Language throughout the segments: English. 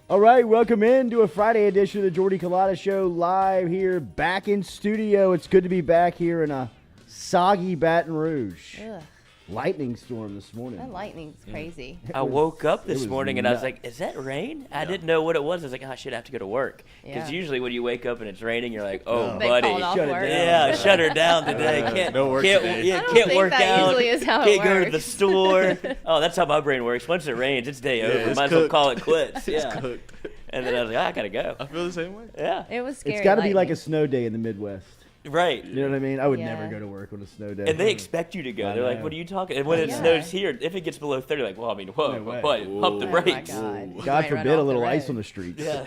All right, welcome in to a Friday edition of the Jordy Culotta Show, live here, back in studio. It's good to be back here in a soggy Baton Rouge. Ugh, Lightning storm this morning. that lightning's crazy. I woke up this was morning and I was nuts. like, is that rain? I didn't know what it was. I was like, oh, I should have to go to work. Because Yeah. usually when you wake up and it's raining, you're like, oh, They buddy. called off Shut it work. down. Yeah, shut her down today. No work can't, today. Yeah, I don't can't think work that out. usually is how it Can't go to the works. store. Oh, that's how my brain works. Once it rains, it's day over. it's Might as well cooked. call it quits. Yeah. Cooked. And then I was like, I gotta go. I feel the same way. Yeah. It was scary. It's got to be like a lightning. snow day in the Midwest. Right. You know what I mean? I would Yeah. never go to work on a snow day. And they expect you to go. I They're like, know. what are you talking? And when it Yeah. snows here, if it gets below 30, like, well, I mean, whoa, No way. what? Pump the Oh my brakes. God. You God might run forbid off a the little ice road. on the streets. Yeah.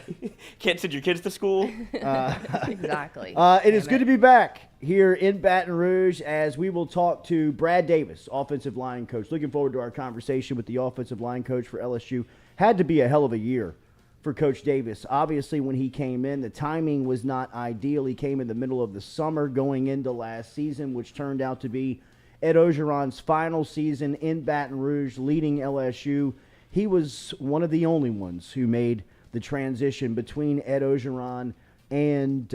Can't send your kids to school. Exactly. It is good to be back here in Baton Rouge as we will talk to Brad Davis, offensive line coach. Looking forward to our conversation with the offensive line coach for LSU. Had to be a hell of a year for Coach Davis. Obviously, when he came in, the timing was not ideal. He came in the middle of the summer going into last season, which turned out to be Ed Orgeron's final season in Baton Rouge, leading LSU. He was one of the only ones who made the transition between Ed Orgeron and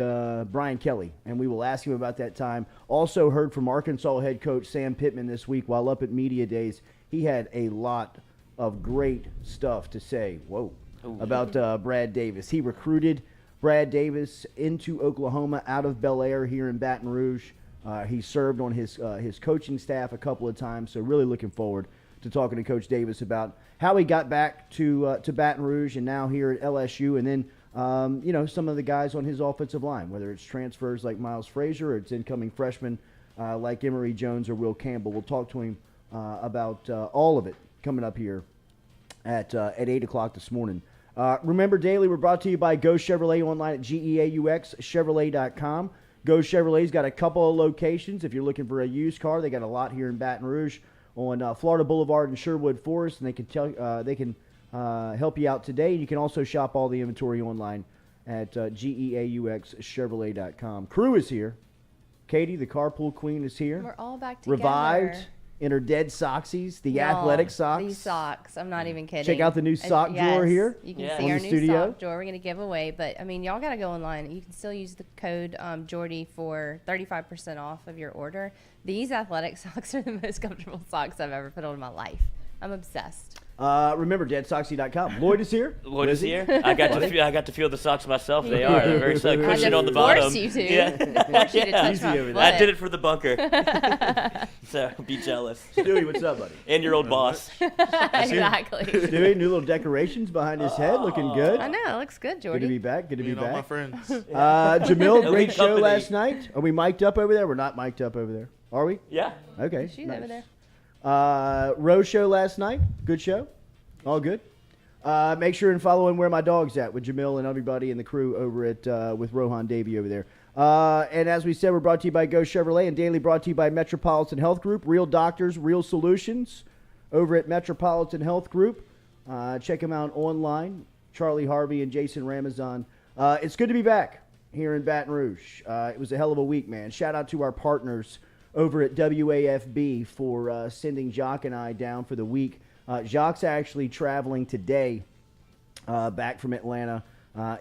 Brian Kelly, and we will ask him about that time. Also heard from Arkansas head coach Sam Pittman this week while up at Media Days. He had a lot of great stuff to say. Whoa. About Brad Davis. He recruited Brad Davis into Oklahoma out of Bel Air here in Baton Rouge. He served on his coaching staff a couple of times, so really looking forward to talking to Coach Davis about how he got back to Baton Rouge and now here at LSU, and then some of the guys on his offensive line, whether it's transfers like Miles Frazier or it's incoming freshmen like Emory Jones or Will Campbell. We'll talk to him about all of it coming up here at 8 o'clock this morning. Remember, daily, we're brought to you by Go Chevrolet online at GEAUXChevrolet.com. Go Chevrolet's got a couple of locations. If you're looking for a used car, they got a lot here in Baton Rouge on Florida Boulevard and Sherwood Forest, and they can help you out today. You can also shop all the inventory online at GEAUXChevrolet.com. Crew is here. Katie, the carpool queen, is here. We're all back together. Revived in her dead soxies, the Y'all, athletic socks. These socks. I'm not even kidding. Check out the new sock And drawer yes, here You can Yeah. see on our the new studio. sock drawer. We're going to give away. But, I mean, y'all got to go online. You can still use the code Jordy for 35% off of your order. These athletic socks are the most comfortable socks I've ever put on in my life. I'm obsessed. Remember, deadsoxy.com. Lloyd is here. Lloyd is Lizzie? here. I got to feel the socks myself. They are. They're very I cushion had on the to force bottom. you to. Yeah. Force you to touch Easy my over foot. there. I did it for the bunker. So be jealous. Stewie, what's up, buddy? And your old boss. Exactly. Stewie, new little decorations behind his head, looking good. I know. It looks good, Good to be Jordy. back. Good to Me be and all my back. friends. Jamil, Elite great show company. last night. Are we mic'd up over there? We're not mic'd up over there. Are we? Yeah. Okay. She's nice. over there. Rose show last night. Good show. All good. Make sure and follow and where my dog's at with Jamil and everybody in the crew over at with Rohan Davey over there. And as we said, we're brought to you by Go Chevrolet and daily brought to you by Metropolitan Health Group. Real doctors, real solutions over at Metropolitan Health Group. Check them out online. Charlie Harvey and Jason Ramazan. It's good to be back here in Baton Rouge. It was a hell of a week, man. Shout out to our partners over at WAFB for sending Jacques and I down for the week. Jacques actually traveling today back from Atlanta.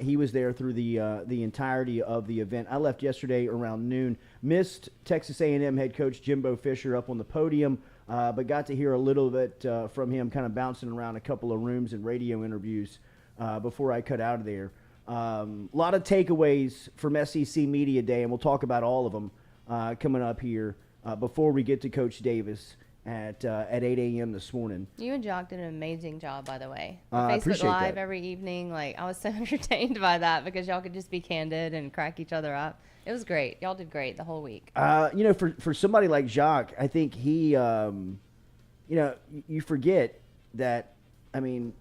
He was there through the entirety of the event. I left yesterday around noon. Missed Texas A&M head coach Jimbo Fisher up on the podium, but got to hear a little bit from him kind of bouncing around a couple of rooms and radio interviews before I cut out of there. A lot of takeaways from SEC Media Day, and we'll talk about all of them coming up here before we get to Coach Davis at 8 a.m. this morning. You and Jock did an amazing job, by the way. I Facebook appreciate Live that. every evening. Like, I was so entertained by that because y'all could just be candid and crack each other up. It was great. Y'all did great the whole week. For somebody like Jacques, I think he, you forget that, I mean,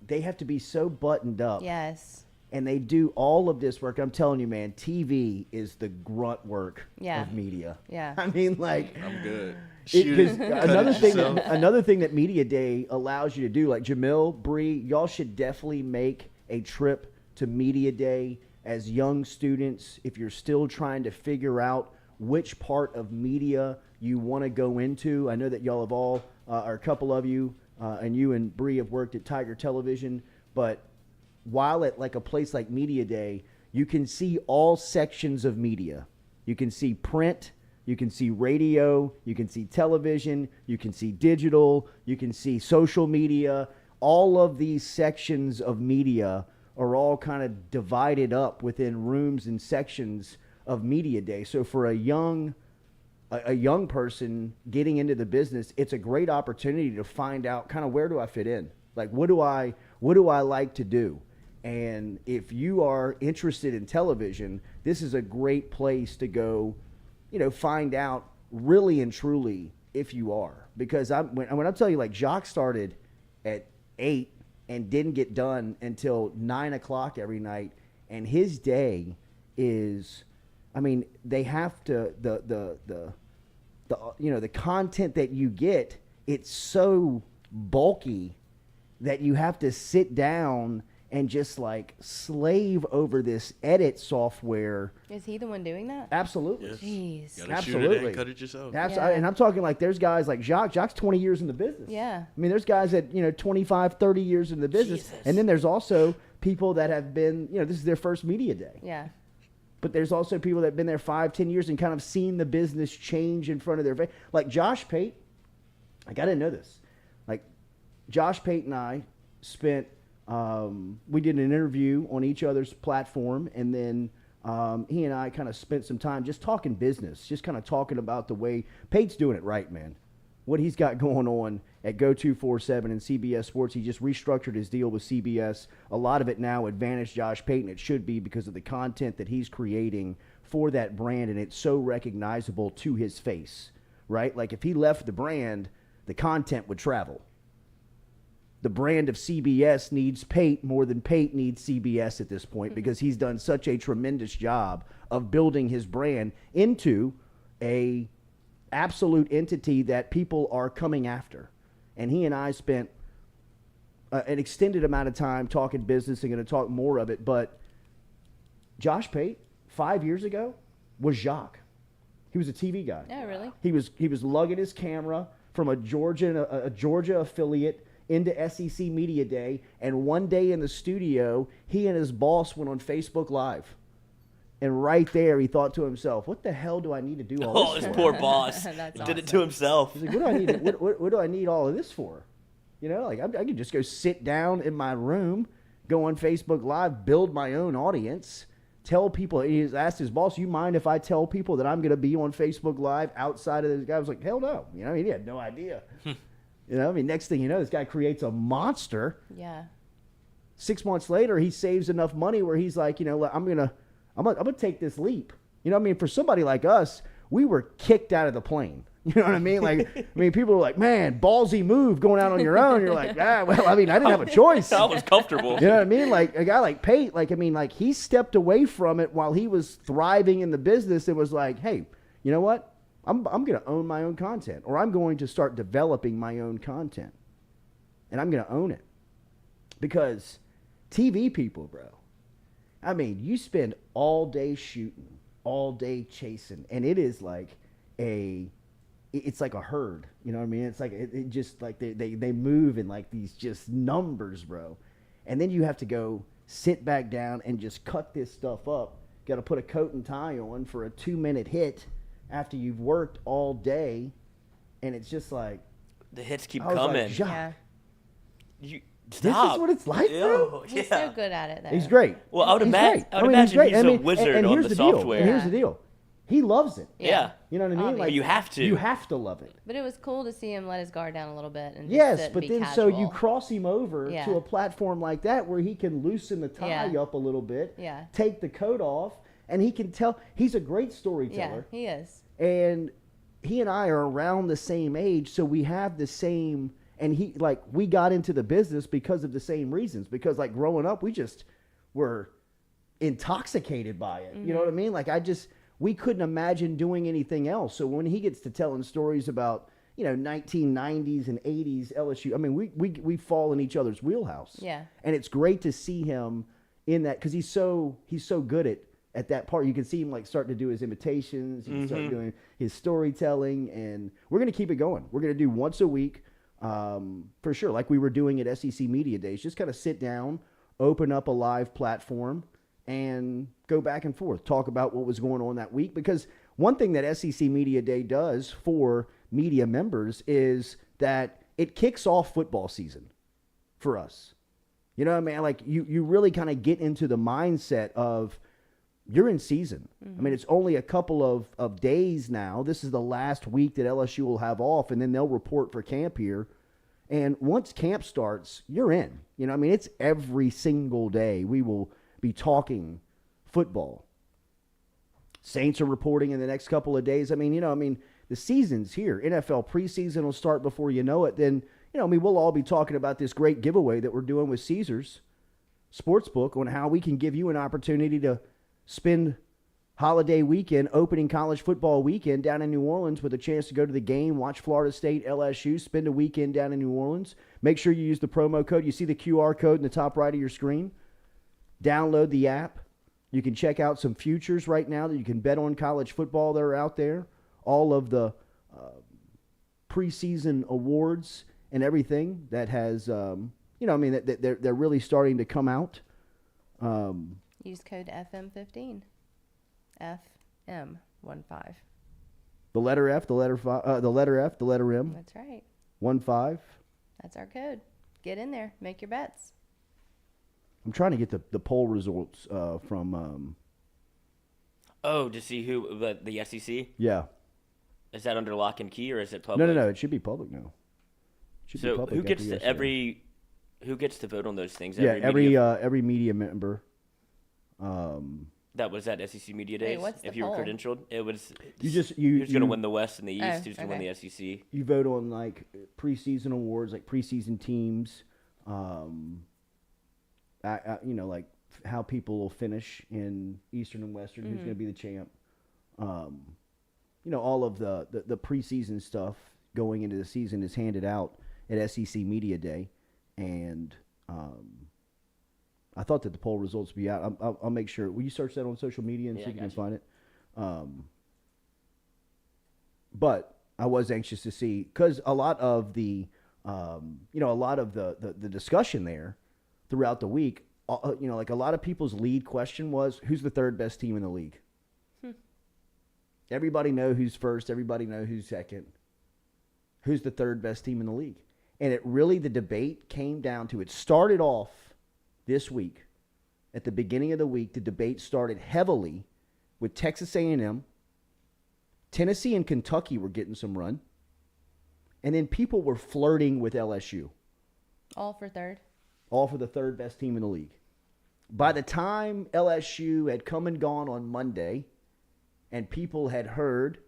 they have to be so buttoned up. Yes. And they do all of this work. I'm telling you, man, TV is the grunt work Yeah. of media. Yeah. I mean, like, I'm good. because another thing yourself. another thing that Media Day allows you to do, like Jamil, Bree, y'all should definitely make a trip to Media Day as young students if you're still trying to figure out which part of media you want to go into. I know that y'all have all, or a couple of you, and you and Bree have worked at Tiger Television, but while at like a place like Media Day, you can see all sections of media. You can see print, you can see radio, you can see television, you can see digital, you can see social media. All of these sections of media are all kind of divided up within rooms and sections of Media Day. So for a young person getting into the business, it's a great opportunity to find out kind of where do I fit in? Like, what do I like to do? And if you are interested in television, this is a great place to go, find out really and truly if you are. Because when I'm telling you, like, Jacques started at 8 and didn't get done until 9 o'clock every night. And his day is, they have to, the content that you get, it's so bulky that you have to sit down and just like slave over this edit software. Is he the one doing that? Absolutely. Yes. Jeez. You gotta Absolutely. shoot it and cut it yourself. Yeah. And I'm talking like there's guys like Jacques. Jacques 20 years in the business. Yeah. There's guys that, 25, 30 years in the business. Jesus. And then there's also people that have been, this is their first Media Day. Yeah. But there's also people that have been there 5, 10 years and kind of seen the business change in front of their face. Like Josh Pate, like I didn't know this. Like Josh Pate and I spent, we did an interview on each other's platform, and then he and I kind of spent some time just talking business, just kind of talking about the way Pate's doing it right, man. What he's got going on at Go247 and CBS Sports. He just restructured his deal with CBS. A lot of it now advantaged Josh Pate. It should be because of the content that he's creating for that brand, and it's so recognizable to his face, right? Like if he left the brand, the content would travel. The brand of CBS needs Pate more than Pate needs CBS at this point because he's done such a tremendous job of building his brand into a absolute entity that people are coming after. And he and I spent an extended amount of time talking business and going to talk more of it. But Josh Pate, 5 years ago, was Jacques. He was a TV guy. Yeah, really? He was lugging his camera from a Georgia affiliate into SEC Media Day, and one day in the studio, he and his boss went on Facebook Live. And right there, he thought to himself, what the hell do I need to do all this his for? poor boss. That's Did it awesome. to himself. He's like, what do I need? What do I need all of this for? Like I could just go sit down in my room, go on Facebook Live, build my own audience, tell people. He's asked his boss, "You mind if I tell people that I'm going to be on Facebook Live outside of this guy?" I was like, "Hell no!" He had no idea. Next thing you know, this guy creates a monster. Yeah. 6 months later, he saves enough money where he's like, I'm gonna take this leap. For somebody like us, we were kicked out of the plane. You know what I mean? Like, people were like, man, ballsy move going out on your own. You're like, I didn't have a choice. I was comfortable. You know what I mean? Like a guy like Pate, he stepped away from it while he was thriving in the business. It was like, hey, you know what? I'm going to own my own content, or I'm going to start developing my own content, and I'm going to own it. Because TV people, bro, you spend all day shooting, all day chasing, and it is like it's like a herd. You know what I mean? It's like it just like they move in like these just numbers, bro. And then you have to go sit back down and just cut this stuff up. Got to put a coat and tie on for a 2-minute hit after you've worked all day, and it's just like The hits keep I was coming. like, Jacques, Yeah. this Stop. is what it's like, bro. Ew, He's yeah. so good at it, though. He's great. Well, I would He's imagine. great. I would he's imagine great. he's a wizard and on here's the deal. software. And here's the deal. He loves it. Yeah. You know what I mean? Obviously. But you have to. You have to love it. But it was cool to see him let his guard down a little bit and just Yes, sit but and be then so you casual. cross him over Yeah. to a platform like that where he can loosen the tie Yeah. up a little bit, Yeah. take the coat off, and he can tell. He's a great Yeah, storyteller. he is. And he and I are around the same age, so we have the same. And we got into the business because of the same reasons. Because like growing up, we just were intoxicated by it. You know what I mean? Like we couldn't imagine doing anything else. So when he gets to telling stories about 1990s and 80s LSU, we fall in each other's wheelhouse. Yeah. And it's great to see him in that because he's so good at that part. You can see him like starting to do his imitations. You can start doing his storytelling, and we're going to keep it going. We're going to do once a week for sure, like we were doing at SEC Media Days. Just kind of sit down open up a live platform and go back and forth, talk about what was going on that week. Because one thing that SEC Media Day does for media members is that it kicks off football season for us. You know what I mean? Like you really kind of get into the mindset of you're in season. I mean, it's only a couple of days now. This is the last week that LSU will have off, and then they'll report for camp here. And once camp starts, you're in. You know, I mean, it's every single day we will be talking football. Saints are reporting in the next couple of days. I mean, the season's here. NFL preseason will start before you know it. Then, we'll all be talking about this great giveaway that we're doing with Caesars Sportsbook on how we can give you an opportunity to spend holiday weekend, opening college football weekend down in New Orleans with a chance to go to the game, watch Florida State, LSU, spend a weekend down in New Orleans. Make sure you use the promo code. You see the QR code in the top right of your screen. Download the app. You can check out some futures right now that you can bet on college football that are out there. All of the preseason awards and everything that has, that they're really starting to come out. Use code FM15. FM15. The letter F, the letter F, the letter M. That's right. 15. That's our code. Get in there. Make your bets. I'm trying to get the poll results from. To see who the SEC. Yeah. Is that under lock and key or is it public? No. It should be public now. So who gets to vote on those things? Every media member. That was at SEC Media Days. What's the if you were poll? credentialed, it was who's going to win the West and the East, Oh, who's going to win the SEC. You vote on like preseason awards, like preseason teams. Like how people will finish in Eastern and Western. Who's going to be the champ? All of the preseason stuff going into the season is handed out at SEC Media Day, and I thought that the poll results would be out. I'll make sure. Will you search that on social media and see if you can find it? But I was anxious to see, because a lot of the discussion there throughout the week, like a lot of people's lead question was, who's the third best team in the league? Everybody know who's first. Everybody know who's second. Who's the third best team in the league? And the debate came down to, it started off this week. At the beginning of the week, the debate started heavily with Texas A&M. Tennessee and Kentucky were getting some run. And then people were flirting with LSU. All for third? All for the third best team in the league. By the time LSU had come and gone on Monday, and people had heard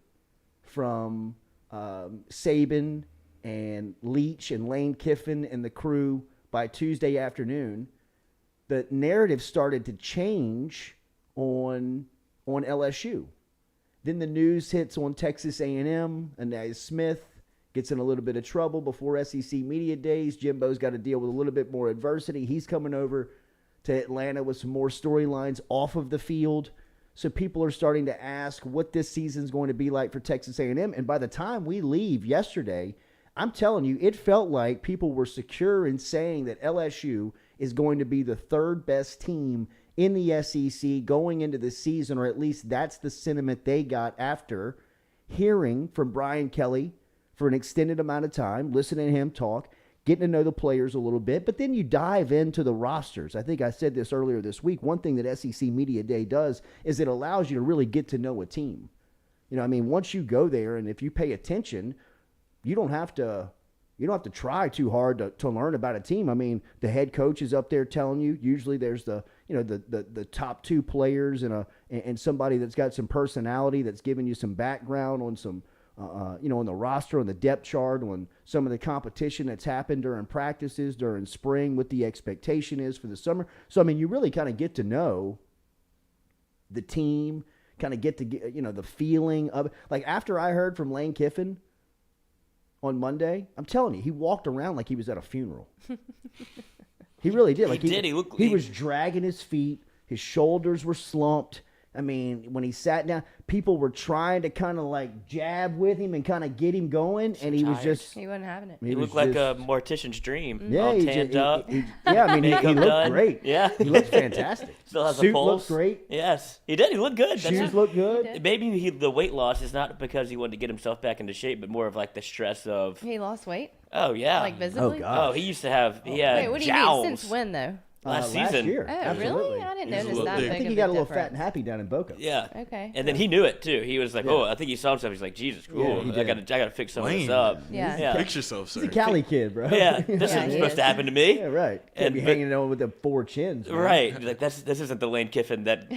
from Saban and Leach and Lane Kiffin and the crew by Tuesday afternoon, the narrative started to change on LSU. Then the news hits on Texas A&M, and Anais Smith gets in a little bit of trouble before SEC Media Days. Jimbo's got to deal with a little bit more adversity. He's coming over to Atlanta with some more storylines off of the field. So people are starting to ask what this season's going to be like for Texas A&M. And by the time we leave yesterday, I'm telling you, it felt like people were secure in saying that LSU is going to be the third best team in the SEC going into the season, or at least that's the sentiment they got after hearing from Brian Kelly for an extended amount of time, listening to him talk, getting to know the players a little bit. But then you dive into the rosters. I think I said this earlier this week. One thing that SEC Media Day does is it allows you to really get to know a team. Once you go there and if you pay attention, you don't have to try too hard to learn about a team. The head coach is up there telling you. Usually there's the top two players and somebody that's got some personality that's giving you some background on some on the roster, on the depth chart, on some of the competition that's happened during practices, during spring, what the expectation is for the summer. So, you really kind of get to know the team, kind of get to get, the feeling of it. Like after I heard from Lane Kiffin on Monday, I'm telling you, he walked around like he was at a funeral. He really did. He was dragging his feet. His shoulders were slumped. I mean, when he sat down, people were trying to kind of like jab with him and kind of get him going, and he was just... He wasn't having it. He looked like a mortician's dream. Yeah, all tanned up. Yeah, I mean, he looked done. great. Yeah. He looked fantastic. Still has Suit a pulse. looked great. Yes, he did. He looked good. Shoes looked good. Maybe the weight loss is not because he wanted to get himself back into shape, but more of like the stress of... He lost weight? Oh, yeah. Like visibly? Oh, God. Oh, he used to have... He had Wait, what do you jowls. mean? Since when, though? Last season. year. Oh, Absolutely. really? I didn't He's a notice little that thick. big I think of he got a little difference. fat and happy down in Boca. Yeah. Okay. And then he knew it, too. He was like, I think he saw himself. He's like, Jesus, cool. he I did. gotta fix some of this Lame. up. Yeah. Fix yourself, sir. He's a Cali kid, bro. Yeah, this Yeah, isn't he supposed is. to happen to me. Yeah, right. Can't And- be but- hanging on with the 4 chins. Man. Right. Like, this isn't the Lane Kiffin that,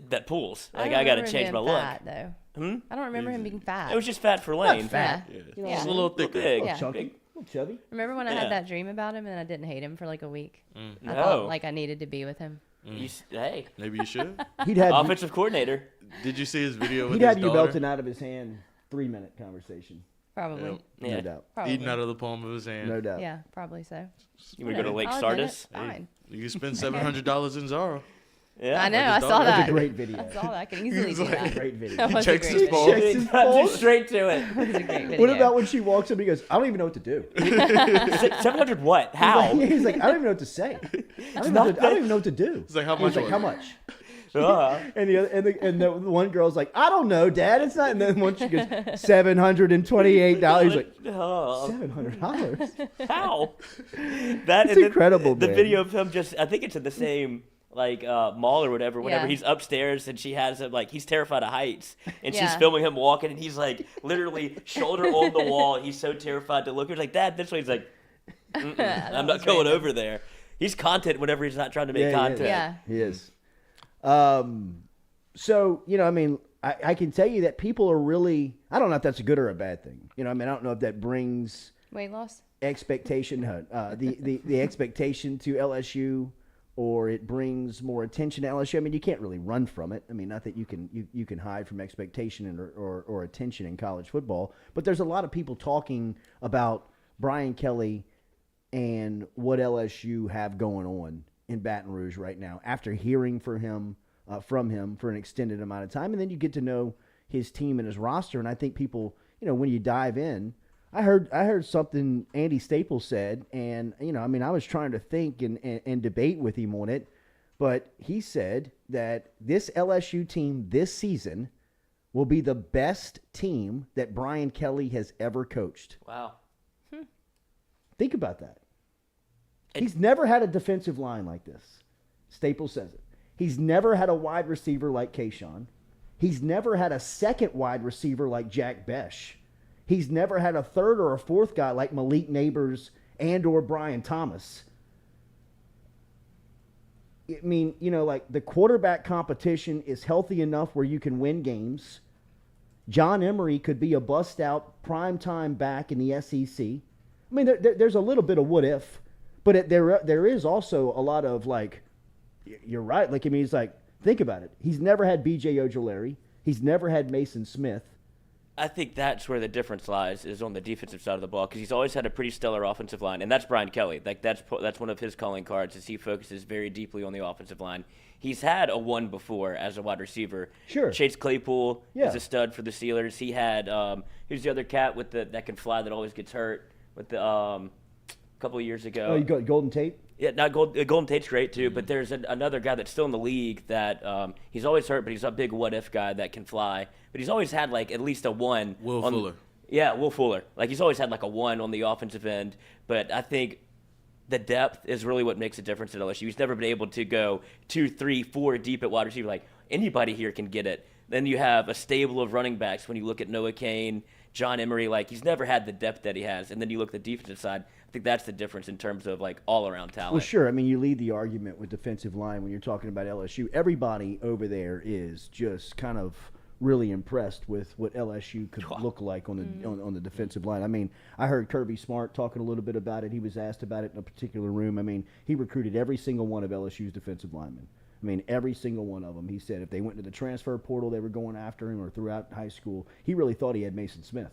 that pulls. Like, I got to change my look. Fat, though. I don't remember him being fat. It was just fat for Lane. Not fat. Yeah. Yeah. Yeah. He's a little thicker. Big. Yeah. Chunky. Big. A little chubby. Remember when I Yeah. had that dream about him and I didn't hate him for like a week? I No. thought like I needed to be with him. Hey, Maybe you should. He'd have offensive coordinator. Did you see his video with he'd his have you daughter? belting out of his hand 3-minute conversation. Probably. Yep. Yeah. No doubt. Probably. Eating out of the palm of his hand. No doubt. Yeah, probably so. You want to go to Lake I'll admit it. Sardis? Fine. You can spend $700 in Zara. Yeah. I know. I his saw daughter. that. That's a great video. I saw that. I can easily do like- that. Great video. That He was a checks great his video. phone. Checks his Just phone. straight to it. That was a great video. What about when she walks up and he goes, I don't even know what to do. 700 what? How? He's like, I don't even know what to say. I don't even know what to do. It's like, how He's much? like, was how it? much? Uh, And the one girl's like, I don't know, Dad. It's not. And then once she goes, $728. He's like, oh, $700. how? It's and then incredible, The man. video of him just, I think it's in the same mall or whatever. Whenever Yeah. he's upstairs and she has him he's terrified of heights, and she's Yeah. filming him walking, and he's like literally shoulder on the wall. He's so terrified to look. He's like, Dad, this way. He's like, I'm not going over there. He's content whenever he's not trying to make Yeah, he content. is. Yeah. He is. So, I mean, I can tell you that people are really, I don't know if that's a good or a bad thing. I mean, I don't know if that brings Weight loss? expectation, the expectation to LSU, or it brings more attention to LSU. I mean, you can't really run from it. I mean, not that you can hide from expectation or attention in college football, but there's a lot of people talking about Brian Kelly and what LSU have going on in Baton Rouge right now after hearing from him for an extended amount of time. And then you get to know his team and his roster. And I think people, when you dive in, I heard something Andy Staples said, and I was trying to think and debate with him on it, but he said that this LSU team this season will be the best team that Brian Kelly has ever coached. Wow. Think about that. He's never had a defensive line like this. Staples says it. He's never had a wide receiver like Kayshawn. He's never had a second wide receiver like Jack Besh. He's never had a third or a fourth guy like Malik Neighbors and or Brian Thomas. I mean, the quarterback competition is healthy enough where you can win games. John Emery could be a bust-out primetime back in the SEC. I mean, there's a little bit of what if, but there is also a lot of you're right. He's think about it. He's never had B.J. Ojolari. He's never had Mason Smith. I think that's where the difference lies, is on the defensive side of the ball, because he's always had a pretty stellar offensive line, and that's Brian Kelly. That's one of his calling cards, is he focuses very deeply on the offensive line. He's had a one before as a wide receiver. Sure. Chase Claypool Yeah. is a stud for the Steelers. He had who's the other cat with that can fly that always gets hurt with the a couple of years ago. Oh, you got Golden Tate? Yeah, not Golden Tate's great too, but there's another guy that's still in the league that he's always hurt, but he's a big what-if guy that can fly. But he's always had at least a one. Will Fuller. Yeah, Will Fuller. He's always had a one on the offensive end. But I think the depth is really what makes a difference at LSU. He's never been able to go 2, 3, 4 deep at wide receiver. Anybody here can get it. Then you have a stable of running backs when you look at Noah Kane, John Emery. He's never had the depth that he has. And then you look at the defensive side. I think that's the difference in terms of all-around talent. Well, sure. I mean, you lead the argument with defensive line when you're talking about LSU. Everybody over there is just kind of really impressed with what LSU could look like on the defensive line. I mean, I heard Kirby Smart talking a little bit about it. He was asked about it in a particular room. I mean, he recruited every single one of LSU's defensive linemen. I mean, every single one of them. He said if they went to the transfer portal, they were going after him, or throughout high school. He really thought he had Mason Smith.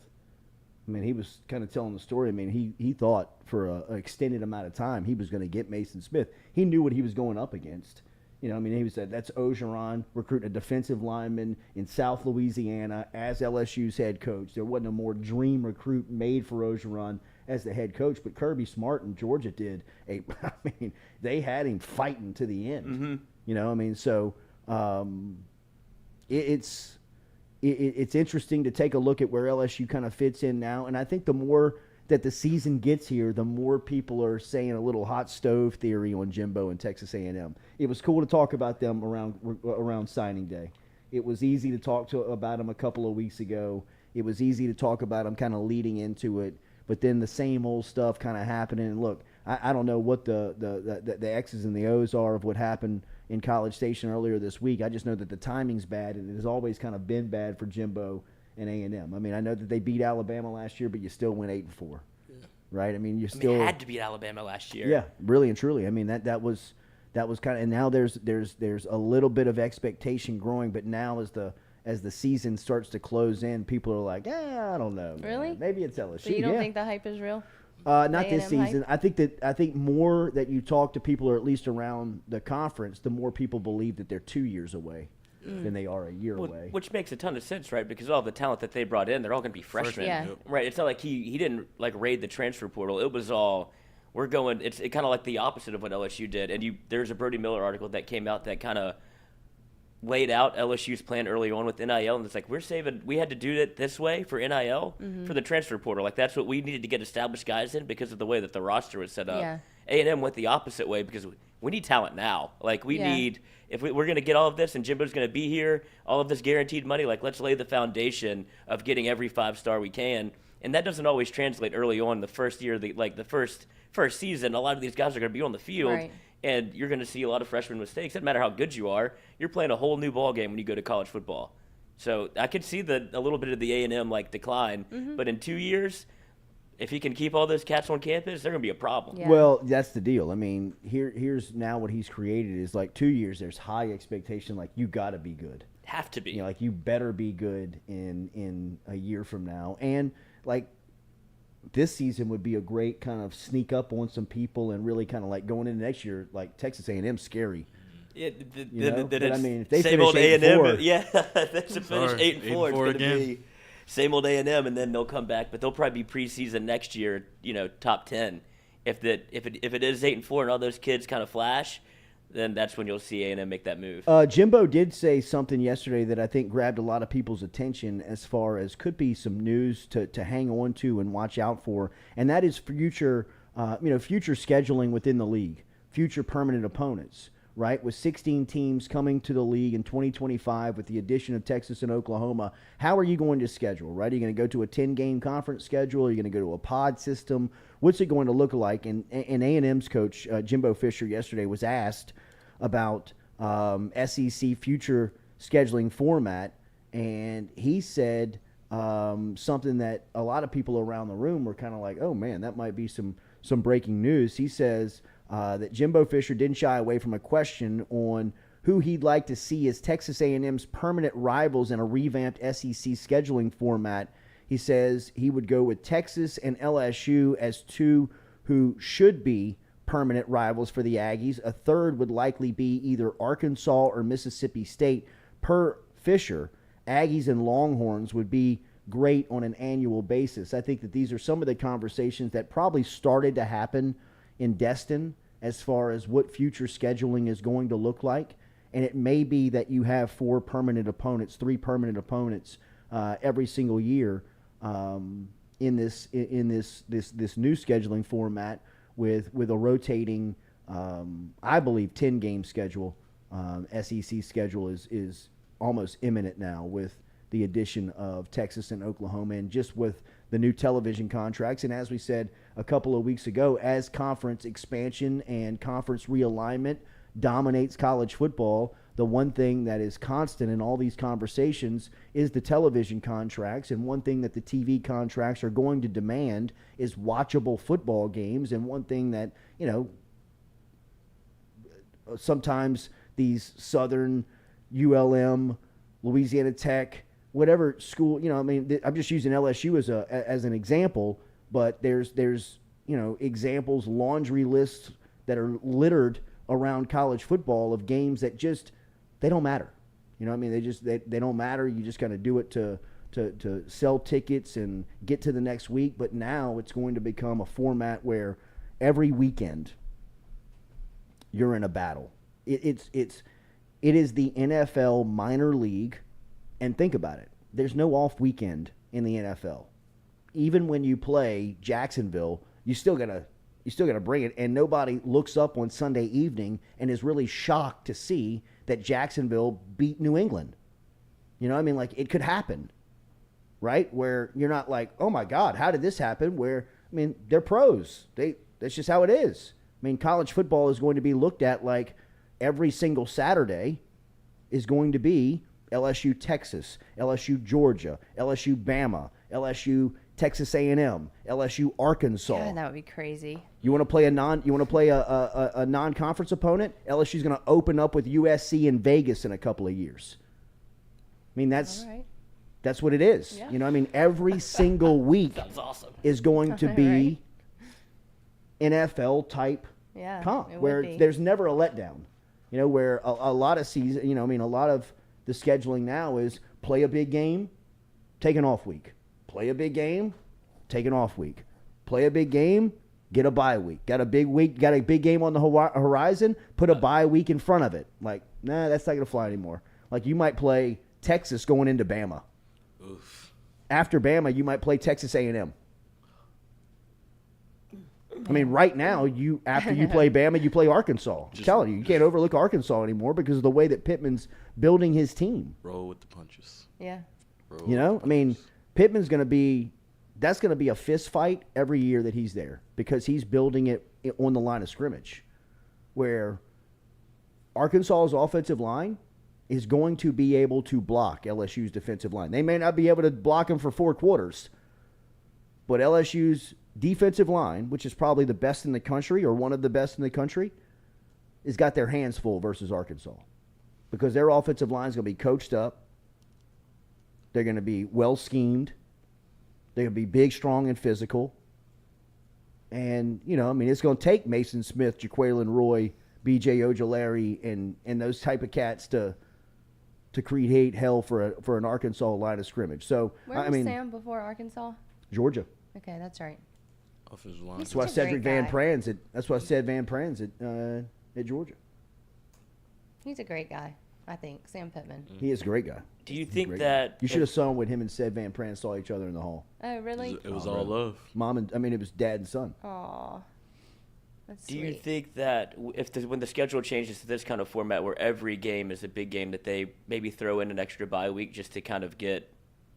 I mean, he was kind of telling the story. I mean, he thought for an extended amount of time he was going to get Mason Smith. He knew what he was going up against You know, I mean, he said that's Orgeron recruiting a defensive lineman in South Louisiana as LSU's head coach. There wasn't a more dream recruit made for Orgeron as the head coach, but Kirby Smart in Georgia did I mean, they had him fighting to the end. Mm-hmm. You know, I mean, so it's interesting to take a look at where LSU kind of fits in now, and I think the more that the season gets here, the more people are saying a little hot stove theory on Jimbo and Texas A&M. It was cool to talk about them around signing day. It was easy to talk about them a couple of weeks ago. It was easy to talk about them kind of leading into it, but then the same old stuff kind of happening. And look, I don't know what the X's and the O's are of what happened in College Station earlier this week. I just know that the timing's bad, and it has always kind of been bad for Jimbo and A&M. I mean, I know that they beat Alabama last year, but you still went 8-4, right? I mean, you still had to beat Alabama last year. Yeah, really and truly. I mean, that was kind of, and now there's a little bit of expectation growing, but now as the season starts to close in, people are like, I don't know, man. Really? Maybe it's LSU. So you don't think the hype is real? Not this A&M season. hype? I think more that you talk to people, or at least around the conference, the more people believe that they're 2 years away than they are a year away. Which makes a ton of sense, right? Because all the talent that they brought in, they're all going to be freshmen. Yeah. Right. It's not like he didn't like raid the transfer portal. It was all we're going. It's kind of like the opposite of what LSU did. And there's a Brody Miller article that came out that kind of laid out LSU's plan early on with NIL, and it's like we had to do it this way for NIL for the transfer portal. Like that's what we needed to get established guys in because of the way that the roster was set up. Yeah. A&M went the opposite way because we need talent now. Like we need, if we're going to get all of this and Jimbo's going to be here, all of this guaranteed money, like let's lay the foundation of getting every 5-star we can. And that doesn't always translate early on the first year, the first season. A lot of these guys are going to be on the field. Right. And you're going to see a lot of freshman mistakes. Doesn't matter how good you are. You're playing a whole new ball game when you go to college football. So I could see a little bit of the A&M decline. But in 2 years, if he can keep all those cats on campus, they're going to be a problem. Yeah. Well, that's the deal. I mean, here's now what he's created is 2 years. There's high expectation. You got to be good. Have to be. You know, you better be good in a year from now. And this season would be a great kind of sneak up on some people and really kind of going into next year. Texas A&M scary. Yeah, but I mean, if they same finish old A&M, 8-4, yeah, that's to finish 8-4. It's going to again. be same old A&M, and then they'll come back, but they'll probably be preseason next year. Top 10. If it is 8-4 and all those kids kind of flash, then that's when you'll see A&M make that move. Jimbo did say something yesterday that I think grabbed a lot of people's attention as far as could be some news to hang on to and watch out for, and that is future scheduling within the league, future permanent opponents, right? With 16 teams coming to the league in 2025 with the addition of Texas and Oklahoma, how are you going to schedule, right? Are you going to go to a 10-game conference schedule? Are you going to go to a pod system? What's it going to look like? And A&M's coach, Jimbo Fisher, yesterday was asked about SEC future scheduling format, and he said something that a lot of people around the room were kind of like, oh, man, that might be some breaking news. He says that Jimbo Fisher didn't shy away from a question on who he'd like to see as Texas A&M's permanent rivals in a revamped SEC scheduling format. He says he would go with Texas and LSU as two who should be permanent rivals for the Aggies. A third would likely be either Arkansas or Mississippi State. Per Fisher, Aggies and Longhorns would be great on an annual basis. I think that these are some of the conversations that probably started to happen in Destin as far as what future scheduling is going to look like. And it may be that you have 3 permanent opponents every single year in this new scheduling format with a rotating, I believe, 10-game schedule. SEC schedule is almost imminent now with the addition of Texas and Oklahoma, and just with the new television contracts. And as we said a couple of weeks ago, as conference expansion and conference realignment dominates college football, the one thing that is constant in all these conversations is the television contracts. And one thing that the TV contracts are going to demand is watchable football games. And one thing that, sometimes these Southern, ULM, Louisiana Tech, whatever school, I'm just using LSU as an example, but there's examples, laundry lists that are littered around college football of games that just they don't matter. You know what I mean? They don't matter. You just kind of do it to sell tickets and get to the next week. But now it's going to become a format where every weekend you're in a battle. It is the NFL minor league, and think about it. There's no off weekend in the NFL. Even when you play Jacksonville, you still gotta bring it, and nobody looks up on Sunday evening and is really shocked to see that Jacksonville beat New England. You know what I mean? Like, it could happen, right? Where you're not like, oh my God, how did this happen? Where, I mean, they're pros. That's just how it is. I mean, college football is going to be looked at like every single Saturday is going to be LSU Texas, LSU Georgia, LSU Bama, LSU Texas A&M, LSU Arkansas. God, that would be crazy. You want to play a non-conference opponent? LSU's going to open up with USC in Vegas in a couple of years. I mean, that's what it is. Yeah. You know, I mean, every single week That's awesome. is going to be NFL type comp, it would where be. there's never a letdown. You know, where a lot of season, you know, I mean, a lot of the scheduling now is play a big game, take an off week. Play a big game, take an off week. Play a big game, get a bye week. Got a big week, got a big game on the horizon, put a bye week in front of it. Like, nah, that's not going to fly anymore. Like, you might play Texas going into Bama. Oof. After Bama, you might play Texas A&M. I mean, right now, after you play Bama, you play Arkansas. I'm telling you, you can't overlook Arkansas anymore because of the way that Pittman's building his team. Roll with the punches. Yeah. Roll You know, with I the mean, punches. Pittman's that's going to be a fist fight every year that he's there because he's building it on the line of scrimmage where Arkansas's offensive line is going to be able to block LSU's defensive line. They may not be able to block them for 4 quarters, but LSU's defensive line, which is probably the best in the country or one of the best in the country, has got their hands full versus Arkansas because their offensive line is going to be coached up. They're going to be well schemed. They're going to be big, strong, and physical. And, you know, I mean, it's going to take Mason Smith, Jaquelin Roy, B.J. Ojolari, and those type of cats to create hell for an Arkansas line of scrimmage. So, Where I was mean, Sam before Arkansas? Georgia. Okay, that's right. Offensive line. He's That's why such a Cedric great Van guy. Pran's that's why I said Van Pran's at Georgia. He's a great guy, I think. Sam Pittman. He is a great guy. Do you Great think guy. that You should have saw when him and Ced Van Pran saw each other in the hall. Oh, really? It was Oh, all really? love. It was dad and son. Aw. That's Do sweet. you think that when the schedule changes to this kind of format where every game is a big game, that they maybe throw in an extra bye week just to kind of get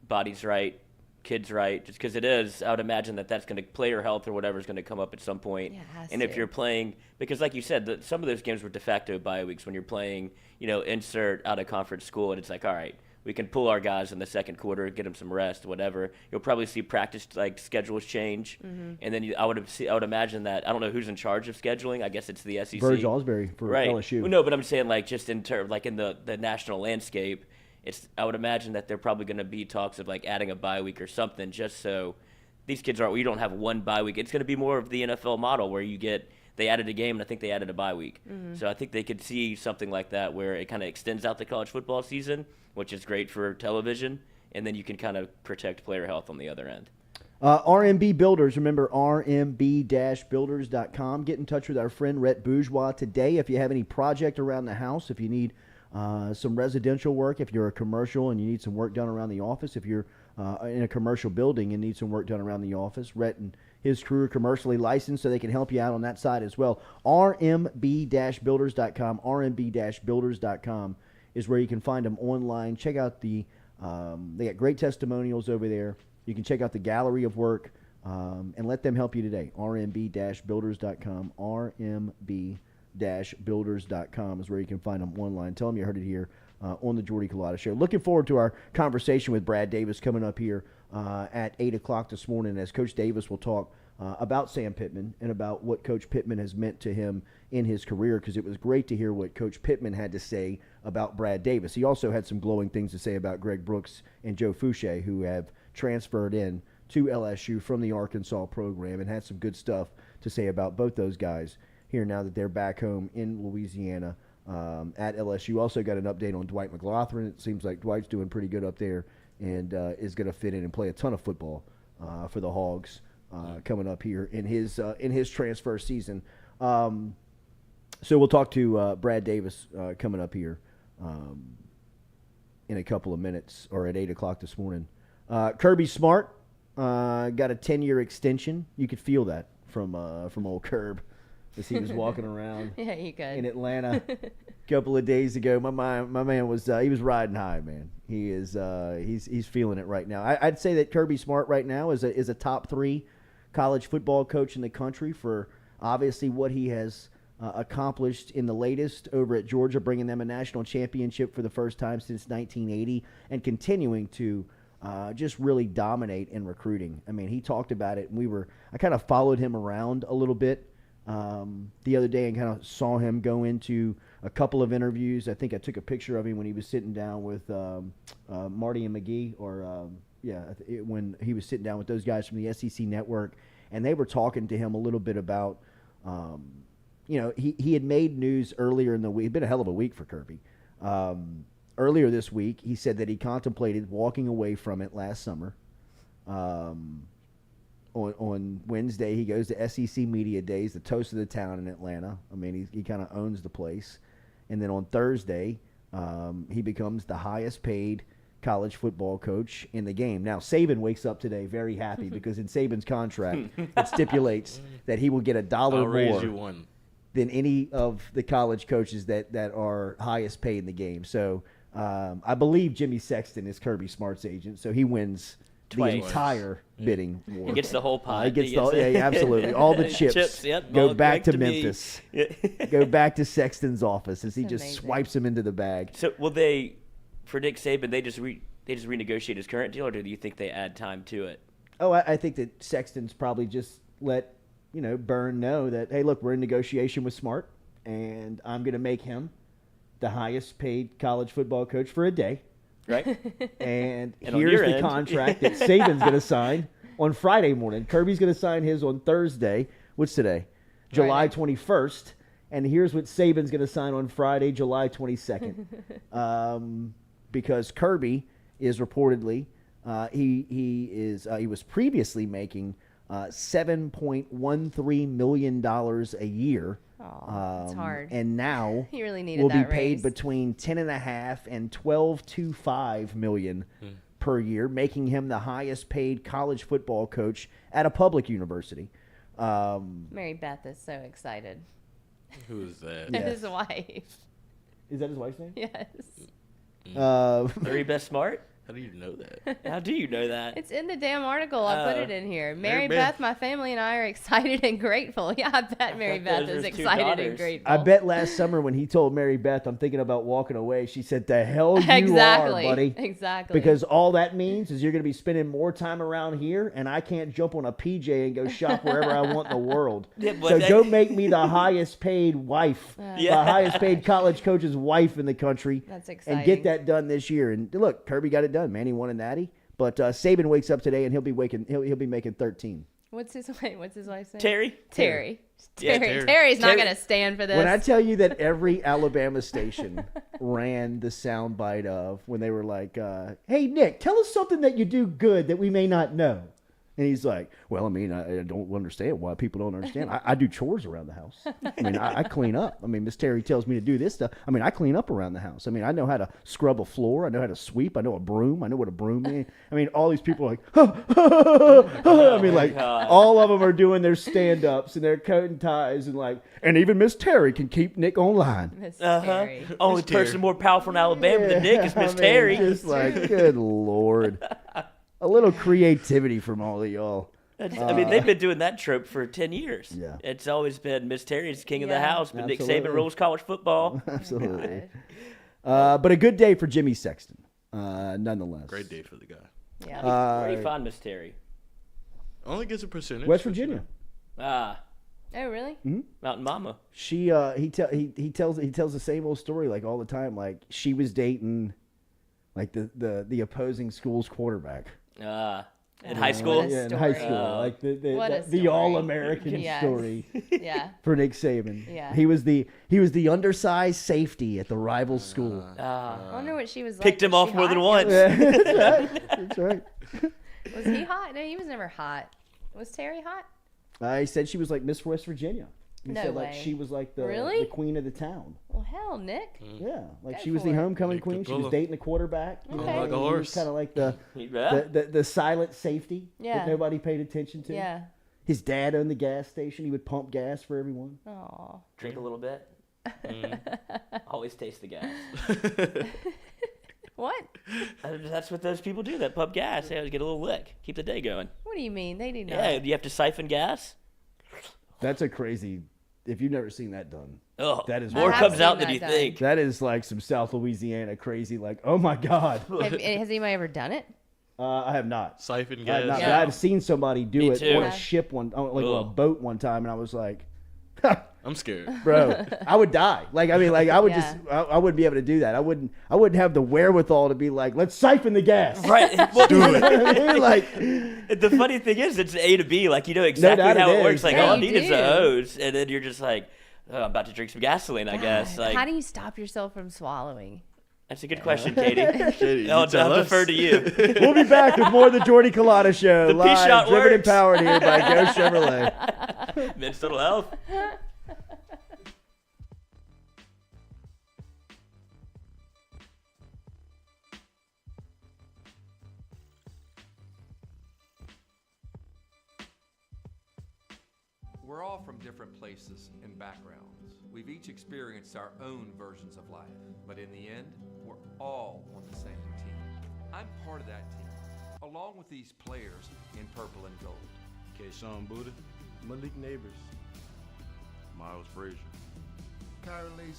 bodies right, kids right? Just because it is, I would imagine that that's going to player health or whatever is going to come up at some point. Yeah, it has and if to. you're playing, because like you said, some of those games were de facto bye weeks when you're playing, you know, insert out of conference school, and it's like, all right, we can pull our guys in the second quarter, get them some rest, whatever. You'll probably see practice like schedules change, and then I would imagine that I don't know who's in charge of scheduling. I guess it's the SEC. Burge Osbury for Right. LSU. Well, no, but I'm saying like just in terms like in the national landscape, I would imagine that they're probably going to be talks of like adding a bye week or something, just so these kids we don't have one bye week. It's going to be more of the NFL model where they added a game and I think they added a bye week. So I think they could see something like that where it kind of extends out the college football season, which is great for television, and then you can kind of protect player health on the other end. RMB Builders, remember rmb-builders.com. Get in touch with our friend Rhett Bourgeois today if you have any project around the house, if you need some residential work, if you're a commercial and you need some work done around the office, if you're in a commercial building and need some work done around the office. Rhett and his crew are commercially licensed, so they can help you out on that side as well. rmb-builders.com, rmb-builders.com is where you can find them online. Check out they got great testimonials over there. You can check out the gallery of work and let them help you today. rmb-builders.com, rmb-builders.com is where you can find them online. Tell them you heard it here on the Jordy Culotta Show. Looking forward to our conversation with Brad Davis coming up here at 8 o'clock this morning as Coach Davis will talk about Sam Pittman and about what Coach Pittman has meant to him in his career, because it was great to hear what Coach Pittman had to say about Brad Davis. He also had some glowing things to say about Greg Brooks and Joe Fouché, who have transferred in to LSU from the Arkansas program, and had some good stuff to say about both those guys here here now that they're back home in Louisiana at LSU. Also got an update on Dwight McLaughlin. It seems like Dwight's doing pretty good up there and is going to fit in and play a ton of football for the Hogs coming up here in his transfer season. So we'll talk to Brad Davis coming up here in a couple of minutes, or at 8 o'clock this morning. Kirby Smart got a 10-year extension. You could feel that from old Curb as he was walking around Yeah, you could. in Atlanta a couple of days ago. My man was he was riding high, man. He is he's feeling it right now. I'd say that Kirby Smart right now is a top 3 college football coach in the country for obviously what he has accomplished in the latest over at Georgia, bringing them a national championship for the first time since 1980 and continuing to just really dominate in recruiting. I mean, he talked about it, and I kind of followed him around a little bit the other day and kind of saw him go into a couple of interviews. I think I took a picture of him when he was sitting down with Marty and McGee, when he was sitting down with those guys from the SEC Network, and they were talking to him a little bit about he had made news earlier in the week. It's been a hell of a week for Kirby. Earlier this week, he said that he contemplated walking away from it last summer. On Wednesday, he goes to SEC Media Days, the toast of the town in Atlanta. I mean, he kind of owns the place. And then on Thursday, he becomes the highest paid college football coach in the game. Now, Saban wakes up today very happy because in Saban's contract, it stipulates that he will get $1 I'll raise more you one. than any of the college coaches that are highest paid in the game. So I believe Jimmy Sexton is Kirby Smart's agent, so he wins Twice. the entire bidding war. He gets the whole pot. He gets absolutely. All the chips, yep, go all back to me. Memphis. Go back to Sexton's office as he That's just amazing. swipes them into the bag. So will for Nick Saban, they just renegotiate his current deal, or do you think they add time to it? Oh, I think that Sexton's probably just let Byrne know that, hey, look, we're in negotiation with Smart, and I'm going to make him the highest paid college football coach for a day. Right? And And on here's your the end- contract that Saban's going to sign on Friday morning. Kirby's going to sign his on Thursday. What's today? July 21st. And here's what Saban's going to sign on Friday, July 22nd. Because Kirby is reportedly he was previously making $7.13 million a year. Aw, it's hard. And now He really needed will be that paid raise. between $10.5 and $12.25 million per year, making him the highest paid college football coach at a public university. Mary Beth is so excited. Who is that? Yeah. His wife. Is that his wife's name? Yes. Very best Smart? How do you know that? How do you know that? It's in the damn article. I put Oh. it in here. Mary Mary Beth. Beth, my family and I are excited and grateful. Yeah, I bet Mary Beth those are is his two excited and daughters. grateful. I bet last summer when he told Mary Beth, I'm thinking about walking away, she said, the hell you Exactly. are, buddy. Exactly. Because all that means is you're going to be spending more time around here, and I can't jump on a PJ and go shop wherever I want in the world. Yeah, but So that- go make me the highest paid wife, Yeah. the highest paid college coach's wife in the country. That's exciting. And get that done this year. And look, Kirby got it done, man. He won a natty. But Saban wakes up today, and he'll be making 13. What's his wife's name? Terry? Terry. Yeah, Terry. Terry. Terry's not Terry- going to stand for this. When I tell you that every Alabama station ran the soundbite of when they were like, hey, Nick, tell us something that you do good that we may not know. And he's like, well, I mean, I don't understand why people don't understand. I do chores around the house. I mean, I clean up. I mean, Miss Terry tells me to do this stuff. I mean, I clean up around the house. I mean, I know how to scrub a floor. I know how to sweep. I know a broom. I know what a broom is. I mean, all these people are like, I mean, like, God. all of them are doing their stand-ups and their coat and ties and like, and even Miss Terry can keep Nick online. Miss Uh-huh. Terry. Only Miss Terry. person more powerful in Alabama than Nick is I Miss mean, Terry. Just like, good Lord. A little creativity from all of y'all. I mean, they've been doing that trope for 10 years. Yeah. It's always been Miss Terry's king of the Yeah. house, but Nick Absolutely. Saban rules college football. Absolutely. God. But a good day for Jimmy Sexton, nonetheless. Great day for the guy. Yeah. Where do you find Miss Terry? Only gets a percentage. West but, you Virginia. know. Ah, Oh, really? Mountain Mama. She he tells the same old story like all the time. Like she was dating like the opposing school's quarterback. Ah, In high school? What a Yeah, in high story. school. Like What a the story. all-American Yes. story Yeah. for Nick Saban. Yeah. He was the undersized safety at the rival school. I wonder what she was like. Picked him Was off she more than hot? once. That's right. That's right. Was he hot? No, he was never hot. Was Terry hot? I said she was like Miss West Virginia. He No said like way. she was like the Really? queen of the town. Well, hell, Nick. Yeah, like Go she was for the it. homecoming Nick the queen. She was Polo. dating the quarterback. You Okay. know, Like a and he was horse. kind of like the, Yeah. the silent safety Yeah. that nobody paid attention to. Yeah. His dad owned the gas station. He would pump gas for everyone. Aw. Drink a little bit. Always taste the gas. What? That's what those people do. That pump gas. They always get a little lick. Keep the day going. What do you mean? They do not. Yeah. Do you have to siphon gas? That's a crazy. If you've never seen that done, Oh, That is more I have comes seen out than that you done. think. that is like some South Louisiana crazy. Like, oh my God, Has anybody ever done it? I have not. Siphon I have gas. not. Yeah. But I've seen somebody do Me it too. on Yeah. a ship on a Ugh. boat one time, and I was like, I'm scared. bro, I would die. Like, I mean, like I would Yeah. I wouldn't be able to do that. I wouldn't have the wherewithal to be like, let's siphon the gas. Right. Well, You know what I mean? Like, the funny thing is, it's A to B. Like, you know exactly doubt how it it works. is. Like, Yeah, all I you need is do. a hose. And then you're just like, oh, I'm about to drink some gasoline, I guess. God, Like, how do you stop yourself from swallowing? that's a good question, Katie. Katie, I'll you tell us. defer to you. we'll be back with more of the Jordy Culotta Show, The live, P-Shot driven and works. powered here by Go Chevrolet. Mental health. We're all from different places and backgrounds. We've each experienced our own versions of life, but in the end, we're all on the same team. I'm part of that team, along with these players in purple and gold. Kayshawn Buddha, Malik Neighbors, Miles Frazier, Kyron Lacy,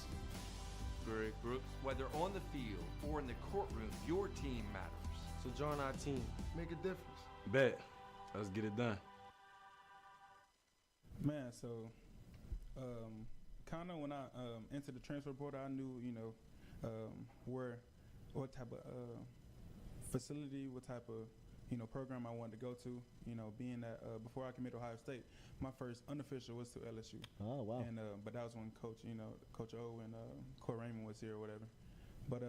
Greg Brooks. whether on the field or in the courtroom, your team matters. So join our team. Make a difference. Bet. Let's get it done. Man, so kind of when I entered the transfer portal, I knew, what type of facility, what type of, program I wanted to go to. Being that before I committed to Ohio State, my first unofficial was to LSU. Oh wow. And but that was when Coach O and Court Raymond was here or whatever. But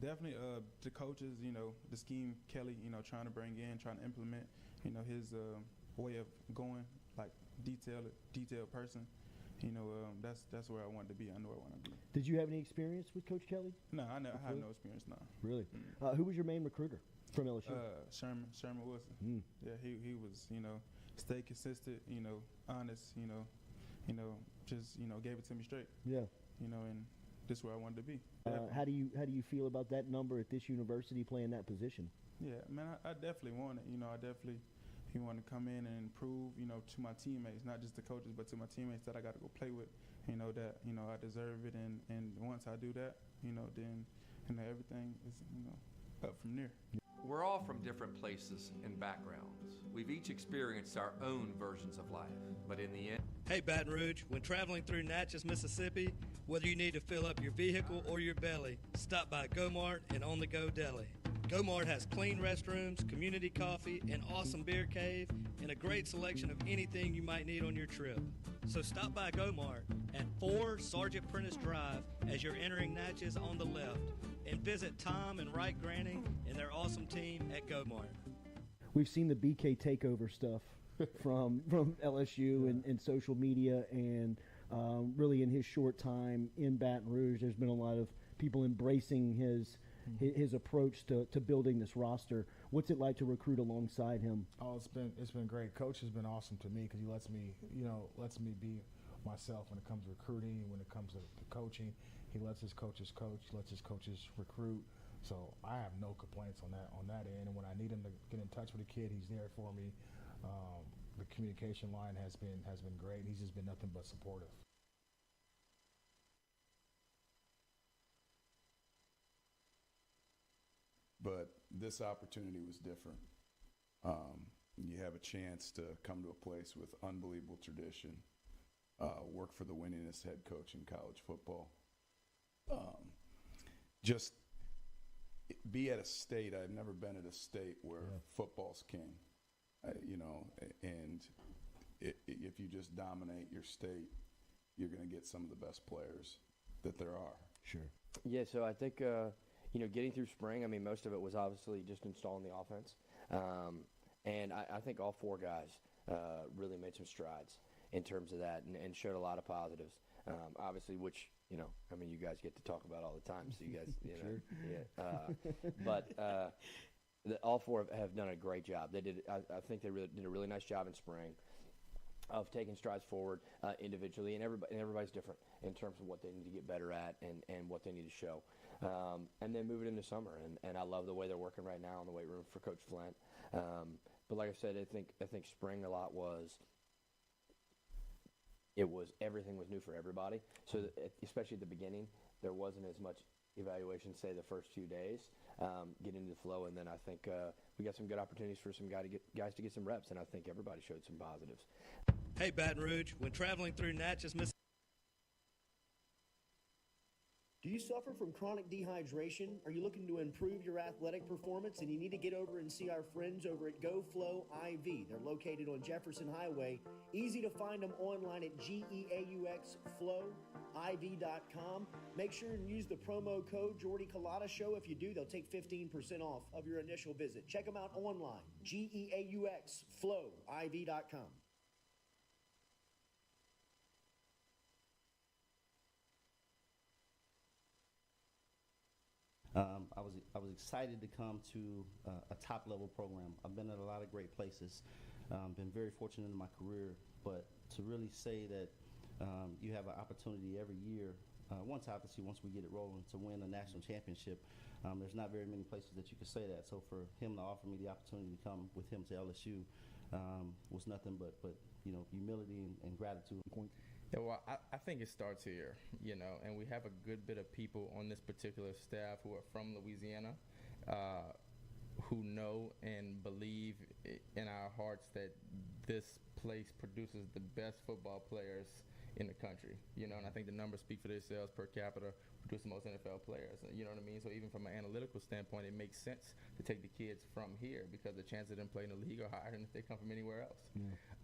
definitely the coaches, the scheme Kelly, trying to bring in, trying to implement, his way of going, like detailed person. That's where I wanted to be. I know I want to be. Did you have any experience with Coach Kelly? No, I have no experience now. Really? Who was your main recruiter from LSU? Sherman Wilson. Mm. Yeah, he was, stay consistent, honest, just, gave it to me straight, Yeah. and this is where I wanted to be. How do you feel about that number at this university playing that position? Yeah, man, I definitely want it. I definitely want to come in and prove, to my teammates, not just the coaches, but to my teammates that I got to go play with, that, I deserve it. And once I do that, then, everything is, up from there. We're all from different places and backgrounds. We've each experienced our own versions of life, but in the end, Hey Baton Rouge, when traveling through Natchez, Mississippi, whether you need to fill up your vehicle or your belly, stop by Go-Mart and On The Go Deli. Go-Mart has clean restrooms, community coffee, an awesome beer cave, and a great selection of anything you might need on your trip. So stop by Go-Mart at 4 Sergeant Prentice Drive as you're entering Natchez on the left, and visit Tom and Wright Granning and their awesome team at Go-Mart. We've seen the BK takeover stuff from LSU and social media, and really in his short time in Baton Rouge, there's been a lot of people embracing his approach to building this roster. What's it like to recruit alongside him? Oh, it's been great. Coach has been awesome to me because he lets me be myself when it comes to recruiting, when it comes to coaching. He lets his coaches coach, lets his coaches recruit. So I have no complaints on that end. And when I need him to get in touch with a kid, he's there for me. The communication line has been great. He's just been nothing but supportive. But this opportunity was different. You have a chance to come to a place with unbelievable tradition, work for the winningest head coach in college football. be at a state. I've never been at a state where football's king, and if you just dominate your state, you're going to get some of the best players that there are. Sure. Yeah, so I think, getting through spring, I mean, most of it was obviously just installing the offense. And I think all four guys really made some strides in terms of that and showed a lot of positives. Obviously, which, you guys get to talk about all the time, so you guys, all four have done a great job. They did. I think they did a really nice job in spring of taking strides forward individually, and everybody's different in terms of what they need to get better at and what they need to show. And then moving into summer, and I love the way they're working right now in the weight room for Coach Flint. But like I said, I think spring a lot was everything was new for everybody. So especially at the beginning, there wasn't as much evaluation, say the first few days, get into the flow, and then I think we got some good opportunities for some guys to get some reps, and I think everybody showed some positives. Hey, Baton Rouge, when traveling through Natchez, Mississippi. Do you suffer from chronic dehydration? Are you looking to improve your athletic performance and you need to get over and see our friends over at GoFlow IV? They're located on Jefferson Highway. Easy to find them online at GEAUXFlowIV.com. Make sure and use the promo code Jordy Culotta Show. If you do, they'll take 15% off of your initial visit. Check them out online, GEAUXFlowIV.com. I was excited to come to a top level program. I've been at a lot of great places, been very fortunate in my career, but to really say that you have an opportunity every year, once we get it rolling, to win a national championship, there's not very many places that you can say that. So for him to offer me the opportunity to come with him to LSU was nothing but humility and gratitude. Yeah, well, I think it starts here, and we have a good bit of people on this particular staff who are from Louisiana, who know and believe in our hearts that this place produces the best football players in the country, and I think the numbers speak for themselves. Per capita, produce the most NFL players, you know what I mean? So even from an analytical standpoint, it makes sense to take the kids from here because the chances of them playing in the league are higher than if they come from anywhere else.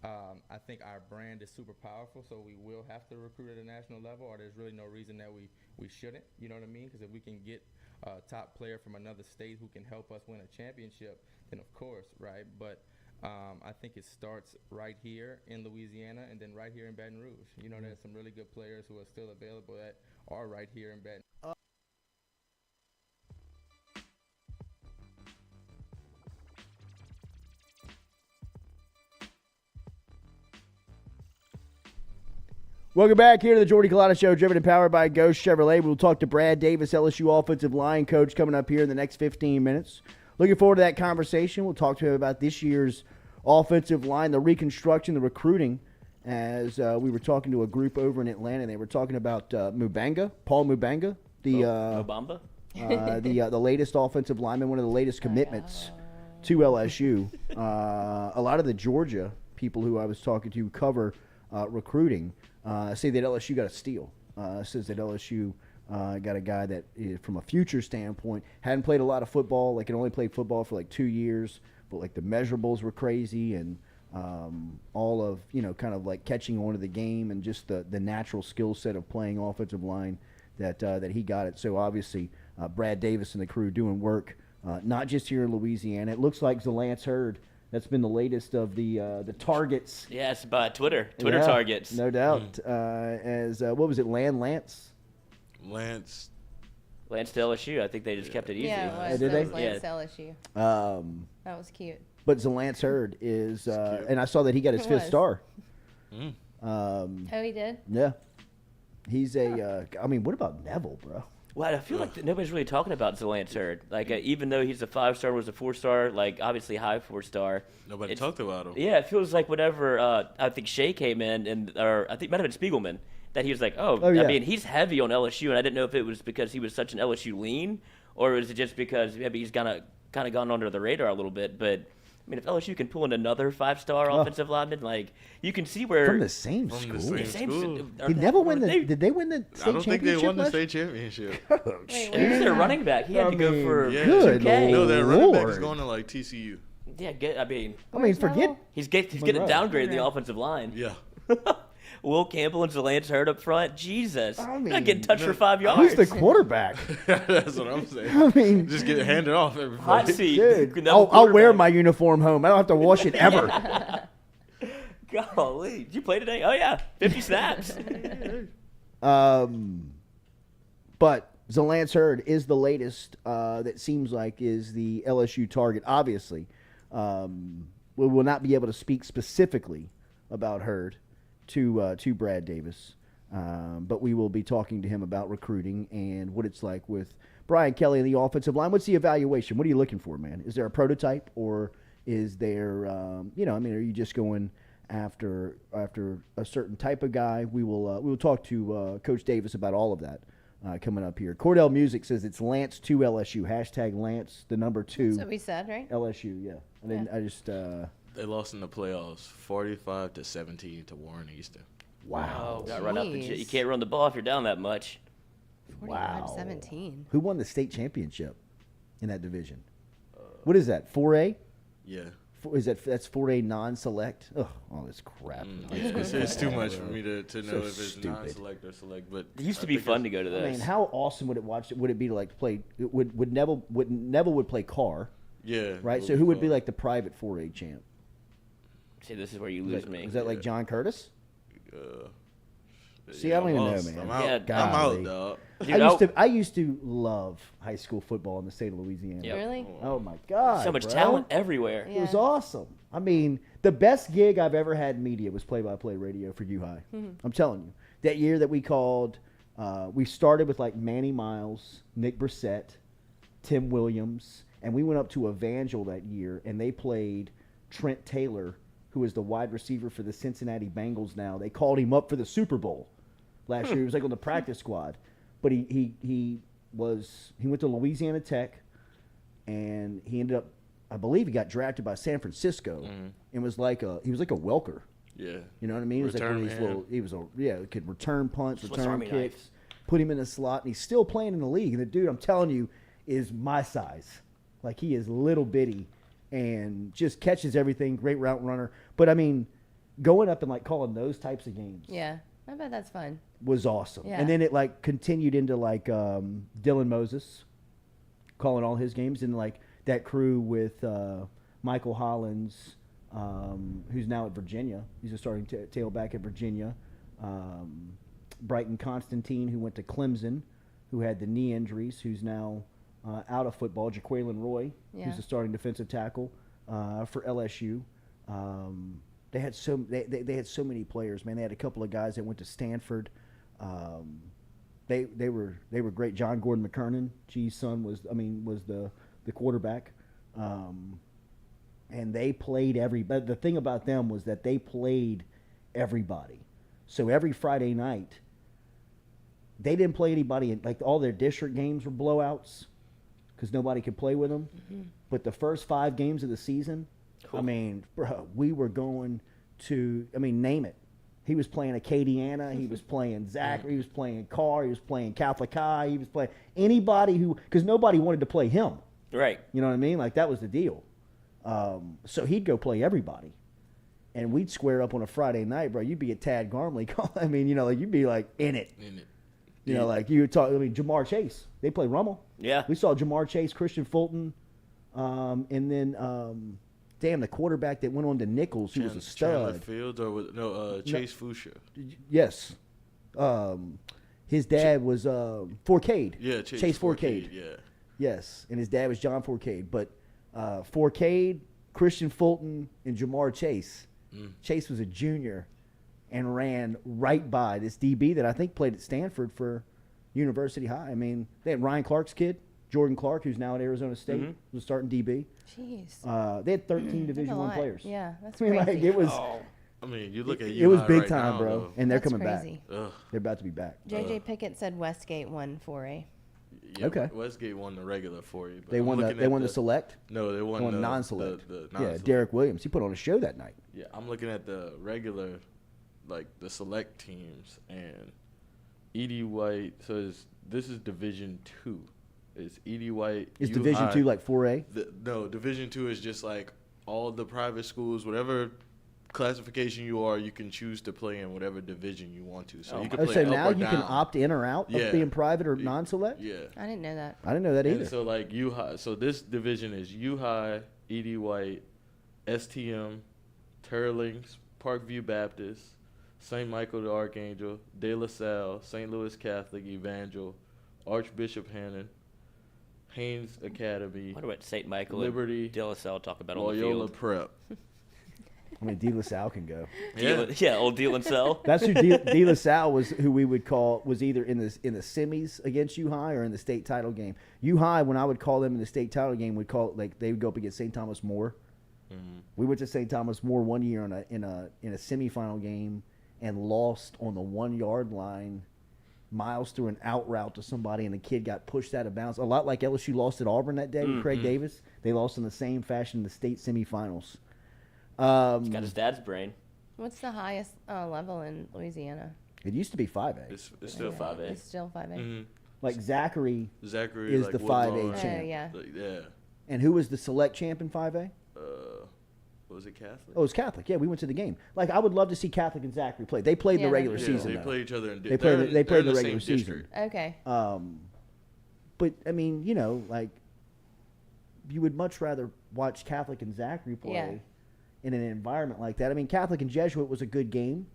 I think our brand is super powerful, so we will have to recruit at a national level, or there's really no reason that we shouldn't, you know what I mean? Because if we can get a top player from another state who can help us win a championship, then of course, right? But I think it starts right here in Louisiana and then right here in Baton Rouge. There's some really good players who are still available that are right here in Baton Rouge. Welcome back here to the Jordy Culotta Show, driven and powered by Ghost Chevrolet. We'll talk to Brad Davis, LSU offensive line coach, coming up here in the next 15 minutes. Looking forward to that conversation. We'll talk to him about this year's offensive line, the reconstruction, the recruiting, as we were talking to a group over in Atlanta. They were talking about Paul Mubanga, the latest offensive lineman, one of the latest commitments to LSU. A lot of the Georgia people who I was talking to cover recruiting say that LSU got a steal. Says that LSU got a guy that, from a future standpoint, hadn't played a lot of football. Like, had only played football for like 2 years, but like the measurables were crazy, and all of kind of like catching on to the game and just the natural skill set of playing offensive line that he got it. So obviously, Brad Davis and the crew doing work not just here in Louisiana. It looks like Zalance Hurd. That's been the latest of the targets. Yes, by Twitter targets. No doubt. As what was it, Lance to LSU. I think they just kept it easy. Yeah, it was. Did they? Lance to LSU. That was cute. But Zalance Hurd is, and I saw that he got his fifth star. Oh, he did? Yeah. He's what about Neville, bro? Well, I feel like nobody's really talking about Zalance Hurd. Like, even though he's a 5-star, was a 4-star, like, obviously high 4-star. Nobody talked about him. Yeah, it feels like whenever I think Shea came in, or I think it might have been Spiegelman, that he was like, I mean, he's heavy on LSU, and I didn't know if it was because he was such an LSU lean, or was it just because maybe he's kind of gone under the radar a little bit. But, I mean, if LSU can pull in another 5-star offensive lineman, like you can see where From the same From school. the same school. Did never win the? Did they win the state I don't think they championship won the last- state championship. Wait, Who's their running back? He had to go for Yeah. Good 2K. No, that running back is Lord. going to like TCU. Yeah, I mean, forget. he's getting downgraded in the Monroe. offensive line. Yeah. Will Campbell and Zalance Hurd up front. Jesus, I I mean, get in touch for 5 yards. Who's the quarterback? That's what I'm saying. I mean, Just get it handed off every hot play. seat? dude, Another I'll wear quarterback. my uniform home. I don't have to wash it ever. Golly, did you play today? Oh yeah, 50 snaps. But Zalance Hurd is the latest that seems like is the LSU target. Obviously, we will not be able to speak specifically about Hurd to Brad Davis, but we will be talking to him about recruiting and what it's like with Brian Kelly in the offensive line. What's the evaluation? What are you looking for, man? Is there a prototype, or is there, are you just going after a certain type of guy? We will talk to Coach Davis about all of that coming up here. Cordell Music says it's Lance 2 LSU. Hashtag Lance, the number 2. That's what we said, right? LSU, yeah. And then I just They lost in the playoffs, 45-17 to Warren Easton. wow. Got run up the Jeez. you can't run the ball if you're down that much. 45-17. Who won the state championship in that division? What is that? 4A? Yeah. That's 4A non-select? Ugh, all this crap. It's too much for me to know So if it's stupid. non-select or select. But It used to be fun to go to I this. mean, how awesome would it be to like play? Would Neville would play Carr, yeah. right? So who would be like the private 4A champ? See, this is where you lose me. Is that like John Curtis? See, yeah, I don't even lost. know, man. I'm out, Yeah, I'm golly. out, dog. Dude, I used to love high school football in the state of Louisiana. Yep. Really? Oh my God! so much bro. talent everywhere. It was Yeah. awesome. I mean, the best gig I've ever had in media was play-by-play radio for U-High. I'm telling you. That year that we called, we started with like Manny Miles, Nick Brissett, Tim Williams, and we went up to Evangel that year, and they played Trent Taylor, who is the wide receiver for the Cincinnati Bengals now. They called him up for the Super Bowl last year. He was like on the practice squad. But he went to Louisiana Tech, and he ended up, I believe he got drafted by San Francisco, and was like he was like a Welker. Yeah. You know what I mean? He was like one of these Return little, could return punts, Swiss return Army kicks, knife. put him in a slot, and he's still playing in the league. And the dude, I'm telling you, is my size. Like, he is little bitty and just catches everything, great route runner. But, I mean, going up and, like, calling those types of games Yeah. I bet that's fun. was awesome. Yeah. And then it, like, continued into, like, Dylan Moses calling all his games. And, like, that crew with Michael Hollins, who's now at Virginia. He's a starting tailback at Virginia. Brighton Constantine, who went to Clemson, who had the knee injuries, who's now out of football. Jaquelin Roy, Yeah. who's a starting defensive tackle for LSU. They had they had so many players, man. They had a couple of guys that went to Stanford. They were great. John Gordon McKernan, G's son, was the quarterback. And they played but the thing about them was that they played everybody. So every Friday night, they didn't play anybody. Like, all their district games were blowouts because nobody could play with them. But the first 5 games of the season, I mean, bro, we were going to, name it. He was playing Acadiana. He was playing Zachary. He was playing Carr. He was playing Catholic High. He was playing anybody because nobody wanted to play him. Right. You know what I mean? Like, that was the deal. So he'd go play everybody. And we'd square up on a Friday night, bro. You'd be at Tad Garmley. You'd be like in it. You know, like you would talk. Jamar Chase. They play Rummel. Yeah. We saw Jamar Chase, Christian Fulton, and then the quarterback that went on to Nichols, who was a Chandler stud. Fields or Chase Fuchsia. Yes. His dad was Forcade. Yeah, Chase Forcade. Yeah. Yes, and his dad was John Forcade. But Forcade, Christian Fulton, and Jamar Chase. Chase was a junior and ran right by this DB that I think played at Stanford for University High. They had Ryan Clark's kid, Jordan Clark, who's now at Arizona State, was starting DB. Jeez. They had 13 That's Division a I lot. players. Yeah, that's Like, crazy. it was. You look at It was UI big right time, now, bro, though. and they're That's coming crazy. back. They're about to be back. JJ Pickett said Westgate won 4A. Yeah, Okay. Westgate won the regular 40. But They won the select? No, they won the non-select. The Yeah, non-select. Derek Williams. He put on a show that night. Yeah, I'm looking at the regular, like the select teams, and Edie White. So this is Division 2. It's Edie White. Is U Division High. 2 like 4A? No, Division 2 is just like all the private schools, whatever classification you are, you can choose to play in whatever division you want to. So you can play so up now or you can down. opt in or out of being private or non-select? Yeah. I didn't know that. I didn't know that either. And so like U High. So this division is U High, Edie White, STM, Turlings, Parkview Baptist, St. Michael the Archangel, De La Salle, St. Louis Catholic, Evangel, Archbishop Hannon, Haynes Academy. What about St. Michael Liberty, and De La Salle talk about on the Loyola field? Prep. I mean, De La Salle can go. Yeah, old De La Salle. That's who De La Salle was, who we would call, was either in the semis against U High or in the state title game. U High, when I would call them in the state title game, would call it like they would go up against St. Thomas More. Mm-hmm. We went to St. Thomas More one year in a semifinal game and lost on the 1 yard line. Miles threw an out route to somebody, and the kid got pushed out of bounds. A lot like LSU lost at Auburn that day with Craig Davis. They lost in the same fashion in the state semifinals. He's got his dad's brain. What's the highest level in Louisiana? It used to be 5A. It's still 5A. It's still 5A. Mm-hmm. Like Zachary is like the Woodlawn. 5A champ. yeah. Yeah. And who was the select champ in 5A? Was it Catholic? Oh, it was Catholic. Yeah, we went to the game. Like, I would love to see Catholic and Zachary play. They played the regular season. They though. play each other. They played the regular season. District. Okay. But I mean, you know, like, you would much rather watch Catholic and Zachary play in an environment like that. I mean, Catholic and Jesuit was a good game,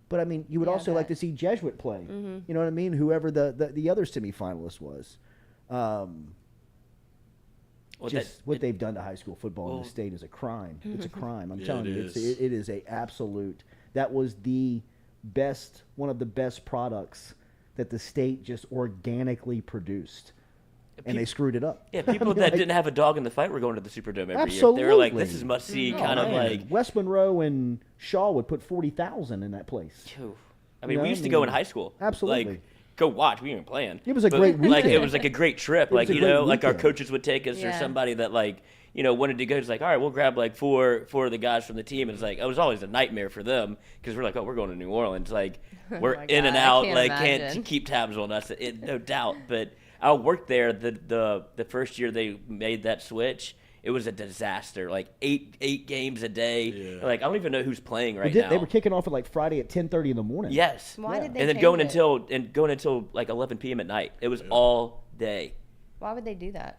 but I mean, you would also like to see Jesuit play. Mm-hmm. You know what I mean? Whoever the other semifinalist was. What they've done to high school football in the state is a crime. It's a crime. I'm telling you, it is a absolute. That was one of the best products that the state just organically produced, and they screwed it up. Yeah, people that didn't have a dog in the fight were going to the Superdome every absolutely. year. They were like, "This is must see," kind of like. West Monroe and Shaw would put 40,000 in that place. I mean, we used to go in high school. Absolutely. Like, go watch. We weren't playing. It was a great weekend. Like, it was like a great trip. Like, you know, like our weekend. coaches would take us or somebody that, like, you know, wanted to go. It's like, all right, we'll grab like four of the guys from the team. And it's like, it was always a nightmare for them because we're like, oh, we're going to New Orleans. Like, we're in and out. Like, can't keep tabs on us. No doubt. But I worked there the first year they made that switch. It was a disaster. Like eight games a day. Yeah. Like, I don't even know who's playing right now. They were kicking off at like Friday at 10:30 in the morning. Yes. Why did they? And then going until like 11 p.m. at night. It was all day. Why would they do that?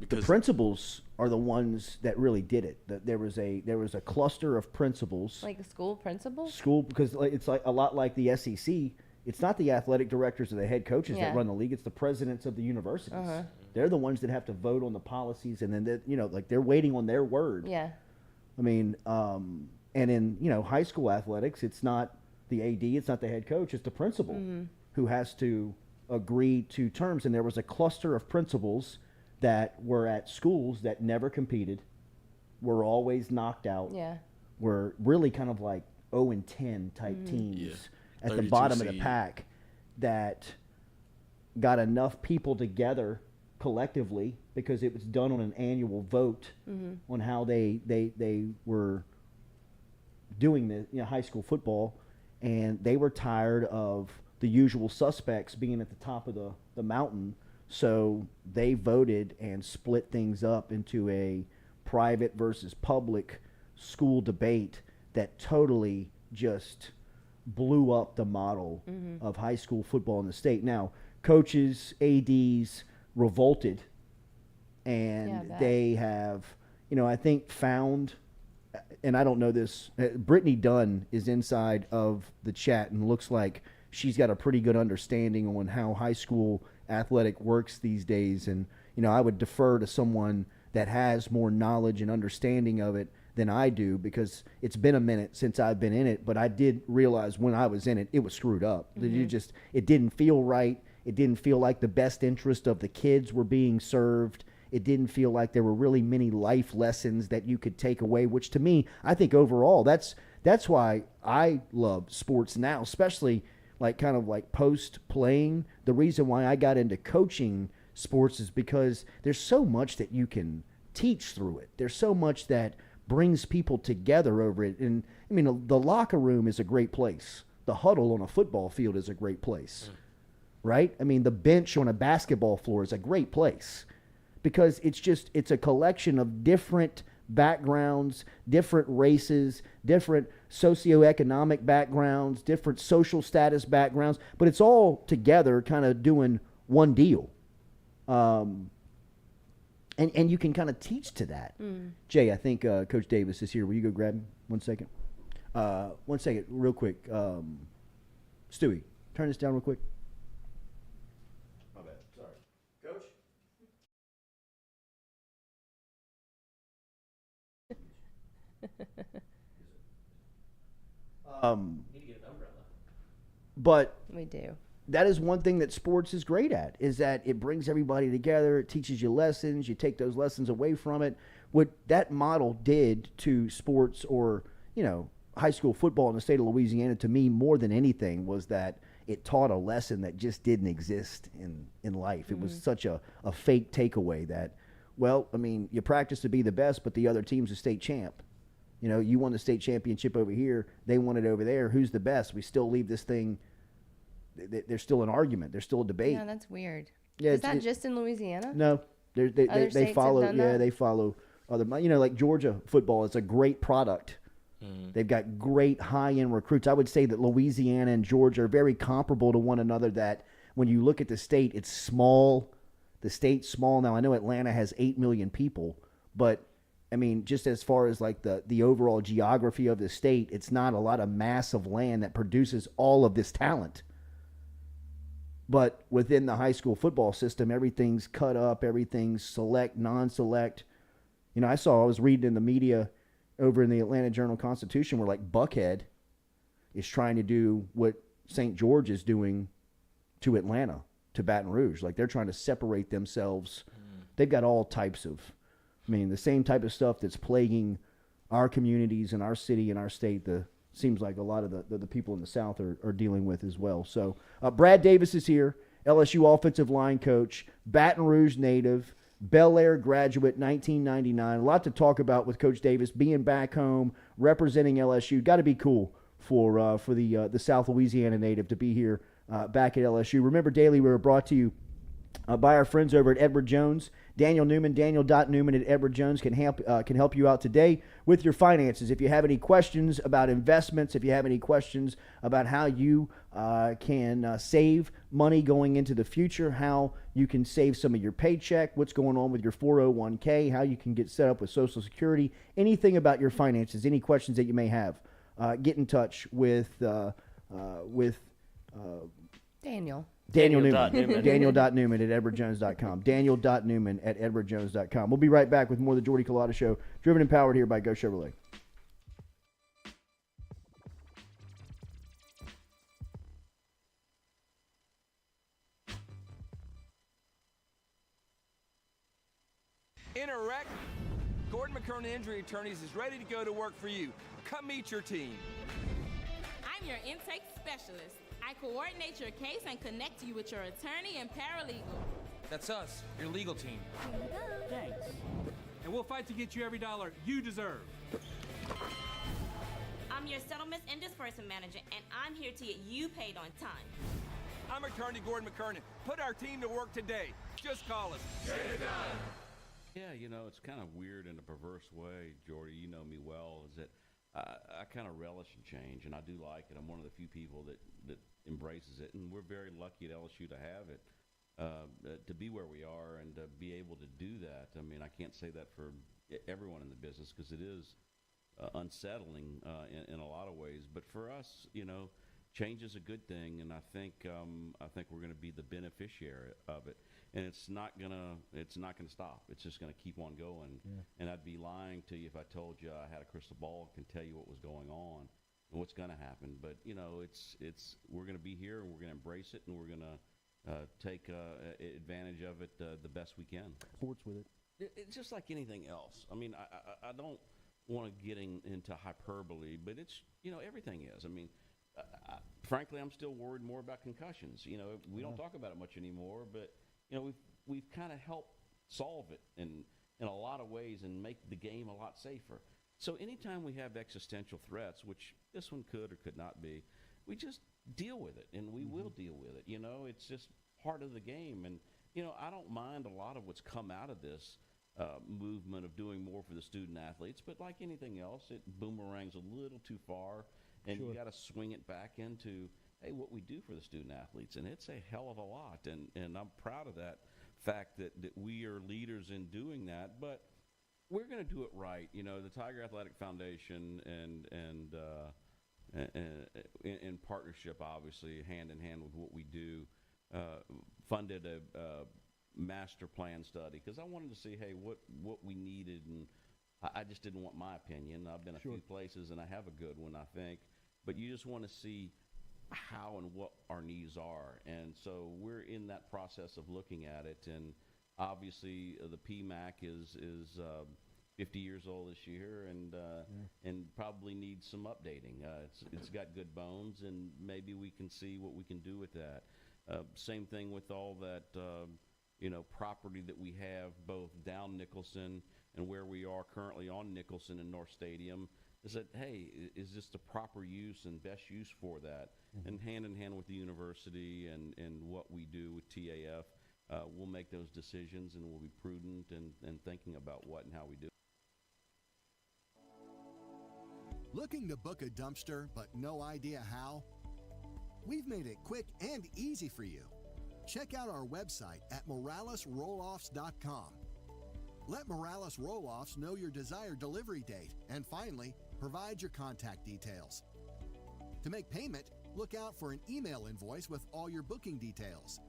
Because the principals are the ones that really did it. There was a cluster of principals. Like school principals? Because it's like a lot like the SEC. It's not the athletic directors or the head coaches that run the league. It's the presidents of the universities. Uh-huh. They're the ones that have to vote on the policies, and then they're waiting on their word. Yeah. I mean, and in high school athletics, it's not the AD, it's not the head coach, it's the principal who has to agree to terms. And there was a cluster of principals that were at schools that never competed, were always knocked out. Yeah. Were really kind of like 0-10 type teams at the bottom of the pack that got enough people together collectively because it was done on an annual vote on how they were doing the high school football, and they were tired of the usual suspects being at the top of the mountain, so they voted and split things up into a private versus public school debate that totally just blew up the model of high school football in the state. Now, coaches, ADs revolted, and they have, I think found, and I don't know this, Brittany Dunn is inside of the chat and looks like she's got a pretty good understanding on how high school athletic works these days. And, I would defer to someone that has more knowledge and understanding of it than I do, because it's been a minute since I've been in it, but I did realize when I was in it, it was screwed up. It didn't feel right. It didn't feel like the best interest of the kids were being served. It didn't feel like there were really many life lessons that you could take away, which to me, I think overall, that's why I love sports now, especially like kind of like post playing, the reason why I got into coaching sports is because there's so much that you can teach through it. There's so much that brings people together over it. And I mean, the locker room is a great place. The huddle on a football field is a great place, right? I mean, the bench on a basketball floor is a great place because it's a collection of different backgrounds, different races, different socioeconomic backgrounds, different social status backgrounds, but it's all together kind of doing one deal. And you can kind of teach to that. Jay, I think Coach Davis is here. Will you go grab him? 1 second. 1 second, real quick. Stewie, turn this down real quick. My bad. Sorry. Coach? Need to get an umbrella. But We do. that is one thing that sports is great at, is that it brings everybody together. It teaches you lessons. You take those lessons away from it. What that model did to sports or, high school football in the state of Louisiana, to me, more than anything, was that it taught a lesson that just didn't exist in life. It was such a fake takeaway that, well, I mean, you practice to be the best, but the other team's a state champ. You won the state championship over here. They won it over there. Who's the best? We still leave this thing. There's still an argument. There's still a debate. Yeah, that's weird. Yeah, Is that just in Louisiana? No, Other they states follow. have done Yeah, that? they follow other. Like Georgia football is a great product. They've got great high-end recruits. I would say that Louisiana and Georgia are very comparable to one another. That when you look at the state, it's small. The state's small now. I know Atlanta has 8 million people, but I mean, just as far as like the overall geography of the state, it's not a lot of massive land that produces all of this talent. But within the high school football system, everything's cut up, everything's select, non-select. I was reading in the media over in the Atlanta Journal-Constitution where like Buckhead is trying to do what St. George is doing to Atlanta, to Baton Rouge. Like they're trying to separate themselves. They've got all types of, the same type of stuff that's plaguing our communities and our city and our state. Seems like a lot of the people in the South are dealing with as well. So Brad Davis is here, LSU offensive line coach, Baton Rouge native, Bel Air graduate, 1999. A lot to talk about with Coach Davis being back home, representing LSU. Got to be cool for the South Louisiana native to be here back at LSU. Remember, Daily, we were brought to you by our friends over at Edward Jones. Daniel Newman, Daniel.Newman at Edward Jones can help you out today with your finances. If you have any questions about investments, if you have any questions about how you can save money going into the future, how you can save some of your paycheck, what's going on with your 401k, how you can get set up with Social Security, anything about your finances, any questions that you may have, get in touch with Daniel. Daniel Newman. Newman. Daniel.Newman at EdwardJones.com. Daniel.Newman at EdwardJones.com. We'll be right back with more of the Jordy Culotta Show, driven and powered here by Go Chevrolet. In a wreck, Gordon McKernan Injury Attorneys is ready to go to work for you. Come meet your team. I'm your intake specialist. I coordinate your case and connect you with your attorney and paralegal. That's us, your legal team. Here you go. Thanks. And we'll fight to get you every dollar you deserve. I'm your settlements and disbursement manager, and I'm here to get you paid on time. I'm attorney Gordon McKernan. Put our team to work today. Just call us. Get it done. Yeah, it's kind of weird in a perverse way, Jordy. You know me well, is that I kind of relish in change, and I do like it. I'm one of the few people that embraces it, and we're very lucky at LSU to have it, to be where we are and to be able to do that. I mean, I can't say that for everyone in the business because it is unsettling in a lot of ways. But for us, change is a good thing, and I think we're going to be the beneficiary of it. And it's not gonna stop. It's just gonna keep on going. Yeah. And I'd be lying to you if I told you I had a crystal ball and can tell you what was going on and what's gonna happen. But we're gonna be here and we're gonna embrace it and we're gonna take advantage of it the best we can. Sports with it. It's just like anything else. I mean, I don't want to get into hyperbole, but it's everything is. I mean, frankly, I'm still worried more about concussions. You know, we don't talk about it much anymore, but you know, we've kind of helped solve it in a lot of ways and make the game a lot safer. So anytime we have existential threats, which this one could or could not be, we just deal with it, and we will deal with it. You know, it's just part of the game. And, you know, I don't mind a lot of what's come out of this movement of doing more for the student athletes, but like anything else, it boomerangs a little too far, and you got to swing it back into, hey, what we do for the student athletes, and it's a hell of a lot, and I'm proud of that fact that we are leaders in doing that, but we're going to do it right. You know, the Tiger Athletic Foundation and in partnership, obviously, hand in hand with what we do, funded a master plan study because I wanted to see, hey, what we needed, and I just didn't want my opinion. I've been a few places, and I have a good one, I think, but you just want to see how and what our needs are, and so we're in that process of looking at it, and obviously the PMAC is 50 years old this year, and probably needs some updating. It's got good bones, and maybe we can see what we can do with that. Same thing with all that you know, property that we have both down Nicholson and where we are currently on Nicholson and North Stadium. Is that, hey, is this the proper use and best use for that? And hand in hand with the university and what we do with TAF, we'll make those decisions, and we'll be prudent and thinking about what and how we do. Looking to book a dumpster but no idea how? We've made it quick and easy for you. Check out our website at moralesrolloffs.com. Let Morales Rolloffs know your desired delivery date, and finally, provide your contact details. To make payment, look out for an email invoice with all your booking details.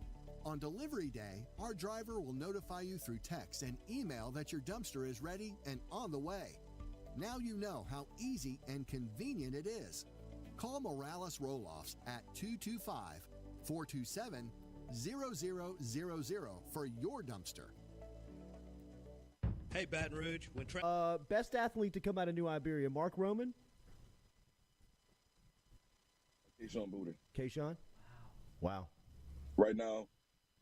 On delivery day, our driver will notify you through text and email that your dumpster is ready and on the way. Now you know how easy and convenient it is. Call Morales Rolloffs at 225-427-0000 for your dumpster. Hey, Baton Rouge. Best athlete to come out of New Iberia, Mark Roman? Kayshawn Booty. Kayshawn? Wow. Right now,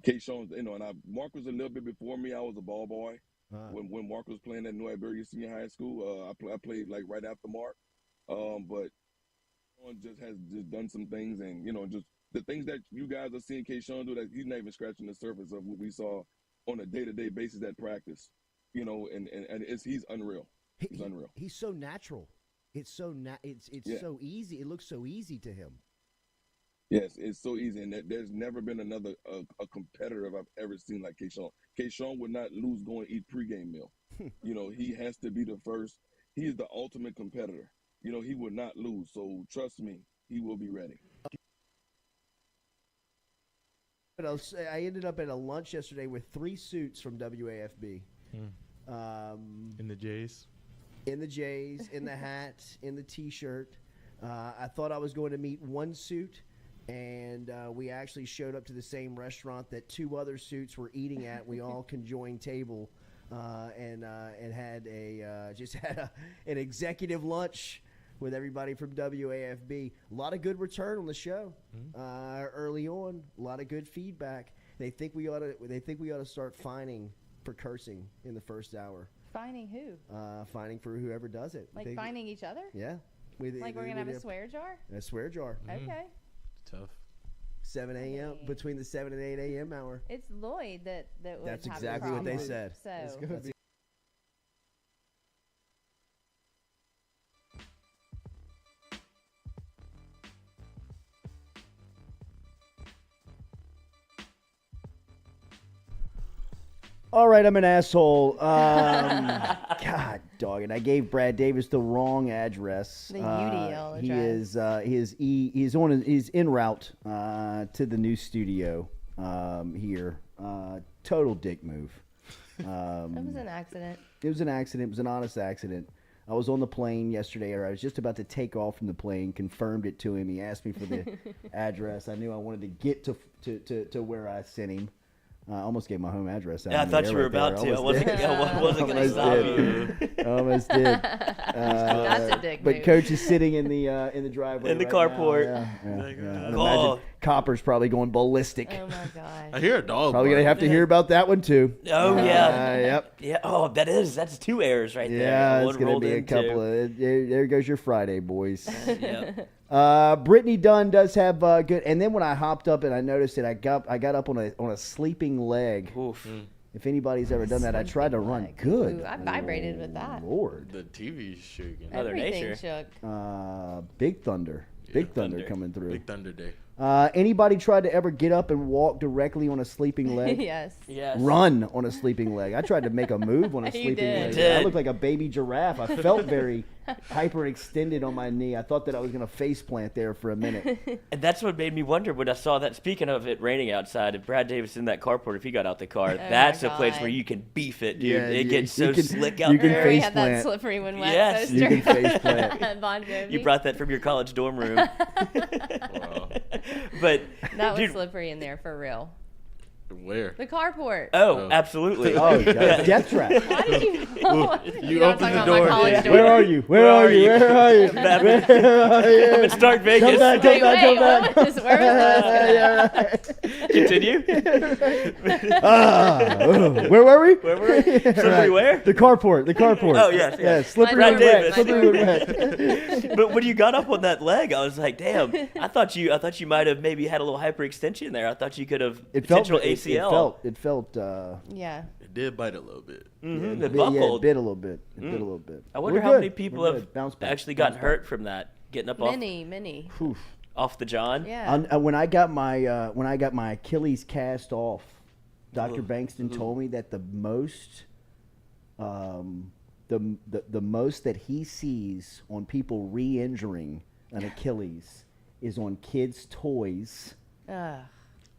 Kayshawn, you know, and Mark was a little bit before me. I was a ball boy. When Mark was playing at New Iberia Senior High School, I played like right after Mark. But Kayshawn just has done some things, and, you know, just the things that you guys are seeing Kayshawn do, that he's not even scratching the surface of what we saw on a day-to-day basis at practice. You know, and he's unreal. He's unreal. He's so natural. It's so so easy. It looks so easy to him. Yes, it's so easy, and there's never been another a competitor I've ever seen like Kayshawn. Kayshawn would not lose going to eat pregame meal. You know, he has to be the first. He is the ultimate competitor. You know, he would not lose. So trust me, he will be ready. But I ended up at a lunch yesterday with 3 suits from WAFB. In the J's? In the J's, in the hat, in the T-shirt. I thought I was going to meet one suit, and we actually showed up to the same restaurant that 2 other suits were eating at. We all conjoined table and had an executive lunch with everybody from WAFB. A lot of good return on the show early on. A lot of good feedback. They think we ought to start fining for cursing in the first hour. Fining who? Fining for whoever does it. Like fining each other? Yeah. We're going to have a swear jar? A swear jar. Okay. Tough. 7 a.m. between the 7 and 8 a.m. hour. It's Lloyd that would That's have exactly the what they problem. said. So. All right, I'm an asshole. God, dog it! I gave Brad Davis the wrong address. The UDL address. He's en route to the new studio here. Total dick move. It was an accident. It was an accident. It was an honest accident. I was on the plane yesterday, or I was just about to take off from the plane. Confirmed it to him. He asked me for the address. I knew I wanted to get to where I sent him. I almost gave my home address out. Yeah, I thought you were about to. I wasn't going to stop you. Almost did. That's a dick But move. Coach is sitting in the driveway In the right carport. now. Yeah. Like, I'd oh. imagine Copper's probably going ballistic. Oh my god. I hear a dog. Probably gonna have to hear about that one too. Oh yeah. Yep. Yeah. Oh, that's 2 errors right there. Yeah, One it's gonna rolled be a into. couple of. There goes your Friday, boys. Yep. Brittany Dunn does have good. And then when I hopped up and I noticed that I got up on a sleeping leg. Oof. If anybody's ever done that, I tried to run good. Ooh, I vibrated with that. Lord. The TV's shaking. Mother Everything Nature. shook. Big Thunder. Big Thunder Thunder. coming through. Big Thunder Day. Anybody tried to ever get up and walk directly on a sleeping leg? Yes. Yes. Run on a sleeping leg. I tried to make a move on a You sleeping did. leg. You did. I looked like a baby giraffe. I felt very hyperextended on my knee. I thought that I was going to face plant there for a minute. And that's what made me wonder when I saw that. Speaking of it raining outside, if Brad Davis in that carport, if he got out the car, that's my a place God. where you can beef it, dude. Yeah, it you- gets you so can- slick you out can there. Remember we face had that plant. slippery when wet Yes. poster. You can face plant. Bon Jovi. You brought that from your college dorm room. Wow. But That was dude, slippery in there for real. Where? The carport. oh, absolutely. Oh, death trap. Why did you know? You know, I'm opened talking the about door. my college Yeah. dorm. Where are you? Where are you? Where are you? Where are you? Up in Stark Vegas. Come back, come Wait, back, wait, come back. where was this gonna- Continue. Where were we? Where were we? Slippery where? The carport. The carport. Oh, yes, yes. Slippery Brad when wet. Davis. Slippery when wet. But when you got up on that leg, I was like, "Damn! I thought you might have maybe had a little hyperextension there. I thought you could have It felt. potential It ACL." felt. Yeah. It did bite a little bit. Mm-hmm. Yeah, It buckled. it bit a little bit. It bit a little bit. I wonder We're how good. many people We're have good. Bounce back. actually Bounce gotten back. hurt from that, getting up Many. Oof. off the John. Yeah. When I got my Achilles cast off, Dr. Bankston told me that the most that he sees on people re-injuring an Achilles is on kids' toys Ugh.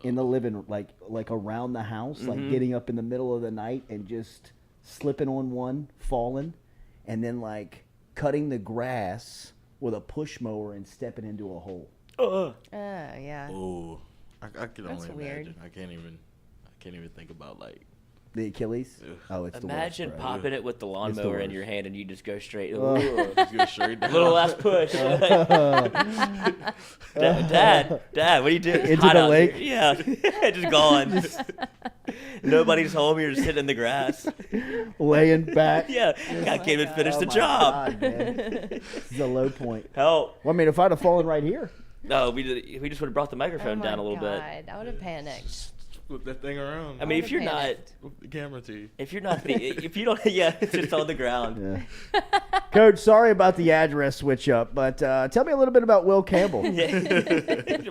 in the living like around the house, like getting up in the middle of the night and just slipping on one, falling, and then like cutting the grass with a push mower and stepping into a hole. Yeah. Oh, I can That's only weird. imagine. I can't even think about like. The Achilles? Ugh. Oh, it's Imagine the worst, bro. popping it with the lawnmower in worst. your hand and you just go straight. Just go straight down. Little last push. Dad, what are you doing? It's Into hot the out lake? here. Yeah, just gone. Nobody's home. You're just sitting in the grass. Laying back. Yeah, I can't even finish Oh the my job. God, man. This is a low point. Help! Well, I mean, if I'd have fallen right here. No, we just would have brought the microphone Oh down my a little bit. God, I would have panicked. Flip that thing around. I mean, if you're not, panicked. Flip the camera to you. if you don't, yeah, it's just on the ground. Yeah. Coach, sorry about the address switch up, but tell me a little bit about Will Campbell. Yeah.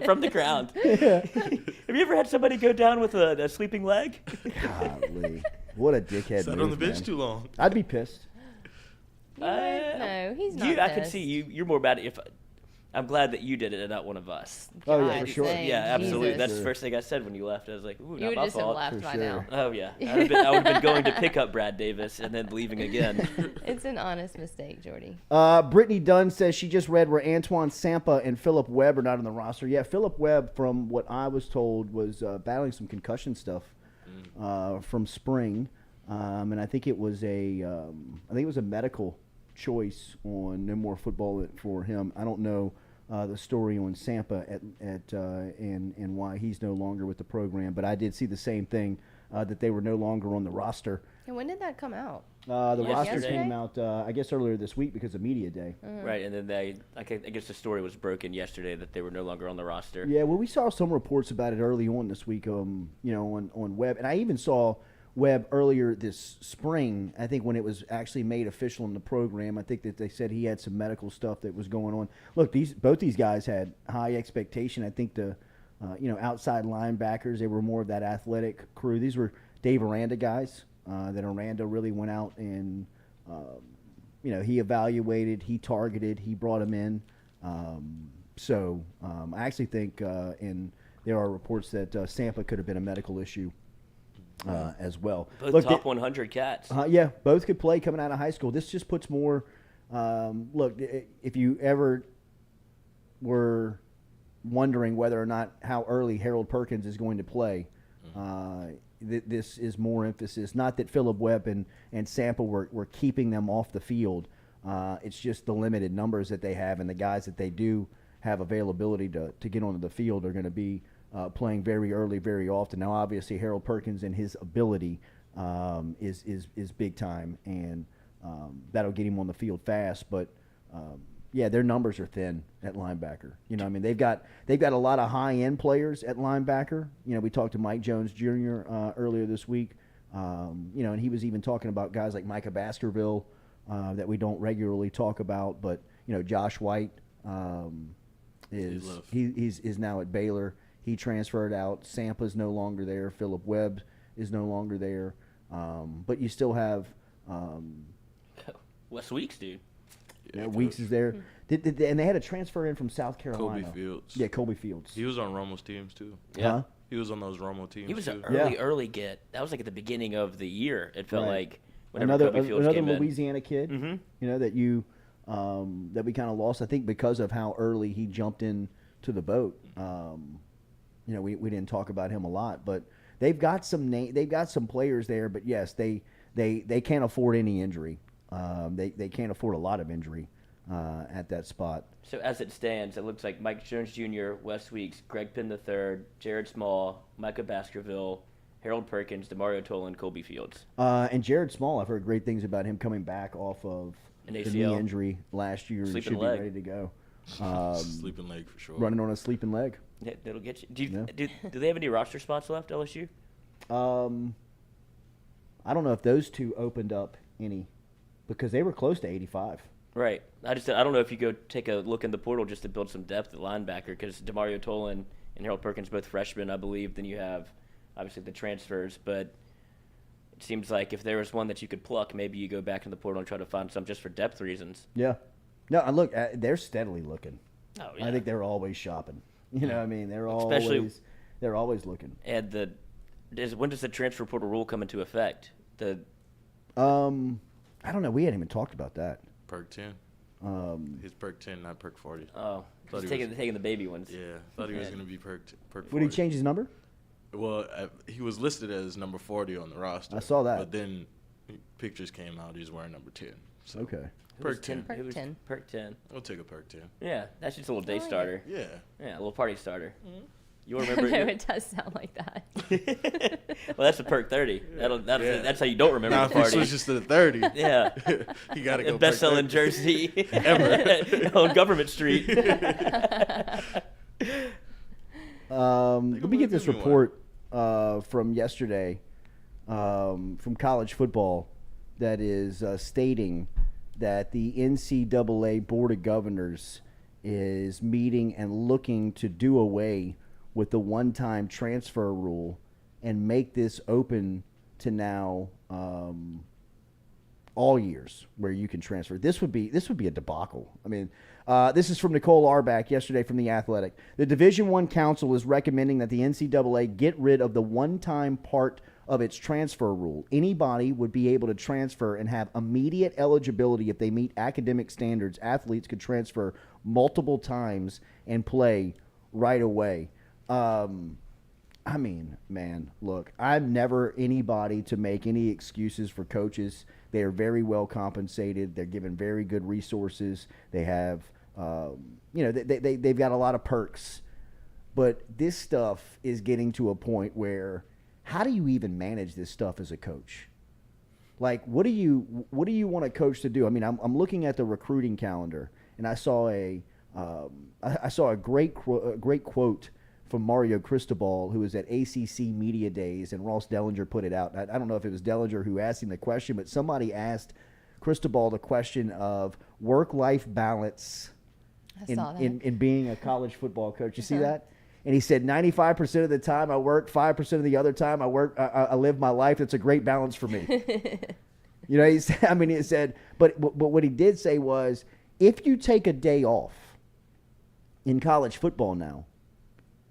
From the ground. Have you ever had somebody go down with a sleeping leg? Golly. What a dickhead Sat move, on the bench man. too long. I'd be pissed. No, he's not. I can see you. You're more bad if. I'm glad that you did it and not one of us. Oh, yeah, God, for sure. same. Yeah, absolutely. Jesus. That's the first thing I said when you left. I was like, "Ooh, You not would my just have fault." left For by sure. now. Oh yeah, I would have been going to pick up Brad Davis and then leaving again. It's an honest mistake, Jordy. Brittany Dunn says she just read where Antoine Sampa and Philip Webb are not on the roster. Yeah, Philip Webb, from what I was told, was battling some concussion stuff from spring, and I think it was a medical choice on no more football for him. I don't know the story on Sampa and why he's no longer with the program, but I did see the same thing that they were no longer on the roster. And when did that come out? The roster Yesterday? came out, I guess, earlier this week because of media day. Right, and then I guess the story was broken yesterday that they were no longer on the roster. Yeah, well, we saw some reports about it early on this week, on Webb, and I even saw Webb earlier this spring. I think when it was actually made official in the program, I think that they said he had some medical stuff that was going on. Look, both these guys had high expectation. I think the outside linebackers, they were more of that athletic crew. These were Dave Aranda guys that Aranda really went out and he evaluated, he targeted, he brought them in. I actually think, and there are reports that Sampa could have been a medical issue as well. Both top 100 cats. Yeah, both could play coming out of high school. This just puts more. Look, if you ever were wondering whether or not how early Harold Perkins is going to play, this is more emphasis. Not that Phillip Webb and Sample were keeping them off the field. It's just the limited numbers that they have, and the guys that they do have availability to get onto the field are going to be playing very early, very often. Now, obviously, Harold Perkins and his ability is big time, and that'll get him on the field fast. But yeah, their numbers are thin at linebacker. You know, I mean, they've got a lot of high end players at linebacker. You know, we talked to Mike Jones Jr. Earlier this week. You know, and he was even talking about guys like Micah Baskerville that we don't regularly talk about. But you know, Josh White is now at Baylor. He transferred out. Sampa's no longer there. Phillip Webb is no longer there. But you still have Wes Weeks, dude. Yeah, Weeks is there. And they had a transfer in from South Carolina. Colby Fields. Yeah, Colby Fields. He was on Romo's teams, too. Yeah. Huh? He was on those Romo teams, He was too. an early get. That was like at the beginning of the year. It felt Right. like whenever Kobe Fields came in. Louisiana kid, you know, that we kind of lost. I think because of how early he jumped in to the boat. You know, we didn't talk about him a lot, but they've got some players there. But yes, they can't afford any injury. They can't afford a lot of injury at that spot. So as it stands, it looks like Mike Jones Jr., Wes Weeks, Greg Penn III, Jared Small, Micah Baskerville, Harold Perkins, DeMario Tolan, Colby Fields. And Jared Small, I've heard great things about him coming back off of An the ACL. knee injury last year. Sleeping He should leg. be ready to go. Sleeping leg for sure. Running on a sleeping leg. Yeah, that'll get you. Do they have any roster spots left, LSU? I don't know if those two opened up any because they were close to 85. Right. I don't know if you go take a look in the portal just to build some depth at linebacker because DeMario Tolan and Harold Perkins both freshmen, I believe. Then you have obviously the transfers, but it seems like if there was one that you could pluck, maybe you go back in the portal and try to find some just for depth reasons. Yeah. No, and look, they're steadily looking. Oh yeah. I think they're always shopping. You know what I mean? They're always looking. And when does the transfer portal rule come into effect? I don't know. We hadn't even talked about that. Perk 10. He's Perk 10, not Perk 40. Oh, he's taking the baby ones. Yeah, thought he was going to be Perk 40. Would he change his number? Well, he was listed as number 40 on the roster. I saw that. But then pictures came out. He's wearing number 10. So Okay. Perk 10. Perk 10. We'll take a Perk 10. Yeah, that's just a little day starter. Yeah. Yeah, a little party starter. Mm-hmm. You remember? No, it does sound like that. Well, that's a Perk 30. That's how you don't remember now the party. Now if he switches to the 30, yeah, you got to go. Best-selling jersey ever on Government Street. Let me get this report from yesterday from college football that is stating that the NCAA Board of Governors is meeting and looking to do away with the one-time transfer rule and make this open to now all years where you can transfer. This would be a debacle. I mean, this is from Nicole Auerbach yesterday from The Athletic. The Division I Council is recommending that the NCAA get rid of the one-time part of its transfer rule. Anybody would be able to transfer and have immediate eligibility if they meet academic standards. Athletes could transfer multiple times and play right away. I mean, man, look, I'm never anybody to make any excuses for coaches. They are very well compensated. They're given very good resources. They have, they've got a lot of perks. But this stuff is getting to a point where how do you even manage this stuff as a coach? Like, what do you want a coach to do? I mean, I'm looking at the recruiting calendar, and I saw a great quote from Mario Cristobal, who was at ACC Media Days, and Ross Dellinger put it out. I don't know if it was Dellinger who asked him the question, but somebody asked Cristobal the question of work-life balance in being a college football coach. You see that? And he said, 95% of the time I work, 5% of the other time I live my life. It's a great balance for me. You know, he said, but what he did say was, if you take a day off in college football now,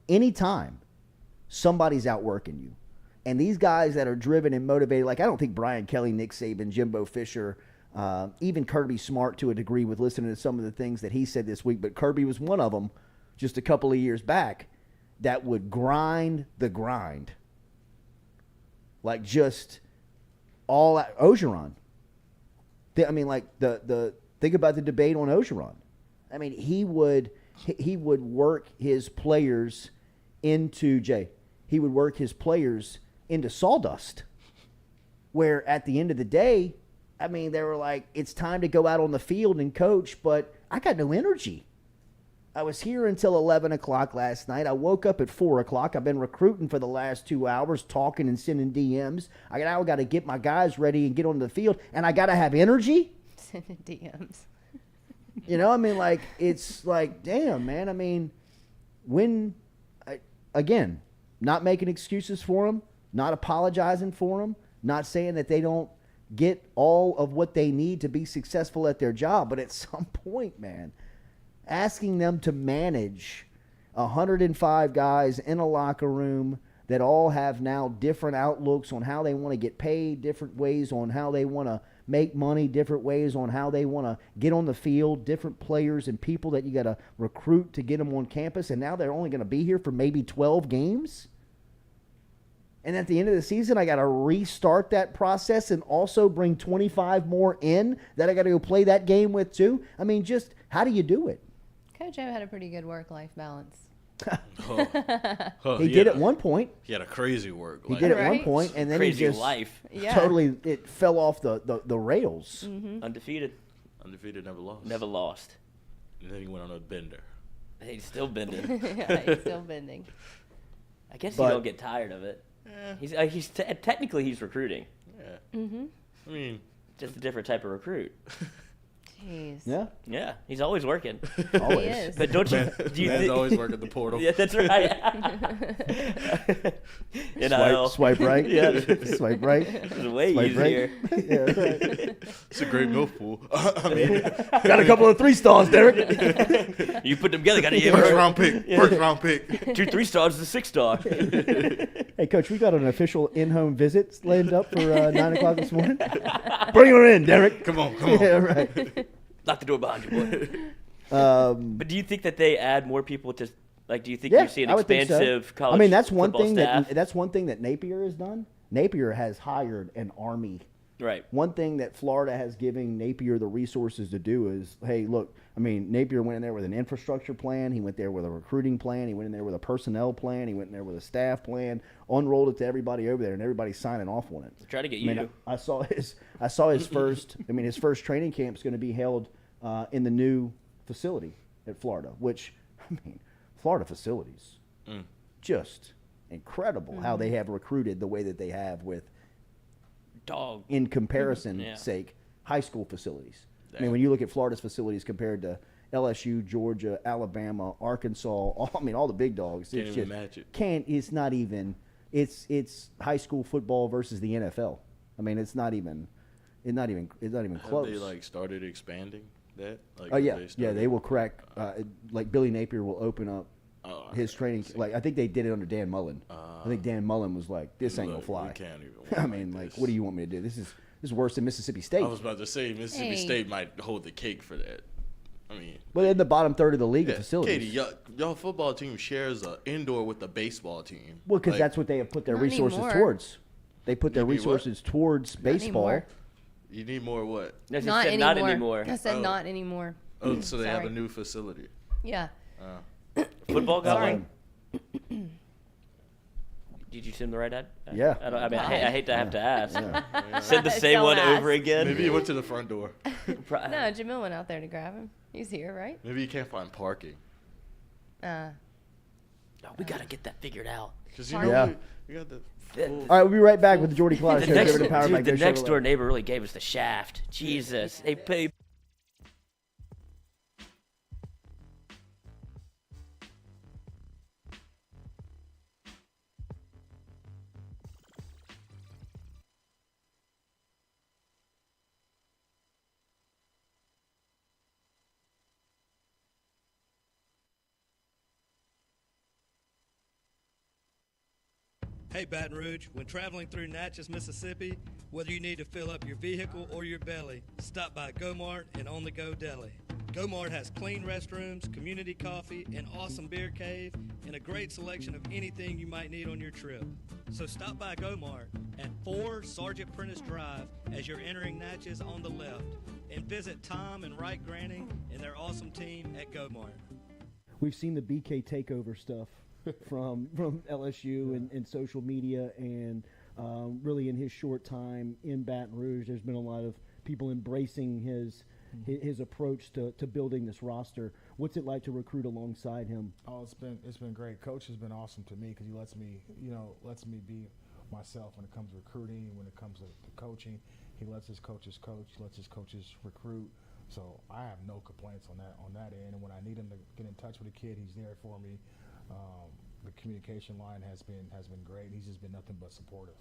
anytime somebody's out working you. And these guys that are driven and motivated, like I don't think Brian Kelly, Nick Saban, Jimbo Fisher, even Kirby Smart to a degree with listening to some of the things that he said this week, but Kirby was one of them just a couple of years back that would grind the grind like just all out. Ogeron. I mean, like the think about the debate on Ogeron. I mean, he would work his players into He would work his players into sawdust. Where at the end of the day, I mean, they were like, it's time to go out on the field and coach, but I got no energy. I was here until 11 o'clock last night. I woke up at 4 o'clock. I've been recruiting for the last 2 hours, talking and sending DMs. I now got to get my guys ready and get on the field, and I got to have energy. Sending DMs. You know, I mean, like, it's like, damn, man. I mean, again, not making excuses for them, not apologizing for them, not saying that they don't get all of what they need to be successful at their job. But at some point, man, asking them to manage 105 guys in a locker room that all have now different outlooks on how they want to get paid, different ways on how they want to make money, different ways on how they want to get on the field, different players and people that you got to recruit to get them on campus, and now they're only going to be here for maybe 12 games? And at the end of the season, I got to restart that process and also bring 25 more in that I got to go play that game with too? I mean, just how do you do it? Coach O had a pretty good work-life balance. He did at one point. He had a crazy work life. He did at one point, and then Crazy he just life. totally it fell off the rails. Mm-hmm. Undefeated. Undefeated, never lost. Never lost. And then he went on a bender. He's still bending. Yeah, he's still bending. I guess But- you don't get tired of it. He's technically he's recruiting. Yeah. Mm-hmm. I mean, just a different type of recruit. Jeez. Yeah. Yeah, he's always working. Always. He is. But don't you? Man, Do you man's think? always working the portal. Yeah, that's right. Swipe right. Yeah. Swipe right. It's way Swipe easier. right. Yeah, right. It's a great milk pool. I mean, Got a couple of 3 stars, Derek. You put them together, got a first round pick. First round pick. 2 3 stars is a 6 star. Hey, Coach, we got an official in-home visit lined up for 9 o'clock this morning. Bring her in, Derek. Come on, come on. Yeah, right. Lock the door behind you, boy. But do you think that they add more people to? Like, do you think you see an I would think so. expansive college? I mean, that's one football thing staff? that's one thing that Napier has done. Napier has hired an army. Right. One thing that Florida has given Napier the resources to do is, hey, look, I mean, Napier went in there with an infrastructure plan. He went there with a recruiting plan. He went in there with a personnel plan. He went in there with a staff plan, unrolled it to everybody over there, and everybody's signing off on it. Try to get I mean, you. I saw his first, I mean, his first training camp is going to be held in the new facility at Florida, which, I mean, Florida facilities, just incredible how they have recruited the way that they have with, Dog. in comparison sake, high school facilities. I mean, when you look at Florida's facilities compared to LSU, Georgia, Alabama, Arkansas, all the big dogs, Can't it's even just match it. it's not even. It's high school football versus the NFL. I mean, it's not even close. Have they started expanding that? Like, Oh yeah, have they they will crack. Like Billy Napier will open up his training. Like I think they did it under Dan Mullen. I think Dan Mullen was like, "This ain't gonna fly." We can't even. I mean, like, what do you want me to do? This is worse than Mississippi State. I was about to say Mississippi State might hold the cake for that. I mean, but in the bottom third of the league of facilities. Katie, y'all football team shares an indoor with the baseball team. Well, because that's what they have put their Not resources anymore. towards. They put their You need what? resources towards baseball. anymore. You need more what? No, she Not said anymore. not anymore. I said not anymore. Oh, so they have Sorry. a new facility. Yeah. Football got Sorry. one. Did you send the right ad? Yeah. I hate to have to ask. Yeah. Send the same Don't one ask. over again. Maybe he went to the front door. No, Jamil went out there to grab him. He's here, right? Maybe you can't find parking. Oh, we gotta get that figured out. Because Yeah. we got the. All right, we'll be right back with the Jordy Culotta The Show. next, Driven and powered by dude, the Go next Chevrolet. door neighbor really gave us the shaft. Jesus, they pay. Hey, Baton Rouge, when traveling through Natchez, Mississippi, whether you need to fill up your vehicle or your belly, stop by Go Mart and On the Go Deli. GoMart has clean restrooms, community coffee, an awesome beer cave, and a great selection of anything you might need on your trip. So stop by GoMart at 4 Sergeant Prentice Drive as you're entering Natchez on the left, and visit Tom and Wright Granning and their awesome team at GoMart. We've seen the BK takeover stuff from LSU and social media, and really in his short time in Baton Rouge, there's been a lot of people embracing his approach to building this roster. What's it like to recruit alongside him? Oh, it's been great. Coach has been awesome to me because he lets me be myself when it comes to recruiting, when it comes to coaching. He lets his coaches coach, lets his coaches recruit. So I have no complaints on that end. And when I need him to get in touch with a kid, he's there for me. The communication line has been great. He's just been nothing but supportive.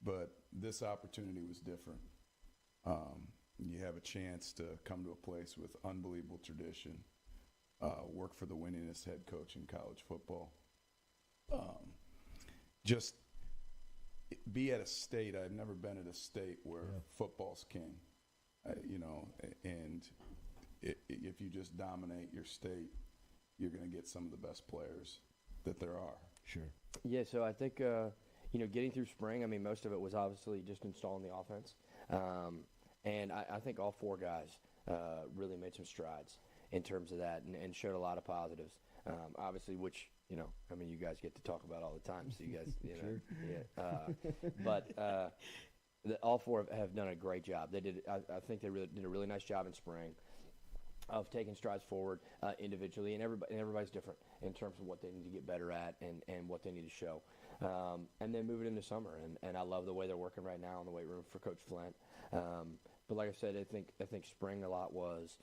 But this opportunity was different. You have a chance to come to a place with unbelievable tradition, work for the winningest head coach in college football. Just be at a state. I've never been at a state where football's king, and if you just dominate your state, you're going to get some of the best players that there are. Sure. Yeah, so I think, getting through spring, I mean, most of it was obviously just installing the offense. And I think all 4 guys really made some strides in terms of that and showed a lot of positives. Obviously, which, you guys get to talk about all the time, so you guys, all 4 have done a great job. They did. I think they did a really nice job in spring of taking strides forward individually, and everybody's different in terms of what they need to get better at and what they need to show. And then move it into summer, and I love the way they're working right now in the weight room for Coach Flint. But like I said, I think spring a lot was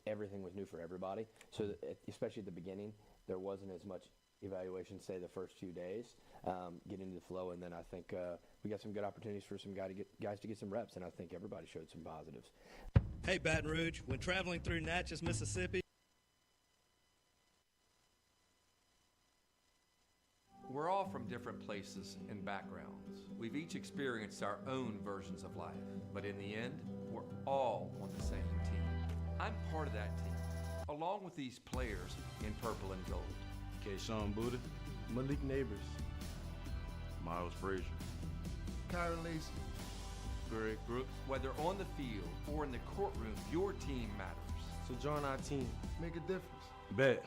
everything was new for everybody. So especially at the beginning, there wasn't as much evaluation, say the first few days, get into the flow, and then I think we got some good opportunities for some guys to get some reps, and I think everybody showed some positives. Hey, Baton Rouge, when traveling through Natchez, Mississippi. We're all from different places and backgrounds. We've each experienced our own versions of life, but in the end, we're all on the same team. I'm part of that team, along with these players in purple and gold. Kayshawn Buddha, Malik Neighbors, Miles Frazier, Kyron Lacey, Greg Brooks. Whether on the field or in the courtroom, your team matters. So join our team. Make a difference. Bet.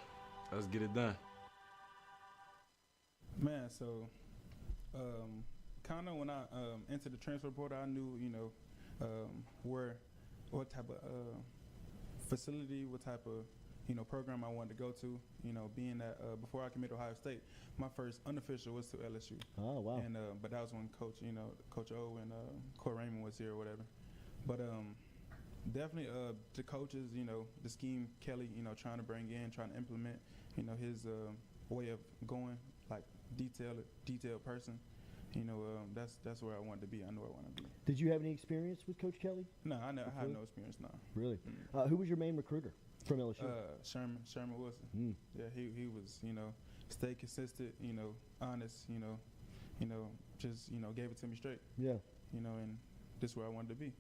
Let's get it done. Man, so kind of when I entered the transfer portal, I knew, what type of facility, what type of, program I wanted to go to. Being that before I committed to Ohio State, my first unofficial was to LSU. Oh, wow. And but that was when Coach O and Court Raymond was here or whatever. But definitely the coaches, the scheme Kelly, trying to bring in, trying to implement, his way of going, like detailed person. That's where I wanted to be. I know I want to be. Did you have any experience with Coach Kelly? No, I have no experience now. Really? Who was your main recruiter from LSU? Sherman Wilson. Yeah, he was, stay consistent, honest, just, gave it to me straight. Yeah. And this is where I wanted to be.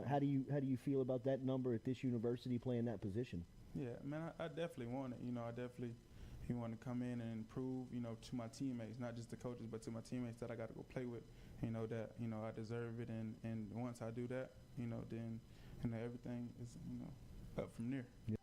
How do you feel about that number at this university playing that position? Yeah, man, I definitely want it. I definitely want to come in and prove, to my teammates, not just the coaches, but to my teammates that I got to go play with, that, I deserve it. And once I do that, then, everything is, up from there. Yeah.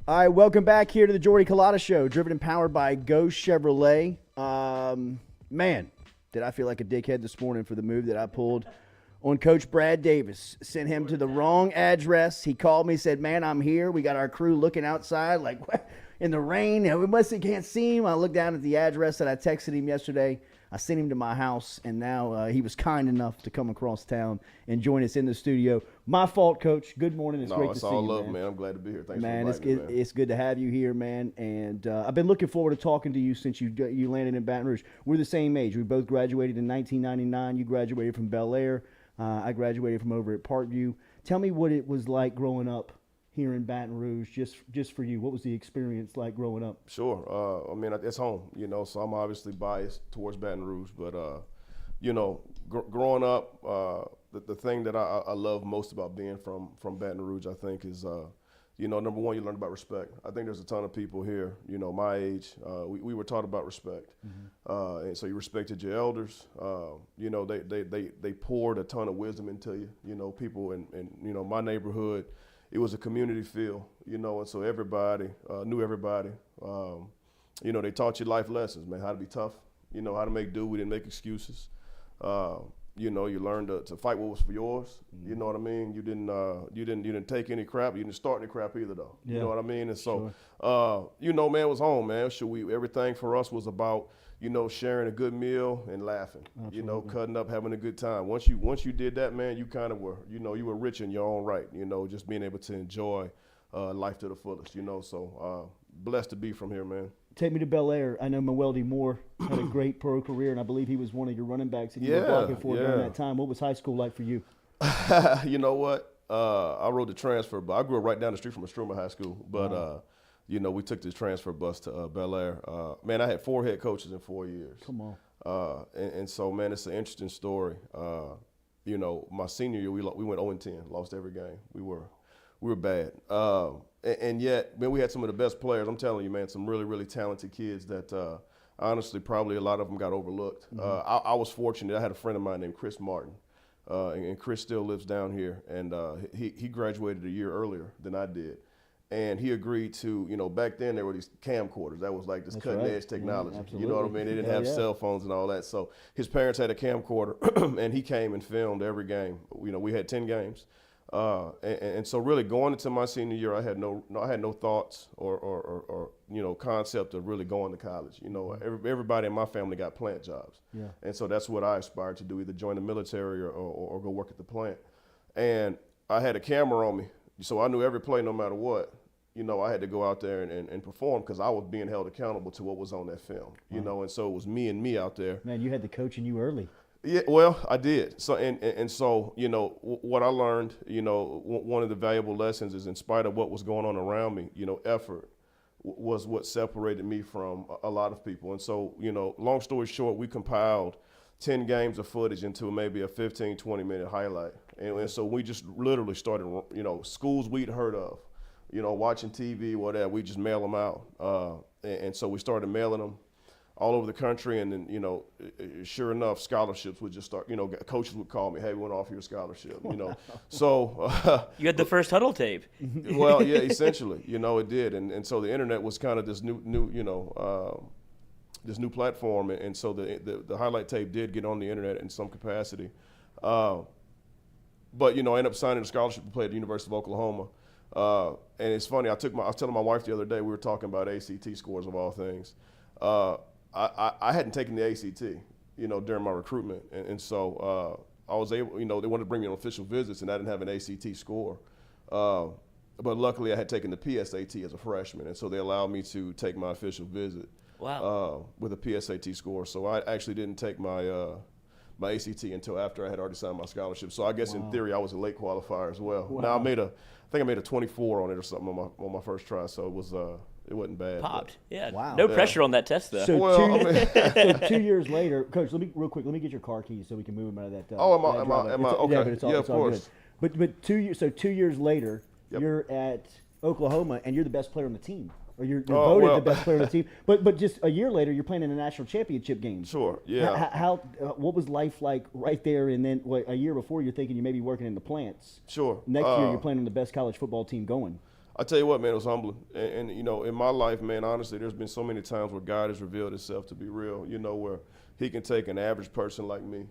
All right, welcome back here to the Jordy Culotta Show, driven and powered by Go Chevrolet. Man, did I feel like a dickhead this morning for the move that I pulled on Coach Brad Davis. Sent him to the wrong address. He called me, said, man, I'm here. We got our crew looking outside like what? In the rain. We must can't see him. I looked down at the address that I texted him yesterday. I sent him to my house, and now he was kind enough to come across town and join us in the studio. My fault, Coach. Good morning. It's great to see you, all love, man. I'm glad to be here. Thanks for inviting me, man. It's good to have you here, man. And I've been looking forward to talking to you since you landed in Baton Rouge. We're the same age. We both graduated in 1999. You graduated from Bel Air. I graduated from over at Parkview. Tell me what it was like growing up here in Baton Rouge, just for you. What was the experience like growing up? Sure. I mean, it's home, so I'm obviously biased towards Baton Rouge. But, growing up, the thing that I love most about being from Baton Rouge, I think, is, number one, you learn about respect. I think there's a ton of people here, my age. We were taught about respect. Mm-hmm. And so you respected your elders. They poured a ton of wisdom into you. People in my neighborhood, it was a community feel, and so everybody knew everybody. They taught you life lessons, man, how to be tough, how to make do. We didn't make excuses. You learned to fight what was for yours. You know what I mean? You didn't take any crap. You didn't start any crap either, though. Yeah. You know what I mean? And so, man, it was home, man. Everything for us was about, sharing a good meal and laughing. Absolutely. Cutting up, having a good time. Once you did that, man, you kind of were, you were rich in your own right. Just being able to enjoy life to the fullest. So blessed to be from here, man. Take me to Bel Air. I know Meweldy Moore had a great pro career, and I believe he was one of your running backs that you were blocking for during that time. What was high school like for you? You know what? I rode the transfer bus. I grew up right down the street from Estruma High School, but we took the transfer bus to Bel Air. Man, I had 4 head coaches in 4 years. Come on. And so, man, it's an interesting story. My senior year, we went 0-10, lost every game. We were bad. And yet, man, we had some of the best players. I'm telling you, man, some really, really talented kids that honestly probably a lot of them got overlooked. Mm-hmm. I was fortunate. I had a friend of mine named Chris Martin, and Chris still lives down here. And he graduated a year earlier than I did. And he agreed to, back then there were these camcorders. That was like this cutting edge technology. Yeah, you know what I mean? They didn't have cell phones and all that. So his parents had a camcorder, and he came and filmed every game. We had 10 games. And so really going into my senior year, I had no thoughts or concept of really going to college. Everybody in my family got plant jobs. Yeah. And so that's what I aspired to do, either join the military or go work at the plant. And I had a camera on me, so I knew every play no matter what. I had to go out there and perform because I was being held accountable to what was on that film. And so it was me and me out there. Man, you had the coaching you early. Yeah, well, I did. So and so, what I learned, one of the valuable lessons is in spite of what was going on around me, effort was what separated me from a lot of people. And so, long story short, we compiled 10 games of footage into maybe a 15, 20-minute highlight. And so we just literally started, schools we'd heard of, watching TV, whatever, we just mail them out. And so we started mailing them all over the country, and then, sure enough, scholarships would just start, coaches would call me, hey, we want to offer you a scholarship, So. You had the first huddle tape. Well, yeah, essentially, it did. And so the internet was kind of this new this new platform, and so the highlight tape did get on the internet in some capacity. But, I ended up signing a scholarship to play at the University of Oklahoma. And it's funny, I was telling my wife the other day, we were talking about ACT scores of all things. I hadn't taken the ACT, during my recruitment. And so I was able, they wanted to bring me on official visits, and I didn't have an ACT score. But luckily I had taken the PSAT as a freshman, and so they allowed me to take my official visit. Wow. With a PSAT score. So I actually didn't take my my ACT until after I had already signed my scholarship. So I guess in theory I was a late qualifier as well. Wow. Now I think I made a 24 on it or something on my first try. So it wasn't bad. Popped. Yeah. Wow. No pressure on that test though. So 2 years later, Coach, let me get your car keys so we can move them out of that. Am I okay? Yeah, but it's of course. Good. But 2 years. So 2 years later, you're at Oklahoma and you're the best player on the team. Or you're voted the best player on the team, but just a year later, you're playing in a national championship game. Sure, yeah. What was life like right there? And then a year before, you're thinking you may be working in the plants. Sure. Next year, you're playing on the best college football team going. I tell you what, man, it was humbling. And in my life, man, honestly, there's been so many times where God has revealed Himself to be real. Where He can take an average person like me,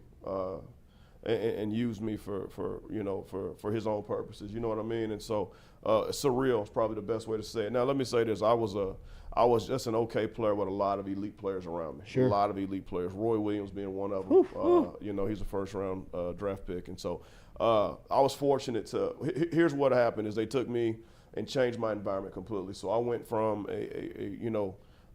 and use me for his own purposes. You know what I mean? And so surreal is probably the best way to say it. Now let me say this: I was just an okay player with a lot of elite players around me. Sure. A lot of elite players. Roy Williams being one of them. He's a first-round draft pick, and so I was fortunate to. Here's what happened: is they took me and changed my environment completely. So I went from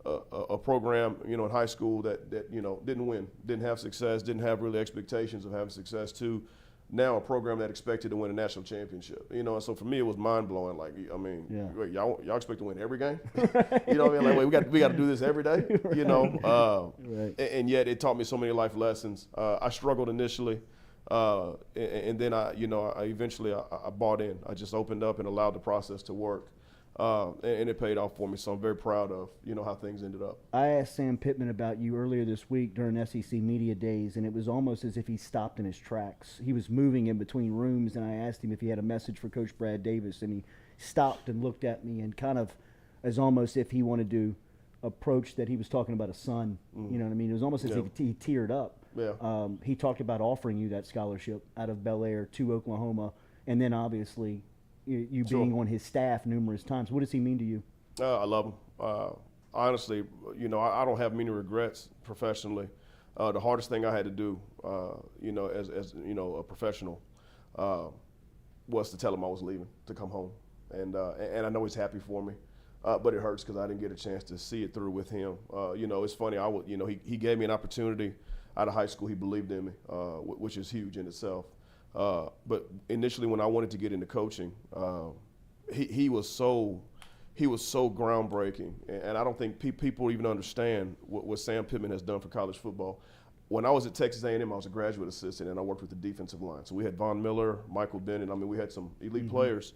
a program, in high school that didn't win, didn't have success, didn't have really expectations of having success, to now a program that expected to win a national championship. And so for me it was mind blowing. Like, wait, y'all expect to win every game? You know what I mean? Like, wait, we got to do this every day. Right. And yet it taught me so many life lessons. I struggled initially. And then I eventually bought in. I just opened up and allowed the process to work. And it paid off for me, so I'm very proud of how things ended up. I asked Sam Pittman about you earlier this week during SEC Media Days, and it was almost as if he stopped in his tracks. He was moving in between rooms, and I asked him if he had a message for Coach Brad Davis, and he stopped and looked at me and kind of as almost if he wanted to approach that he was talking about a son. You know what I mean? It was almost as if he teared up. Yeah. He talked about offering you that scholarship out of Bel Air to Oklahoma, and then obviously you Sure. being on his staff numerous times. What does he mean to you? I love him. Honestly, I don't have many regrets professionally. The hardest thing I had to do, as a professional, was to tell him I was leaving to come home, and I know he's happy for me, but it hurts because I didn't get a chance to see it through with him. It's funny. He gave me an opportunity out of high school. He believed in me, which is huge in itself. But initially, when I wanted to get into coaching, he was so groundbreaking, and I don't think people even understand what Sam Pittman has done for college football. When I was at Texas A&M, I was a graduate assistant, and I worked with the defensive line. So we had Von Miller, Michael Bennett. I mean, we had some elite players,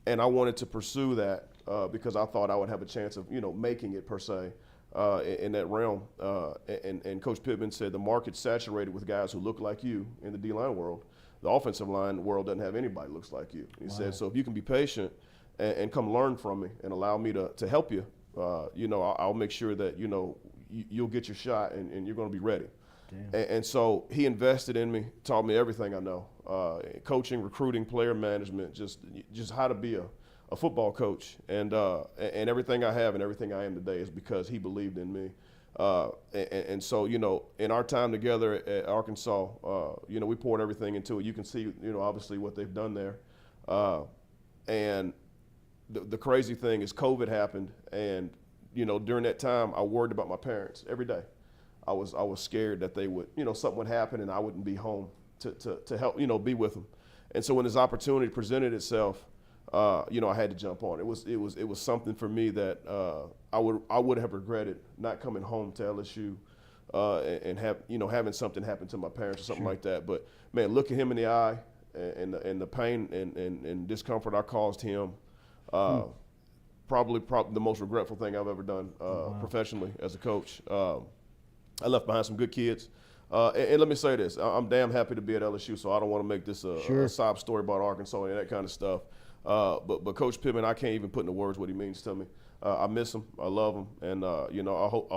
and I wanted to pursue that because I thought I would have a chance of making it per se in that realm. And Coach Pittman said the market's saturated with guys who look like you in the D-line world. The offensive line world doesn't have anybody who looks like you. He said, so if you can be patient and come learn from me and allow me to help you, I'll make sure that, you'll get your shot and you're going to be ready. And so he invested in me, taught me everything I know, coaching, recruiting, player management, just how to be a football coach. And everything I have and everything I am today is because he believed in me. And so, in our time together at Arkansas, we poured everything into it. You can see, obviously what they've done there. And the crazy thing is COVID happened. And, during that time, I worried about my parents every day. I was scared that they would, something would happen and I wouldn't be home to help, be with them. And so when this opportunity presented itself, I had to jump on. It was something for me that I would have regretted not coming home to LSU and having something happen to my parents or something like that. But man, look at him in the eye and the pain and discomfort I caused him. Probably the most regretful thing I've ever done professionally as a coach. I left behind some good kids. And let me say this: I'm damn happy to be at LSU, so I don't want to make this a sob story about Arkansas and that kind of stuff. But Coach Pittman, I can't even put into words what he means to me. I miss him. I love him. And, I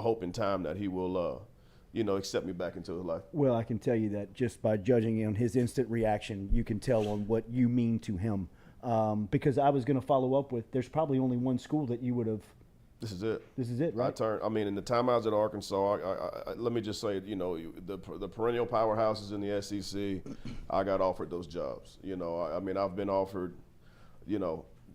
hope in time that he will, accept me back into his life. Well, I can tell you that just by judging on his instant reaction, you can tell on what you mean to him. Because I was going to follow up with, there's probably only one school that you would have. This is it. This is it, right? In the time I was at Arkansas, I let me just say, the perennial powerhouses in the SEC, I got offered those jobs. I've been offered,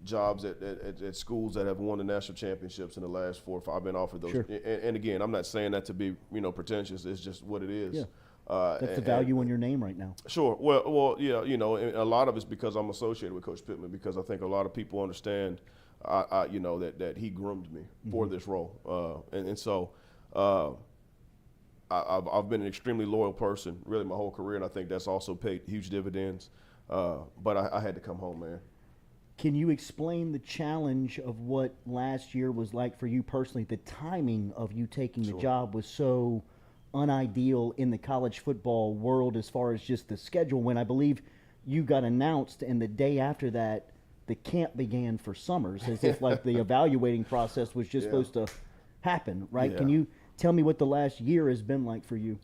jobs at schools that have won the national championships in the last 4 or 5. I've been offered those. Sure. And again, I'm not saying that to be, pretentious. It's just what it is. Yeah. That's the value in your name right now. Sure. Well, yeah, and a lot of it's because I'm associated with Coach Pittman, because I think a lot of people understand, that he groomed me for this role. And so I've been an extremely loyal person really my whole career, and I think that's also paid huge dividends. But I had to come home, man. Can you explain the challenge of what last year was like for you personally? The timing of you taking the job was so unideal in the college football world as far as just the schedule, when I believe you got announced and the day after that the camp began for Summers, as if like the evaluating process was just supposed to happen, right? Yeah. Can you tell me what the last year has been like for you?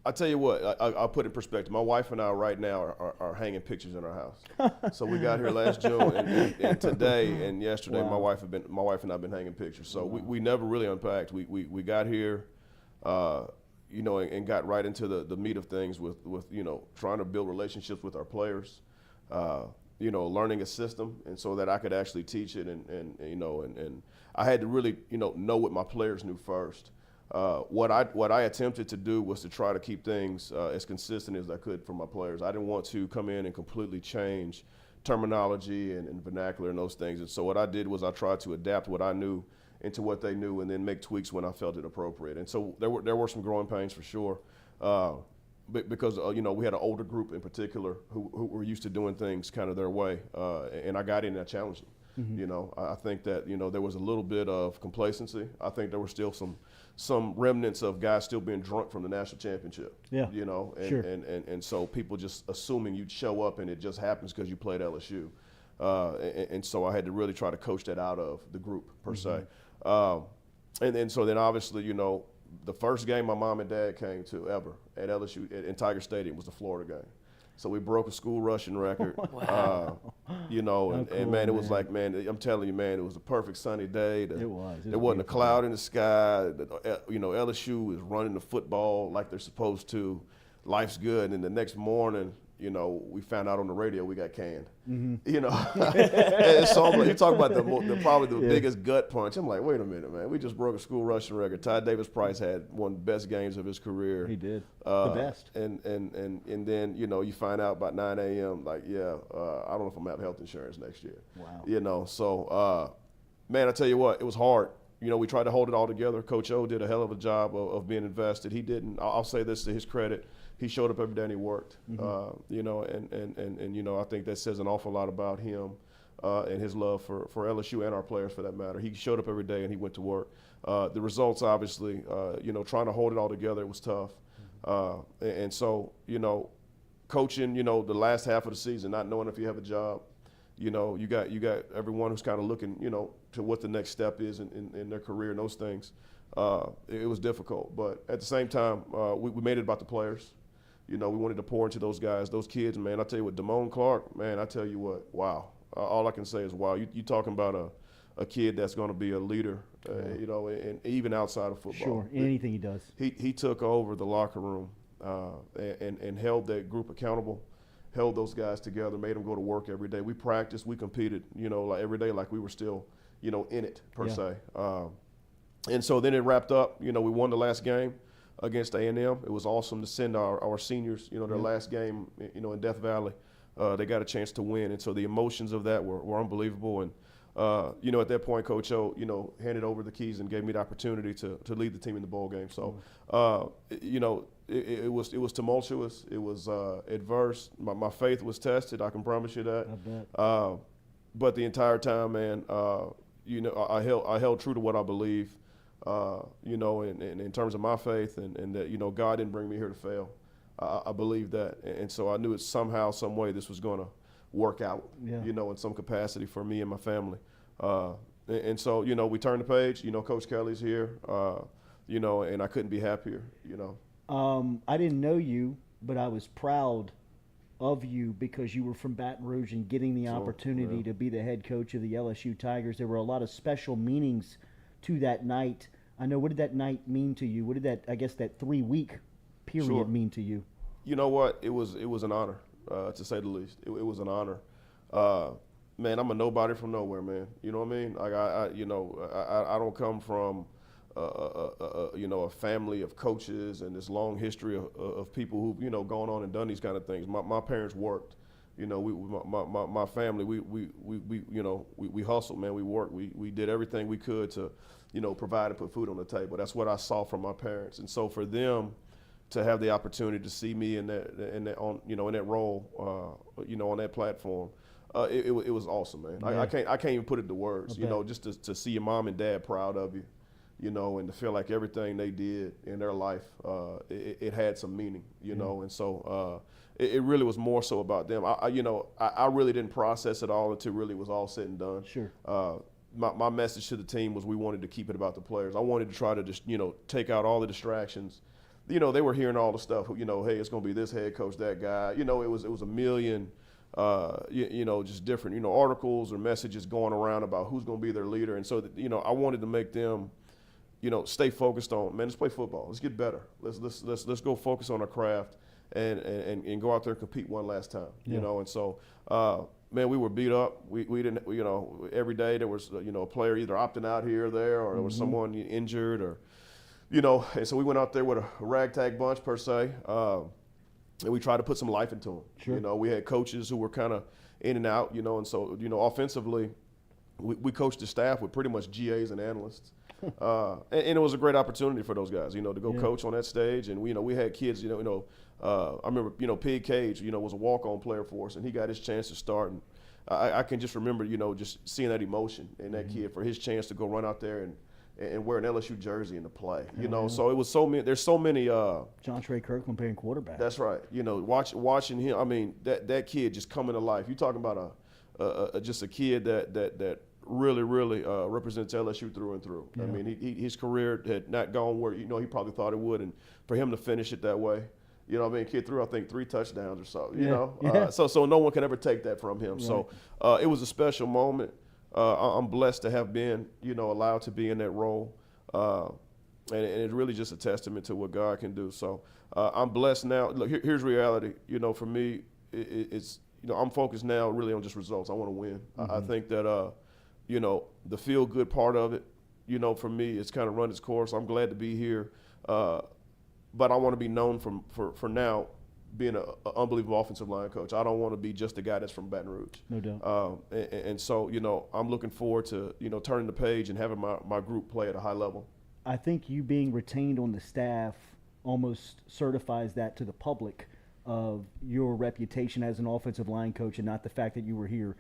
I tell you what, I'll put it in perspective. My wife and I right now are hanging pictures in our house. So we got here last June, and today and yesterday, Wow. my wife and I have been hanging pictures. So we never really unpacked. We got here, you know, and got right into the meat of things with you know, trying to build relationships with our players, you know, learning a system, and so that I could actually teach it, and you know, and I had to really, you know what my players knew first. What I attempted to do was to try to keep things as consistent as I could for my players. I didn't want to come in and completely change terminology and vernacular and those things. And so what I did was I tried to adapt what I knew into what they knew, and then make tweaks when I felt it appropriate. And so there were some growing pains for sure, because you know, we had an older group in particular who were used to doing things kind of their way, and I got in and I challenged them. Mm-hmm. You know, I think that, you know, there was a little bit of complacency. I think there were still some remnants of guys still being drunk from the national championship. Yeah. You know, and, Sure. and so people just assuming you'd show up and it just happens because you played LSU. And so I had to really try to coach that out of the group per se. And so then obviously, you know, the first game my mom and dad came to ever at LSU in Tiger Stadium was the Florida game. So we broke a school rushing record. Wow. You know, and cool, man, it was like, man, I'm telling you, man, it was a perfect sunny day. It was. There wasn't a cloud in the sky. You know, LSU is running the football like they're supposed to. Life's good. And the next morning, you know, we found out on the radio we got canned. Mm-hmm. You know, and so I'm like, you talk about probably the biggest gut punch. I'm like, wait a minute, man. We just broke a school rushing record. Ty Davis Price had one of the best games of his career. He did. The best. And then, you know, you find out about 9 a.m. like, yeah, I don't know if I'm gonna have health insurance next year. Wow. You know, so man, I tell you what, it was hard. You know, we tried to hold it all together. Coach O did a hell of a job of being invested. He didn't. I'll say this to his credit. He showed up every day and he worked. Mm-hmm. You know, and you know, I think that says an awful lot about him and his love for LSU and our players for that matter. He showed up every day and he went to work. The results, obviously, you know, trying to hold it all together, it was tough. And so, you know, coaching, you know, the last half of the season, not knowing if you have a job, you know, you got everyone who's kind of looking, you know, to what the next step is in their career and those things. It was difficult, but at the same time, we made it about the players. You know, we wanted to pour into those guys, those kids, man. I tell you what, Damone Clark, man, I tell you what, wow. All I can say is wow. You talking about a kid that's going to be a leader, you know, and even outside of football. Sure, anything he does. He took over the locker room and held that group accountable, held those guys together, made them go to work every day. We practiced, we competed, you know, like every day like we were still, you know, in it per se. And so then it wrapped up. You know, we won the last game against A&M. It was awesome to send our seniors, you know, their last game, you know, in Death Valley. They got a chance to win, and so the emotions of that were unbelievable. And you know, at that point, Coach O, you know, handed over the keys and gave me the opportunity to lead the team in the bowl game. So, you know, it was tumultuous. It was adverse. My faith was tested. I can promise you that. I bet. But the entire time, man, you know, I held true to what I believe. You know, in terms of my faith, and that, you know, God didn't bring me here to fail. I believe that, and so I knew it somehow, some way, this was going to work out. You know, in some capacity for me and my family. And so, you know, we turned the page. You know, Coach Kelly's here. You know, and I couldn't be happier. You know. I didn't know you, but I was proud of you because you were from Baton Rouge and getting the opportunity to be the head coach of the LSU Tigers. There were a lot of special meanings to that night. I know, what did that night mean to you? What did that, I guess, that 3-week period mean to you? You know what? It was an honor, to say the least. It was an honor. Man, I'm a nobody from nowhere, man. You know what I mean? Like I don't come from you know, a family of coaches and this long history of people who've, you know, gone on and done these kind of things. My parents worked. You know, my family, we you know, we hustled, man. We worked. We did everything we could to, you know, provide and put food on the table. That's what I saw from my parents. And so for them to have the opportunity to see me in that on, you know, in that role, you know, on that platform, it was awesome, man. I can't even put it to words. You know, just to see your mom and dad proud of you, you know, and to feel like everything they did in their life, it had some meaning, you know. And so it really was more so about them. I really didn't process it all until really was all said and done. Sure. My message to the team was we wanted to keep it about the players. I wanted to try to just, you know, take out all the distractions you know, they were hearing all the stuff, you know, hey, it's going to be this head coach, that guy. You know, it was a million, you know, just different, you know, articles or messages going around about who's going to be their leader. And so, you know, I wanted to make them, you know, stay focused on, man, let's play football. Let's get better. Let's go focus on our craft and go out there and compete one last time, you know. And so, man, we were beat up. We didn't, you know, every day there was, you know, a player either opting out here or there, or there was someone injured, or, you know. And so we went out there with a ragtag bunch per se, and we tried to put some life into them. Sure. You know, we had coaches who were kind of in and out, you know, and so, you know, offensively, we coached the staff with pretty much GAs and analysts. And it was a great opportunity for those guys, you know, to go coach on that stage. And we had kids, you know, I remember, you know, Pig Cage, you know, was a walk-on player for us, and he got his chance to start. And I can just remember, you know, just seeing that emotion in that kid for his chance to go run out there and wear an LSU jersey and to play, you know. So it was so many. There's so many. John Trey Kirkland playing quarterback. That's right. You know, watching him. I mean, that kid just coming to life. You talking about just a kid that really represents LSU through and through. Yeah. I mean, his career had not gone where, you know, he probably thought it would, and for him to finish it that way, you know what I mean, kid threw, I think, 3 touchdowns or so, you know. So no one can ever take that from him. Right. So it was a special moment. I'm blessed to have been, you know, allowed to be in that role. And it's really just a testament to what God can do. So I'm blessed now. Look, here's reality. You know, for me, it's, you know, I'm focused now really on just results. I want to win. I think that, you know, the feel-good part of it, you know, for me, it's kind of run its course. I'm glad to be here. But I want to be known for now being an unbelievable offensive line coach. I don't want to be just a guy that's from Baton Rouge. No doubt. And so, you know, I'm looking forward to, you know, turning the page and having my group play at a high level. I think you being retained on the staff almost certifies that to the public of your reputation as an offensive line coach, and not the fact that you were here.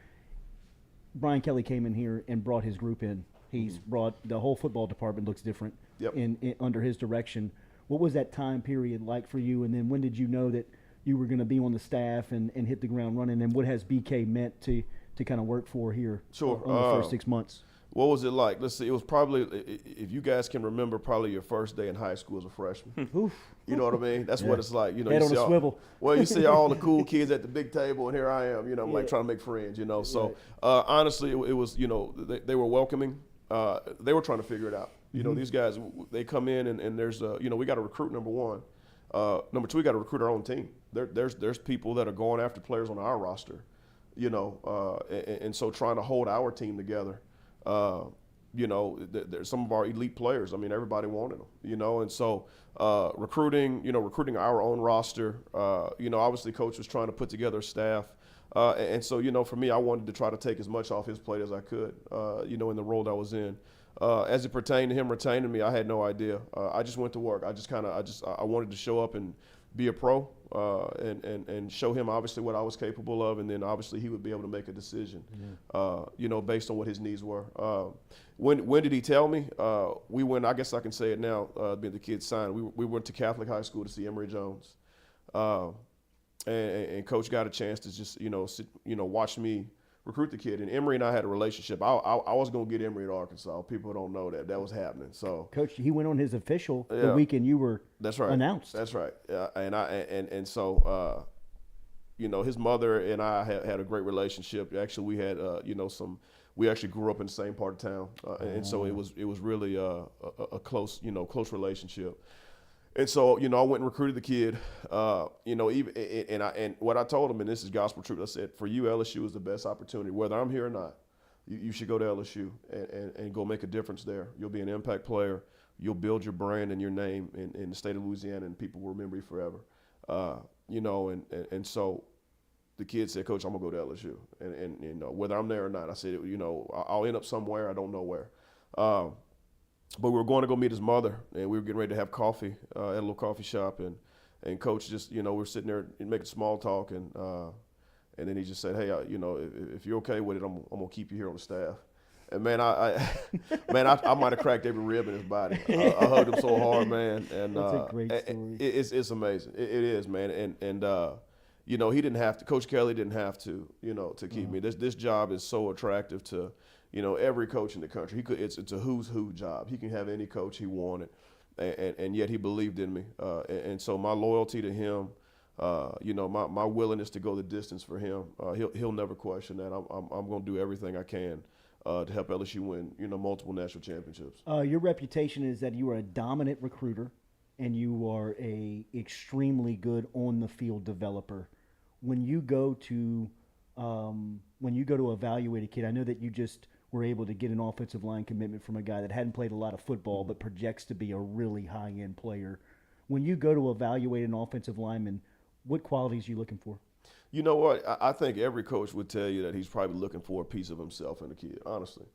Brian Kelly came in here and brought his group in. He's brought the whole football department looks different in under his direction. What was that time period like for you? And then when did you know that you were going to be on the staff and hit the ground running? And what has BK meant to kind of work for here on the first 6 months? What was it like? Let's see. It was probably, if you guys can remember, probably your first day in high school as a freshman. Oof. You know what I mean? That's what it's like. You know, head you on a swivel. Well, you see all the cool kids at the big table, and here I am. You know, I'm like trying to make friends. You know, so honestly, it was. You know, they were welcoming. They were trying to figure it out. You know, these guys, they come in and there's, you know, we got to recruit, number one. Number two, we got to recruit our own team. There's people that are going after players on our roster, you know, and so trying to hold our team together. You know, there's some of our elite players. I mean, everybody wanted them, you know, and so recruiting our own roster. You know, obviously Coach was trying to put together a staff. And so, you know, for me, I wanted to try to take as much off his plate as I could, you know, in the role that I was in. As it pertained to him retaining me, I had no idea. I just went to work. I wanted to show up and be a pro and show him obviously what I was capable of, and then obviously he would be able to make a decision, you know, based on what his needs were. When did he tell me? We went, I guess I can say it now, being the kids signed. We went to Catholic High School to see Emory Jones. And Coach got a chance to just, you know, watch me recruit the kid. And Emory and I had a relationship. I was going to get Emory at Arkansas. People don't know that was happening. So Coach, he went on his official the weekend you were announced. That's right. And so you know, his mother and I had a great relationship. Actually, we had you know, we actually grew up in the same part of town, and so it was really a close relationship. And so, you know, I went and recruited the kid, you know, and what I told him, and this is gospel truth, I said, for you, LSU is the best opportunity. Whether I'm here or not, you should go to LSU and go make a difference there. You'll be an impact player. You'll build your brand and your name in the state of Louisiana, and people will remember you forever. You know, and so the kid said, Coach, I'm going to go to LSU. And you know, whether I'm there or not, I said, you know, I'll end up somewhere. I don't know where. But we were going to go meet his mother, and we were getting ready to have coffee at a little coffee shop, and Coach just, you know, we're sitting there and making small talk, and then he just said, hey, you know, if you're okay with it, I'm gonna keep you here on the staff. And man, I might have cracked every rib in his body. I hugged him so hard, man. And that's a great story. It's amazing. It is, man. And you know, he didn't have to. Coach Kelly didn't have to, you know, to keep me. This job is so attractive to, you know, every coach in the country. It's a who's who job. He can have any coach he wanted. and yet he believed in me. And so my loyalty to him, my willingness to go the distance for him, he'll never question that. I'm going to do everything I can to help LSU win, multiple national championships. Your reputation is that you are a dominant recruiter and you are a extremely good on the field developer. When you go to evaluate a kid, I know that you just were able to get an offensive line commitment from a guy that hadn't played a lot of football but projects to be a really high-end player. When you go to evaluate an offensive lineman, what qualities are you looking for? You know what? I think every coach would tell you that he's probably looking for a piece of himself in a kid, honestly.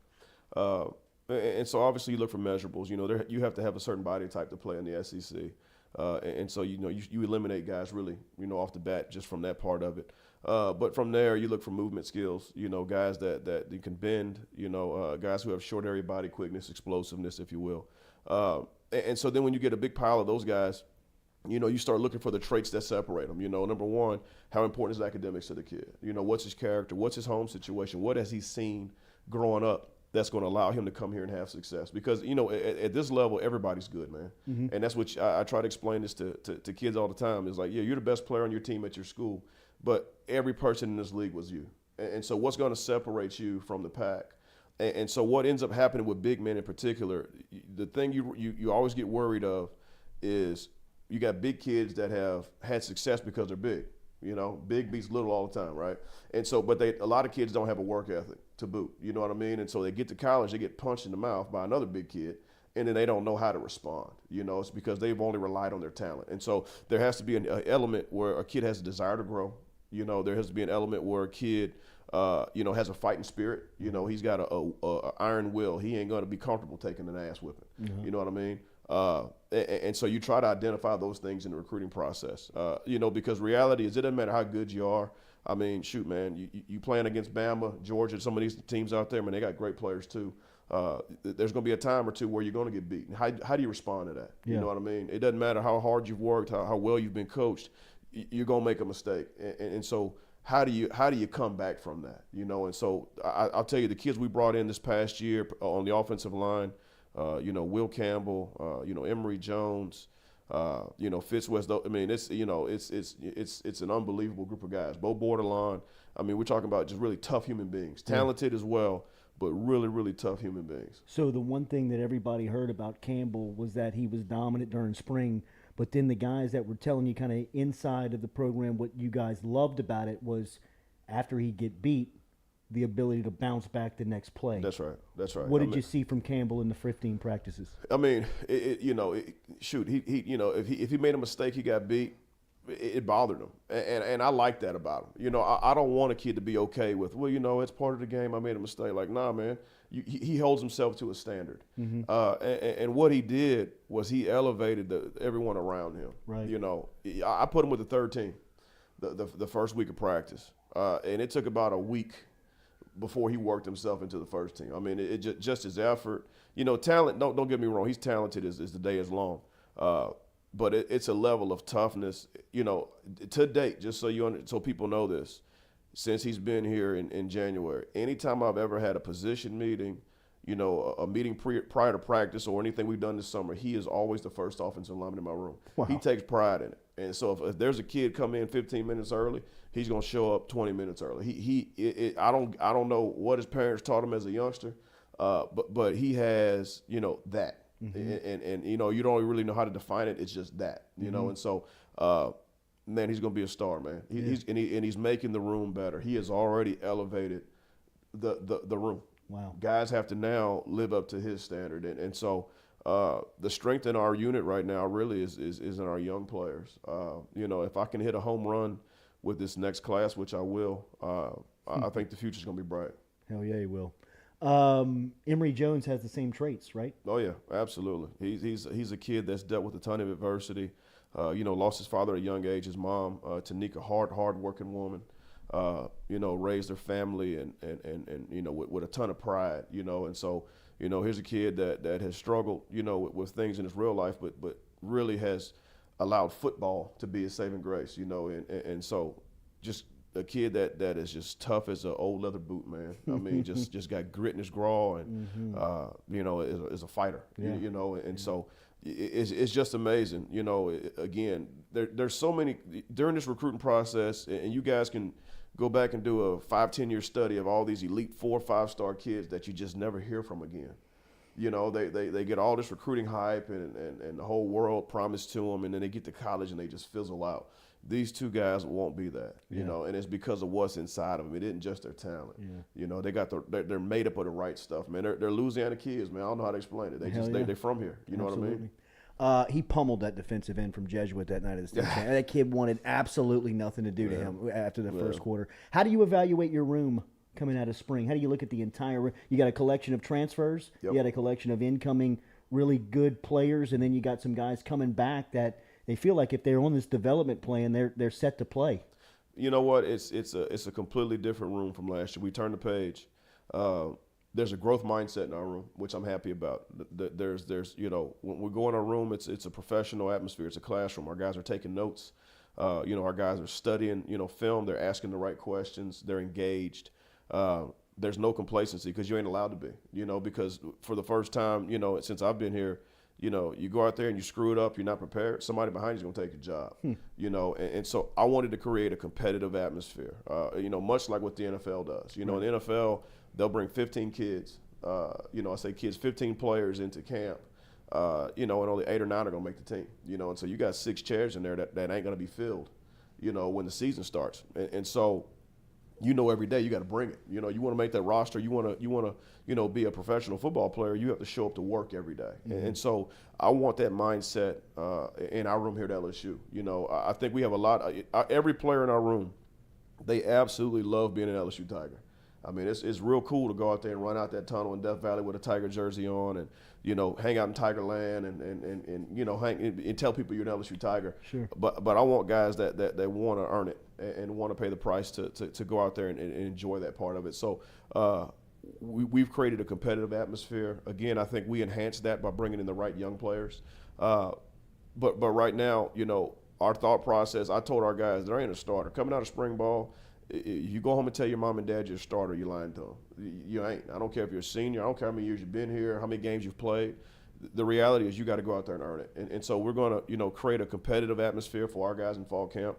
And so obviously you look for measurables. You have to have a certain body type to play in the SEC. And so, you eliminate guys really, off the bat just from that part of it. But from there, you look for movement skills, guys that you can bend, guys who have short area body quickness, explosiveness, if you will. And so then when you get a big pile of those guys, you start looking for the traits that separate them. Number one, how important is academics to the kid? What's his character? What's his home situation? What has he seen growing up that's going to allow him to come here and have success? Because, at this level, everybody's good, man. Mm-hmm. And that's what I try to explain this to kids all the time. Is like, yeah, you're the best player on your team at your school, but every person in this league was you. And so what's going to separate you from the pack? And so what ends up happening with big men in particular, the thing you always get worried of is you got big kids that have had success because they're big. Big beats little all the time, right? And so, but a lot of kids don't have a work ethic to boot. You know what I mean? And so they get to college, they get punched in the mouth by another big kid, and then they don't know how to respond. It's because they've only relied on their talent. And so there has to be an element where a kid has a desire to grow. There has to be an element where a kid, has a fighting spirit. He's got a iron will. He ain't going to be comfortable taking an ass whipping. Mm-hmm. You know what I mean? And so you try to identify those things in the recruiting process, because reality is it doesn't matter how good you are. I mean, shoot, man, you playing against Bama, Georgia, some of these teams out there, man, they got great players too. There's going to be a time or two where you're going to get beaten. How do you respond to that? Yeah. You know what I mean? It doesn't matter how hard you've worked, how well you've been coached, you're going to make a mistake. And so how do you come back from that? And so I'll tell you, the kids we brought in this past year on the offensive line, Will Campbell, Emory Jones, Fitzwest. I mean, it's an unbelievable group of guys. Bo Bordelon. I mean, we're talking about just really tough human beings, talented as well, but really, really tough human beings. So the one thing that everybody heard about Campbell was that he was dominant during spring, but then the guys that were telling you kind of inside of the program what you guys loved about it was after he'd get beat, the ability to bounce back the next play. That's right. What did you see from Campbell in the 15 practices? I mean, shoot, if he made a mistake, he got beat, it bothered him, and I like that about him. I don't want a kid to be okay with, it's part of the game. I made a mistake. Like, nah, man. He holds himself to a standard. Mm-hmm. And what he did was he elevated everyone around him. Right. I put him with the third team, the first week of practice, and it took about a week before he worked himself into the first team. I mean, it just his effort. Talent, don't get me wrong, he's talented as the day is long. But it's a level of toughness, to date, just so people know this, since he's been here in January. Anytime I've ever had a position meeting, a meeting prior to practice or anything we've done this summer, he is always the first offensive lineman in my room. Wow. He takes pride in it. And so if there's a kid come in 15 minutes early, he's going to show up 20 minutes early. I don't know what his parents taught him as a youngster, but he has, that. Mm-hmm. And you don't really know how to define it. It's just that, Mm-hmm. And so, man, he's going to be a star, man. He's making the room better. He has already elevated the room. Wow. Guys have to now live up to his standard. And so the strength in our unit right now really is in our young players. If I can hit a home run with this next class, which I will, I think the future's going to be bright. Hell yeah, he will. Emory Jones has the same traits, right? Oh, yeah, absolutely. He's a kid that's dealt with a ton of adversity. Lost his father at a young age. His mom, Tanika, hard-working woman. Raised their family and with a ton of pride, and so, here's a kid that has struggled, with things in his real life, but really has allowed football to be his saving grace, and so just a kid that is just tough as an old leather boot, man. I mean, just got grit in his graw and, Mm-hmm. is a fighter, Yeah. and so it's just amazing. You know, again, there's so many during this recruiting process, and you guys can go back and do a 5-10 year study of all these elite 4 or 5-star kids that you just never hear from again. You know, they get all this recruiting hype and the whole world promised to them, and then they get to college and they just fizzle out. These two guys won't be that, you know, and it's because of what's inside of them. It isn't just their talent. You know, they're made up of the right stuff, man. They're Louisiana kids, man. I don't know how to explain it. They're from here. You know what I mean? He pummeled that defensive end from Jesuit that night at the state champ. That kid wanted absolutely nothing to do to him after the first quarter. How do you evaluate your room coming out of spring? How do you look at the entire room? You got a collection of transfers. You got a collection of incoming really good players, and then you got some guys coming back that they feel like if they're on this development plan, they're set to play. You know what? It's a completely different room from last year. We turned the page. There's a growth mindset in our room, which I'm happy about. There's you know, when we go in our room, it's a professional atmosphere. It's a classroom. Our guys are taking notes. You know, our guys are studying, you know, film. They're asking the right questions. They're engaged. There's no complacency because you ain't allowed to be, you know, because for the first time, you know, since I've been here, you know, you go out there and you screw it up, you're not prepared, somebody behind you is going to take your job, you know, and so I wanted to create a competitive atmosphere, you know, much like what the NFL does. You know, in the NFL, they'll bring 15 kids, you know, I say kids, 15 players into camp, you know, and only 8 or 9 are going to make the team, you know, and so you got 6 chairs in there that ain't going to be filled, you know, when the season starts. And so, you know, every day you got to bring it. You know, you want to make that roster. You want to, you know, be a professional football player. You have to show up to work every day. And so I want that mindset in our room here at LSU. You know, I think we have a lot. Every player in our room, they absolutely love being an LSU Tiger. I mean, it's real cool to go out there and run out that tunnel in Death Valley with a Tiger jersey on, and you know, hang out in Tiger Land, and you know, hang and tell people you're an LSU Tiger. Sure. But I want guys that want to earn it and want to pay the price to go out there and enjoy that part of it. So we've created a competitive atmosphere. Again, I think we enhanced that by bringing in the right young players. But right now, you know, our thought process. I told our guys there ain't a starter coming out of spring ball. You go home and tell your mom and dad you're a starter, you're lying to them. You ain't. I don't care if you're a senior. I don't care how many years you've been here, how many games you've played. The reality is you got to go out there and earn it. And so we're going to, you know, create a competitive atmosphere for our guys in fall camp.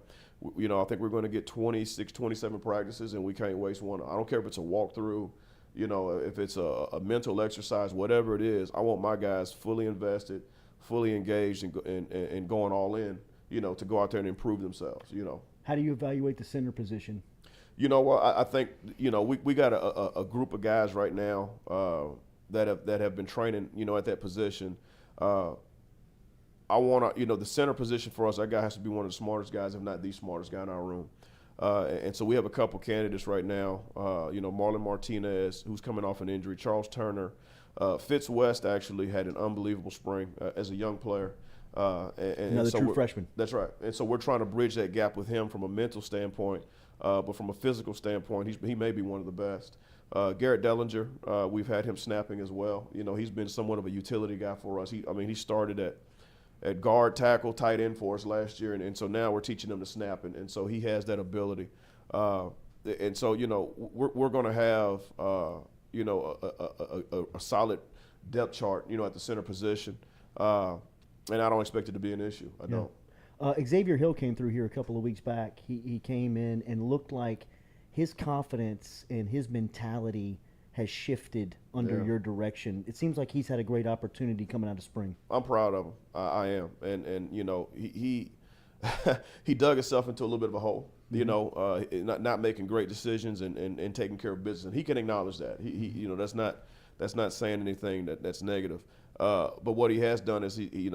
You know, I think we're going to get 26, 27 practices, and we can't waste one. I don't care if it's a walkthrough, you know, if it's a mental exercise, whatever it is. I want my guys fully invested, fully engaged, and going all in, you know, to go out there and improve themselves, you know. How do you evaluate the center position? You know what? I think, you know, we got a group of guys right now that have been training, you know, at that position. I want to, you know, the center position for us, that guy has to be one of the smartest guys, if not the smartest guy in our room. And so we have a couple candidates right now. You know, Marlon Martinez, who's coming off an injury, Charles Turner. Fitz West actually had an unbelievable spring as a young player. Another so true freshman. That's right. And so we're trying to bridge that gap with him from a mental standpoint. But from a physical standpoint, he may be one of the best. Garrett Dellinger, we've had him snapping as well. You know, he's been somewhat of a utility guy for us. He started at guard, tackle, tight end for us last year, and so now we're teaching him to snap, and so he has that ability. And so, you know, we're going to have, you know, a solid depth chart, you know, at the center position. And I don't expect it to be an issue. I don't. Xavier Hill came through here a couple of weeks back. He came in and looked like his confidence and his mentality has shifted under your direction. It seems like he's had a great opportunity coming out of spring. I'm proud of him. I am. And you know, he he dug himself into a little bit of a hole, you know, not making great decisions and taking care of business. And he can acknowledge that. He you know, that's not saying anything that's negative. But what he has done is he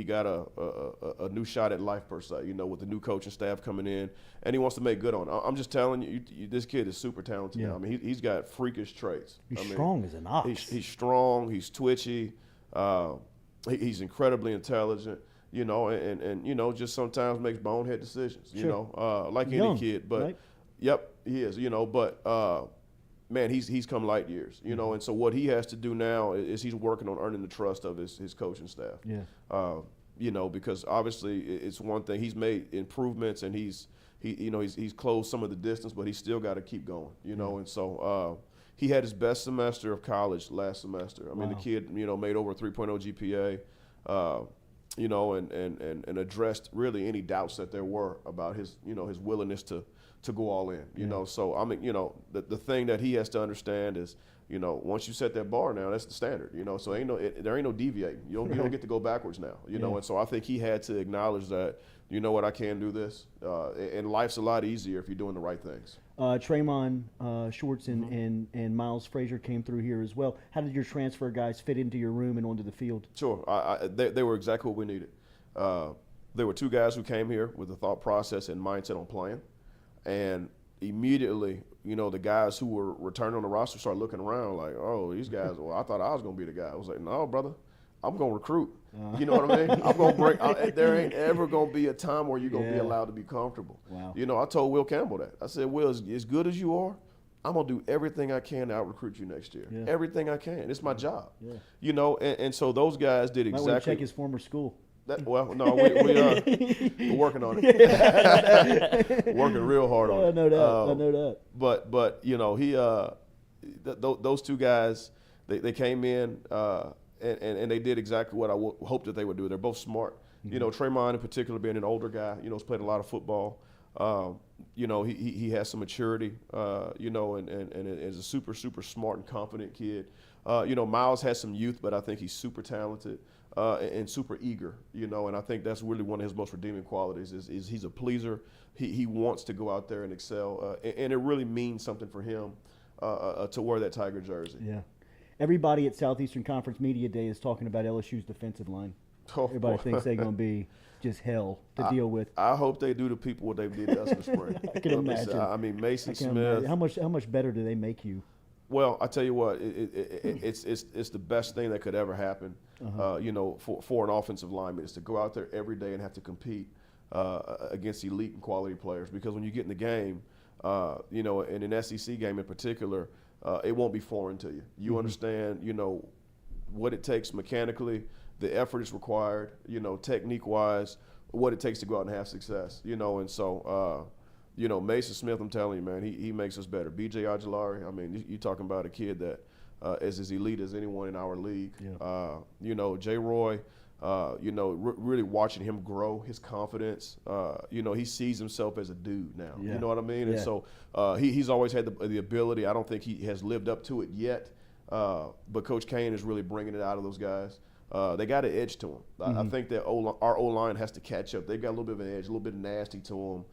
got a new shot at life per se, you know, with the new coaching staff coming in, and he wants to make good on it. I'm just telling you, this kid is super talented. Yeah. Now. I mean, he's got freakish traits. He's strong as an ox. He's strong. He's twitchy. He's incredibly intelligent. You know, and you know, just sometimes makes bonehead decisions. You know, like any kid. But right? Yep, he is. You know, but. Man, he's come light years, you know, and so what he has to do now is he's working on earning the trust of his coaching staff. Yeah. You know, because obviously it's one thing, he's made improvements and he's closed some of the distance, but he's still got to keep going, you know, and so he had his best semester of college last semester. I mean, the kid, you know, made over a 3.0 GPA. you know, and addressed really any doubts that there were about his, you know, his willingness to go all in, you know. So, I mean, you know, the thing that he has to understand is, you know, once you set that bar now, that's the standard, you know. So there ain't no deviating. You don't get to go backwards now, you know. And so I think he had to acknowledge that, you know what, I can do this, and life's a lot easier if you're doing the right things. Tremon Schwartz and Miles Frazier came through here as well. How did your transfer guys fit into your room and onto the field? Sure, they were exactly what we needed. There were two guys who came here with a thought process and mindset on playing, and immediately, you know, the guys who were returning on the roster started looking around like, oh, these guys, well, I thought I was going to be the guy. I was like, no, brother, I'm going to recruit. You know what I mean? I'm going to break. There ain't ever going to be a time where you're going to be allowed to be comfortable. Wow. You know, I told Will Campbell that. I said, Will, as good as you are, I'm going to do everything I can to out-recruit you next year. Yeah. Everything I can. It's my job. Yeah. You know, and so those guys did exactly. Might want to check his former school. Well, no, we're working on it. Working real hard on it. I know that. I know that. But you know, he those two guys, they came in and they did exactly what I hoped that they would do. They're both smart. Mm-hmm. You know, Tremon in particular, being an older guy, you know, has played a lot of football. You know, he has some maturity. You know, and is a super smart and confident kid. You know, Miles has some youth, but I think he's super talented. And super eager, you know, and I think that's really one of his most redeeming qualities is he's a pleaser. He wants to go out there and excel, and it really means something for him to wear that Tiger jersey. Yeah. Everybody at Southeastern Conference Media Day is talking about LSU's defensive line. Oh, everybody thinks they're going to be just hell to deal with. I hope they do to people what they did to us in the spring. I can imagine. I mean, Mason Smith. Imagine. How much better do they make you? Well, I tell you what, it's the best thing that could ever happen, you know, for an offensive lineman is to go out there every day and have to compete against elite and quality players. Because when you get in the game, you know, in an SEC game in particular, it won't be foreign to you. You understand, you know, what it takes mechanically, the effort is required, you know, technique-wise, what it takes to go out and have success, you know, and so. You know, Mason Smith, I'm telling you, man, he makes us better. B.J. Ojulari, I mean, you're talking about a kid that is as elite as anyone in our league. Yeah. You know, J. Roy, you know, really watching him grow, his confidence. You know, he sees himself as a dude now. Yeah. You know what I mean? Yeah. And so he's always had the ability. I don't think he has lived up to it yet, but Coach Kane is really bringing it out of those guys. They got an edge to them. I think that our O-line has to catch up. They've got a little bit of an edge, a little bit nasty to them.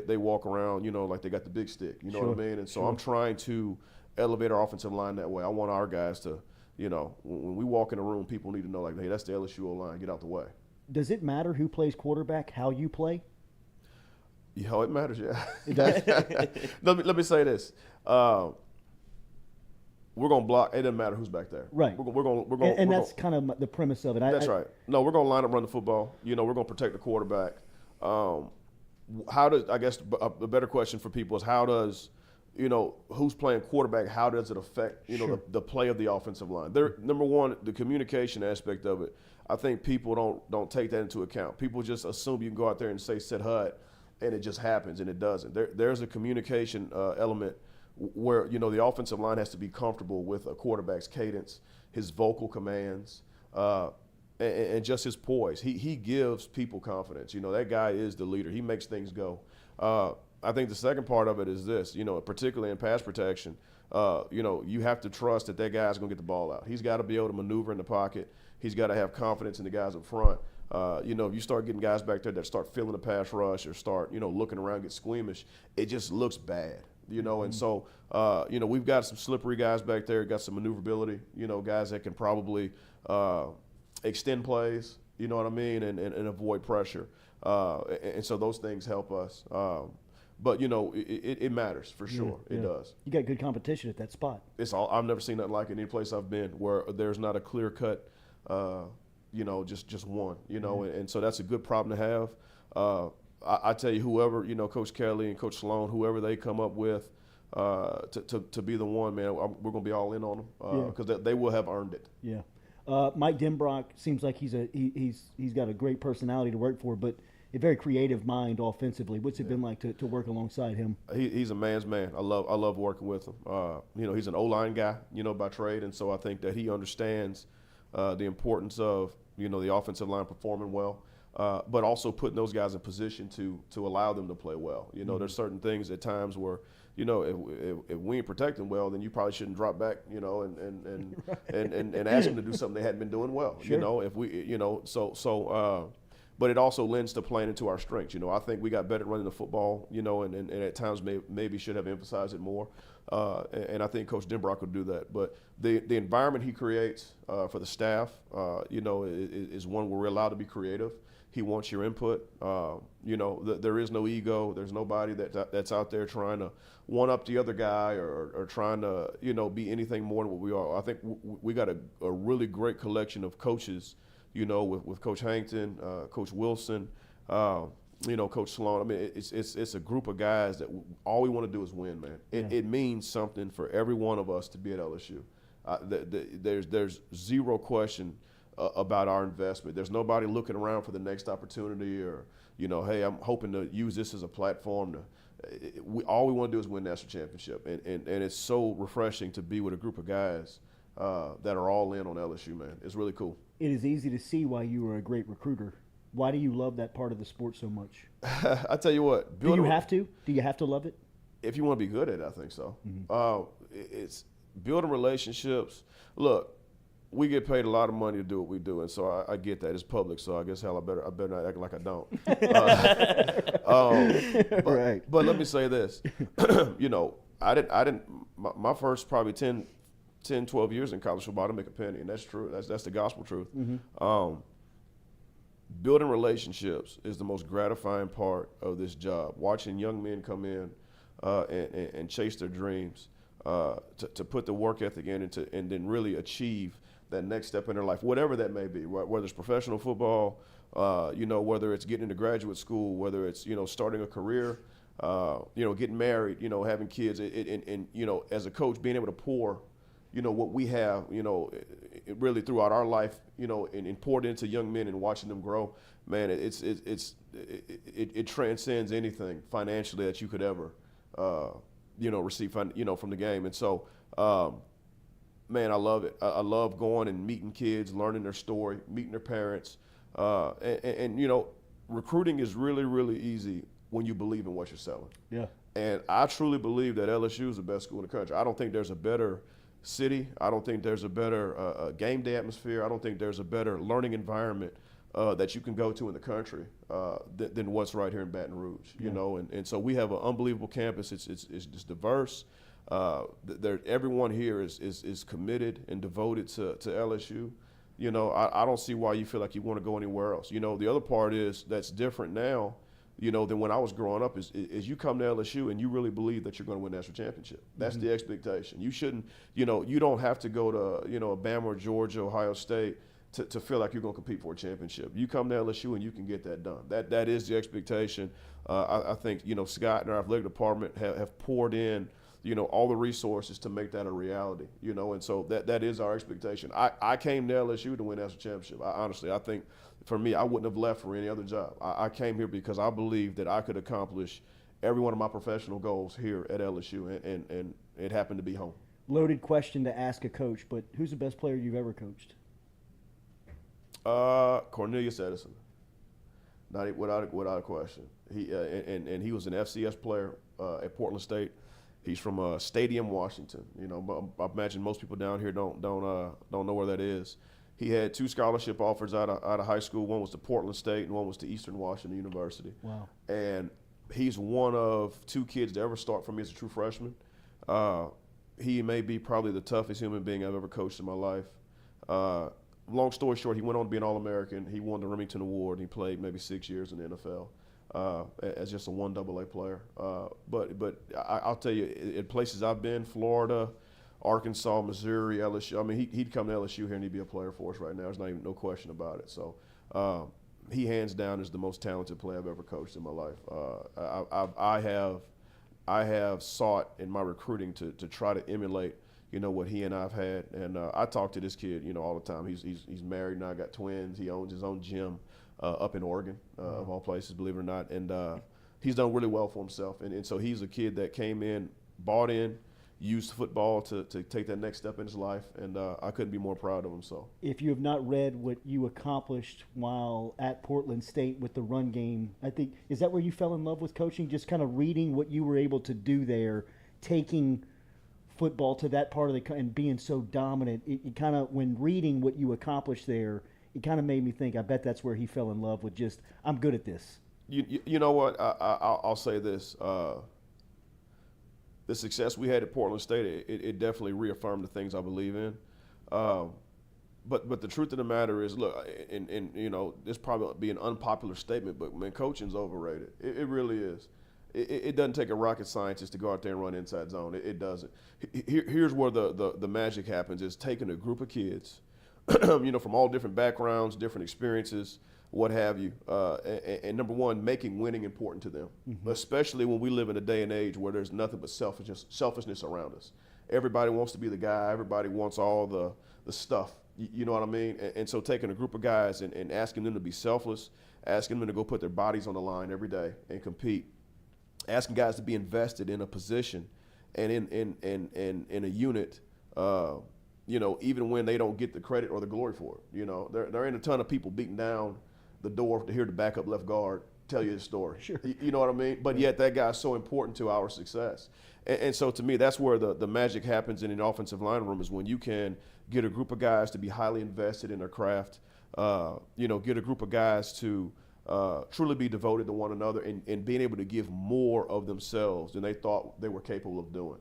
They walk around, you know, like they got the big stick. You know what I mean? And so I'm trying to elevate our offensive line that way. I want our guys to, you know, when we walk in a room, people need to know, like, hey, that's the LSU line. Get out the way. Does it matter who plays quarterback, how you play? Yeah, it matters, yeah. It does? let me say this. We're going to block. It doesn't matter who's back there. Right. We're going and that's kind of the premise of it. That's right. No, we're going to line up, run the football. You know, we're going to protect the quarterback. How does, I guess the better question for people is how does, you know, who's playing quarterback, how does it affect, you know, the play of the offensive line? Number one, the communication aspect of it, I think people don't take that into account. People just assume you can go out there and say set HUD and it just happens, and it doesn't. There's a communication element where, you know, the offensive line has to be comfortable with a quarterback's cadence, his vocal commands, and just his poise. He gives people confidence. You know, that guy is the leader. He makes things go. I think the second part of it is this, you know, particularly in pass protection, you know, you have to trust that guy's going to get the ball out. He's got to be able to maneuver in the pocket. He's got to have confidence in the guys up front. You know, if you start getting guys back there that start feeling the pass rush or start, you know, looking around, get squeamish, it just looks bad. You know, and so, you know, we've got some slippery guys back there, got some maneuverability, you know, guys that can probably extend plays, you know what I mean, and avoid pressure. And so those things help us. But, you know, it matters for sure. Yeah. It does. You got good competition at that spot. I've never seen nothing like it any place I've been where there's not a clear cut, you know, just one, you know, and so that's a good problem to have. I tell you, whoever, you know, Coach Kelly and Coach Sloan, whoever they come up with to be the one, man, we're going to be all in on them because they will have earned it. Yeah. Mike Denbrock seems like he's got a great personality to work for, but a very creative mind offensively. What's it been like to work alongside him? He's a man's man. I love working with him. You know, he's an O-line guy, you know, by trade, and so I think that he understands, the importance of, the offensive line performing well, but also putting those guys in position to allow them to play well. There's certain things at times where, if we ain't protecting well, then you probably shouldn't drop back, and ask them to do something they hadn't been doing well. Sure. If we, but it also lends to playing into our strengths. I think we got better at running the football, and at times maybe should have emphasized it more. And I think Coach Denbrock will do that. But the environment he creates for the staff, is one where we're allowed to be creative. He wants your input. There is no ego. There's nobody that's out there trying to one up the other guy or trying to, be anything more than what we are. I think we got a really great collection of coaches, with Coach Hankton, Coach Wilson, Coach Sloan. I mean, it's a group of guys that all we want to do is win, man. It means something for every one of us to be at LSU. There's zero question about our investment. There's nobody looking around for the next opportunity or, hey, I'm hoping to use this as a platform. All we want to do is win national championship. And it's so refreshing to be with a group of guys that are all in on LSU, man. It's really cool. It is easy to see why you were a great recruiter. Why do you love that part of the sport so much? I tell you what. Do you have to? Do you have to love it? If you want to be good at it, I think so. Mm-hmm. It's building relationships. Look, we get paid a lot of money to do what we do, and so I get that. It's public, so I guess I better not act like I don't. Right. But let me say this. My first probably 10, 12 years in college football, I didn't make a penny, and that's true. That's the gospel truth. Mm-hmm. Building relationships is the most gratifying part of this job. Watching young men come in and chase their dreams, to put the work ethic in and then really achieve that next step in their life, whatever that may be, whether it's professional football, whether it's getting into graduate school, whether it's, starting a career, getting married, having kids, and as a coach, being able to pour, what we have, really throughout our life, and poured into young men and watching them grow, man, it transcends anything financially that you could ever, receive, from the game. And so, man, I love it. I love going and meeting kids, learning their story, meeting their parents, and recruiting is really, really easy when you believe in what you're selling. Yeah. And I truly believe that LSU is the best school in the country. I don't think there's a better city. I don't think there's a better game day atmosphere. I don't think there's a better learning environment that you can go to in the country than what's right here in Baton Rouge. And so we have an unbelievable campus. It's diverse. Everyone here is committed and devoted to LSU. I don't see why you feel like you want to go anywhere else. The other part is that's different now, than when I was growing up is you come to LSU and you really believe that you're going to win a national championship. That's the expectation. You shouldn't, you don't have to go to, Bama or Georgia, Ohio State to feel like you're going to compete for a championship. You come to LSU and you can get that done. That is the expectation. I think, Scott and our athletic department have poured in, all the resources to make that a reality, and so that is our expectation. I came to LSU to win a national championship. I think for me, I wouldn't have left for any other job. I came here because I believed that I could accomplish every one of my professional goals here at LSU, and it happened to be home. Loaded question to ask a coach, but who's the best player you've ever coached? Cornelius Edison, not without a question. He and he was an FCS player at Portland State. He's from Stadium, Washington. I imagine most people down here don't know where that is. He had 2 scholarship offers out of high school. One was to Portland State and one was to Eastern Washington University. Wow. And he's one of 2 kids to ever start for me as a true freshman. He may be probably the toughest human being I've ever coached in my life. Long story short, he went on to be an All-American. He won the Remington Award. He played maybe 6 years in the NFL as just a 1AA player. But I'll tell you, in places I've been, Florida, Arkansas, Missouri, LSU. I mean, he'd come to LSU here and he'd be a player for us right now. There's not even no question about it. So he hands down is the most talented player I've ever coached in my life. I have sought in my recruiting to try to emulate, what he and I've had. And I talk to this kid, all the time. He's married now, got twins. He owns his own gym up in Oregon, of all places, believe it or not. And he's done really well for himself. And so he's a kid that came in, bought in, use football to take that next step in his life, and I couldn't be more proud of him. So, if you have not read what you accomplished while at Portland State with the run game, I think, is that where you fell in love with coaching? Just kind of reading what you were able to do there, taking football to that part of and being so dominant. It kind of, when reading what you accomplished there, it kind of made me think, I bet that's where he fell in love with just, I'm good at this. You know what? I'll say this. The success we had at Portland State, it definitely reaffirmed the things I believe in. But the truth of the matter is, look, and you know, this probably be an unpopular statement, but man, coaching's overrated. It really is. It doesn't take a rocket scientist to go out there and run inside zone. It doesn't. Here's where the magic happens: is taking a group of kids, you know, from all different backgrounds, different experiences, what have you, and number one, making winning important to them, especially when we live in a day and age where there's nothing but selfishness around us. Everybody wants to be the guy. Everybody wants all the stuff. You know what I mean? And so taking a group of guys and asking them to be selfless, asking them to go put their bodies on the line every day and compete, asking guys to be invested in a position and in a unit, you know, even when they don't get the credit or the glory for it. You know, there ain't a ton of people beating down the door to hear the backup left guard tell you the story. Sure. You know what I mean? But yet that guy's so important to our success. And so to me, that's where the magic happens in an offensive line room, is when you can get a group of guys to be highly invested in their craft, you know, get a group of guys to truly be devoted to one another and being able to give more of themselves than they thought they were capable of doing.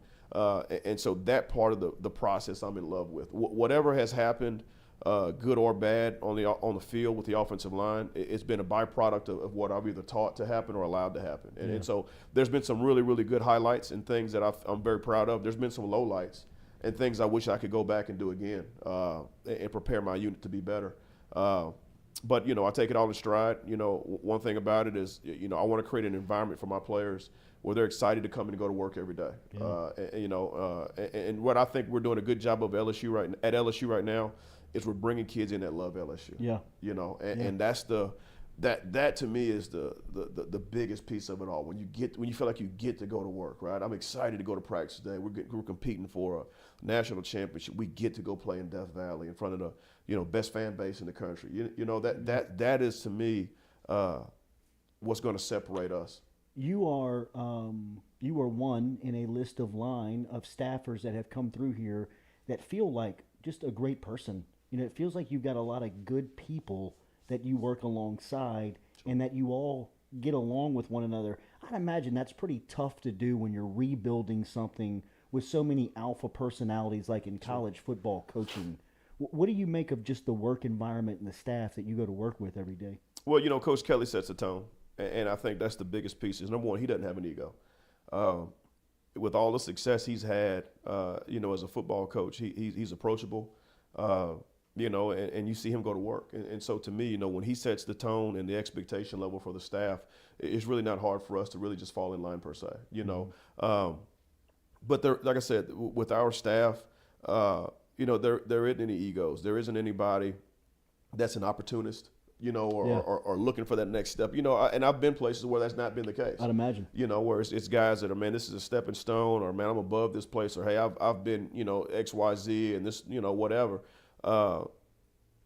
And so that part of the process I'm in love with. Whatever has happened, good or bad, on the field with the offensive line, it's been a byproduct of what I've either taught to happen or allowed to happen. And so there's been some really, really good highlights and things that I'm very proud of. There's been some lowlights and things I wish I could go back and do again and prepare my unit to be better. But, you know, I take it all in stride. You know, one thing about it is, you know, I want to create an environment for my players where they're excited to come and go to work every day. Yeah. You know, and what I think we're doing a good job of at LSU right now is we're bringing kids in that love LSU. Yeah. You know, and that's that to me is the biggest piece of it all. When you feel like you get to go to work, right? I'm excited to go to practice today. We're competing for a national championship. We get to go play in Death Valley in front of the, you know, best fan base in the country. You know, that is to me what's going to separate us. You are one in a list of line of staffers that have come through here that feel like just a great person. You know, it feels like you've got a lot of good people that you work alongside and that you all get along with one another. I'd imagine that's pretty tough to do when you're rebuilding something with so many alpha personalities like in college football coaching. What do you make of just the work environment and the staff that you go to work with every day? Well, you know, Coach Kelly sets the tone, and I think that's the biggest piece. Is number one, he doesn't have an ego. With all the success he's had, you know, as a football coach, he's approachable. You know, and you see him go to work. And so to me, you know, when he sets the tone and the expectation level for the staff, it's really not hard for us to really just fall in line per se, you know. But there, like I said, with our staff, you know, there isn't any egos. There isn't anybody that's an opportunist, you know, or looking for that next step. You know, and I've been places where that's not been the case. I'd imagine. You know, where it's guys that are, man, this is a stepping stone, or man, I'm above this place, or hey, I've been, you know, X, Y, Z, and this, you know, whatever.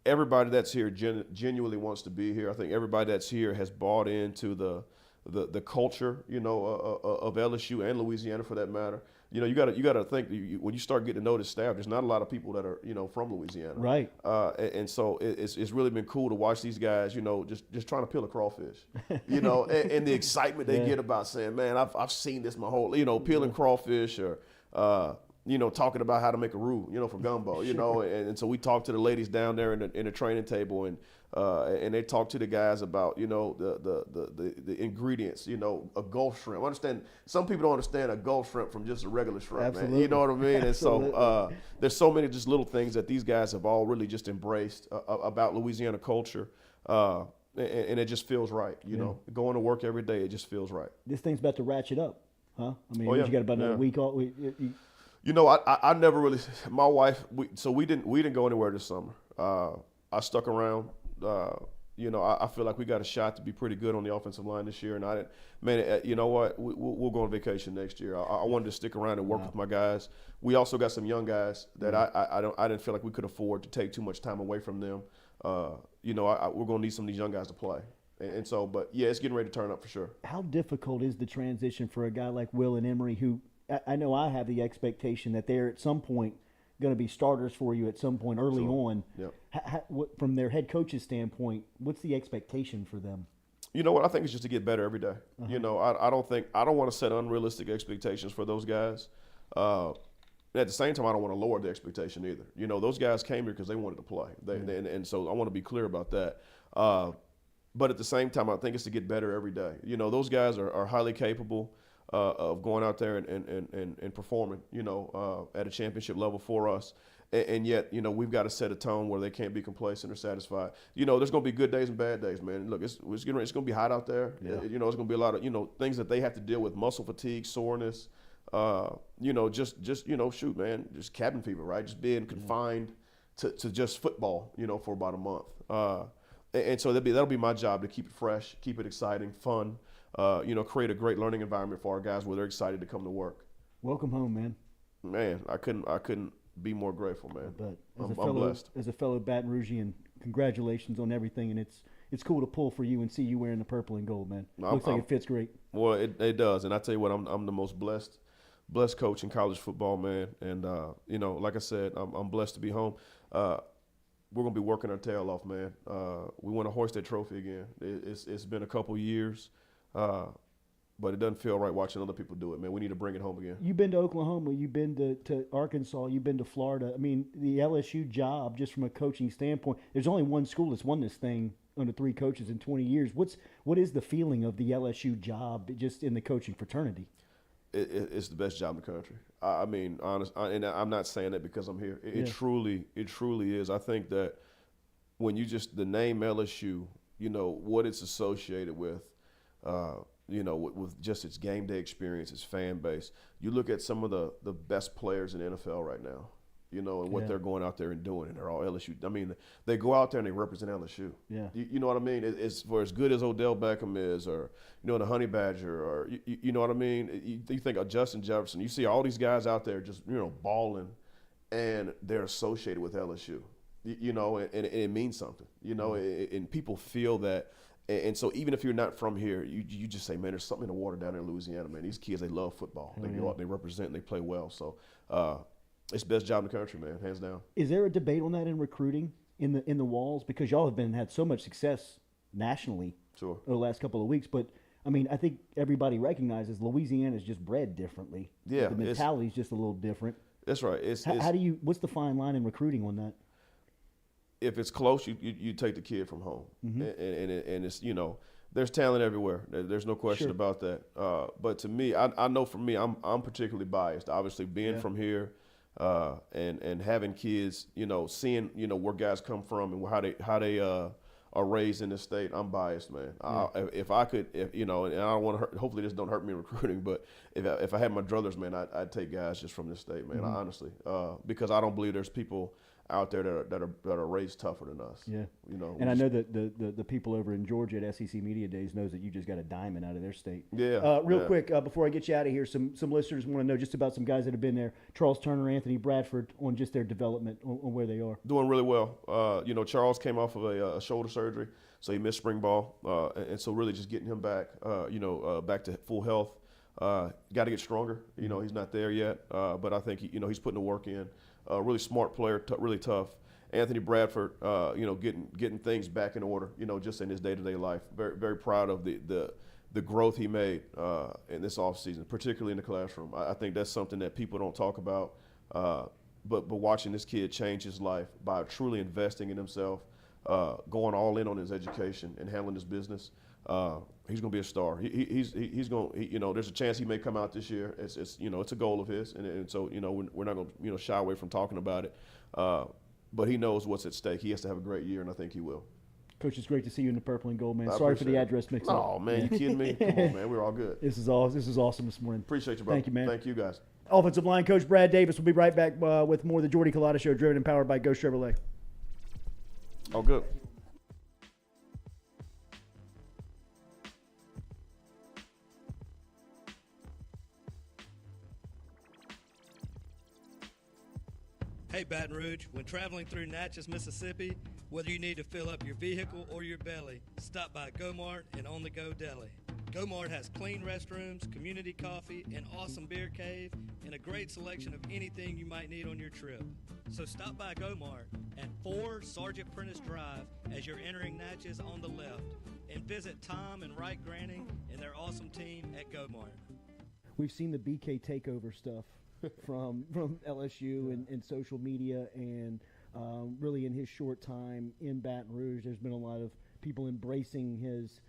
Everybody that's here genuinely wants to be here. I think everybody that's here has bought into the culture, you know, of LSU and Louisiana for that matter. You know, you got to think when you start getting to know the staff, there's not a lot of people that are, you know, from Louisiana. Right. And so it's really been cool to watch these guys, you know, just trying to peel a crawfish, you know, and the excitement they get about saying, man, I've seen this my whole, you know, peeling crawfish or, you know, talking about how to make a roux, you know, for gumbo, you know, and so we talked to the ladies down there in the training table, and they talked to the guys about, you know, the ingredients, you know, a Gulf shrimp. I understand some people don't understand a Gulf shrimp from just a regular shrimp, man. You know what I mean? And so there's so many just little things that these guys have all really just embraced about Louisiana culture, and it just feels right, you know, going to work every day, it just feels right. This thing's about to ratchet up, huh? I mean, you got about another week off. You know, I never really. My wife, we didn't go anywhere this summer. I stuck around. you know, I feel like we got a shot to be pretty good on the offensive line this year. And you know what? We'll go on vacation next year. I wanted to stick around and work with my guys. We also got some young guys that I didn't feel like we could afford to take too much time away from them. You know, we're going to need some of these young guys to play. And so, but yeah, it's getting ready to turn up for sure. How difficult is the transition for a guy like Will and Emery, who I know I have the expectation that they're at some point going to be starters for you at some point early on. Yep. From their head coach's standpoint, what's the expectation for them? You know what? I think it's just to get better every day. You know, I don't want to set unrealistic expectations for those guys. At the same time, I don't want to lower the expectation either. You know, those guys came here because they wanted to play. And so I want to be clear about that. But at the same time, I think it's to get better every day. You know, those guys are highly capable of going out there and performing, you know, at a championship level for us. And yet, you know, we've got to set a tone where they can't be complacent or satisfied. You know, there's going to be good days and bad days, man. Look, it's going to be hot out there. Yeah. You know, it's going to be a lot of, you know, things that they have to deal with, muscle fatigue, soreness, you know, just you know, shoot, man, just cabin fever, right? Just being confined to just football, you know, for about a month. And so that'll be my job, to keep it fresh, keep it exciting, fun, you know, create a great learning environment for our guys where they're excited to come to work. Welcome home, man. Man, I couldn't be more grateful, man. But I'm blessed. As a fellow Baton Rougean, congratulations on everything, and it's cool to pull for you and see you wearing the purple and gold, man. Looks like it fits great. Well, it does, and I tell you what, I'm the most blessed coach in college football, man. And you know, like I said, I'm blessed to be home. We're gonna be working our tail off, man. We want to hoist that trophy again. It's been a couple years, but it doesn't feel right watching other people do it, man. We need to bring it home again. You've been to Oklahoma. You've been to Arkansas. You've been to Florida. I mean, the LSU job, just from a coaching standpoint, there's only one school that's won this thing under 3 coaches in 20 years. What is the feeling of the LSU job just in the coaching fraternity? It's the best job in the country. I mean, and I'm not saying that because I'm here. It truly is. I think that when you the name LSU, you know, what it's associated with, you know, with just its game day experience, its fan base. You look at some of the best players in the NFL right now, you know, and what they're going out there and doing, and they're all LSU. I mean, they go out there and they represent LSU. Yeah. You know what I mean? It's for as good as Odell Beckham is, or, you know, the Honey Badger, or, you know what I mean? You think of Justin Jefferson. You see all these guys out there just, you know, balling, and they're associated with LSU, you know, and it means something, you know, and people feel that. And so even if you're not from here, you just say, man, there's something in the water down there in Louisiana, man. These kids, they love football. They go out, they represent, and they play well. So it's the best job in the country, man, hands down. Is there a debate on that in recruiting in the walls? Because y'all have had so much success nationally over the last couple of weeks. But, I mean, I think everybody recognizes Louisiana's just bred differently. Yeah. The mentality's just a little different. That's right. What's the fine line in recruiting on that? If it's close, you take the kid from home, and it's, you know, there's talent everywhere. There's no question about that. But to me, I know for me, I'm particularly biased. Obviously, being from here, and having kids, you know, seeing, you know, where guys come from and how they are raised in this state, I'm biased, man. If I could, you know, and I don't want to hurt. Hopefully, this don't hurt me in recruiting. But if I had my druthers, man, I'd take guys just from this state, man. Honestly, because I don't believe there's people out there that are raised tougher than us. Yeah, you know. And I know that the people over in Georgia at SEC Media Days knows that you just got a diamond out of their state. Yeah. Real quick, before I get you out of here, some listeners want to know just about some guys that have been there. Charles Turner, Anthony Bradford, on just their development on where they are. Doing really well. You know, Charles came off of a shoulder surgery, so he missed spring ball, and so really just getting him back, you know, back to full health. Got to get stronger. You know, he's not there yet, but I think he's putting the work in. Really smart player, really tough. Anthony Bradford, you know, getting things back in order, you know, just in his day-to-day life. Very, very proud of the growth he made in this offseason, particularly in the classroom. I think that's something that people don't talk about. But watching this kid change his life by truly investing in himself, going all in on his education and handling his business, he's going to be a star. He's going to, you know, there's a chance he may come out this year. It's you know, it's a goal of his. And so, you know, we're not going to, you know, shy away from talking about it. But he knows what's at stake. He has to have a great year, and I think he will. Coach, it's great to see you in the purple and gold, man. Sorry for the address mix-up. Oh, man, you kidding me? Come on, man. We're all good. This is awesome this morning. Appreciate you, brother. Thank you, man. Thank you, guys. Offensive line coach Brad Davis will be right back with more of the Jordy Culotta Show, driven and powered by Ghost Chevrolet. Oh, good. Hey, Baton Rouge, when traveling through Natchez, Mississippi, whether you need to fill up your vehicle or your belly, stop by Go-Mart and On The Go Deli. Go-Mart has clean restrooms, community coffee, an awesome beer cave, and a great selection of anything you might need on your trip. So stop by Go-Mart at 4 Sergeant Prentice Drive as you're entering Natchez on the left, and visit Tom and Wright Granning and their awesome team at Go-Mart. We've seen the BK takeover stuff from LSU and social media, and really in his short time in Baton Rouge, there's been a lot of people embracing his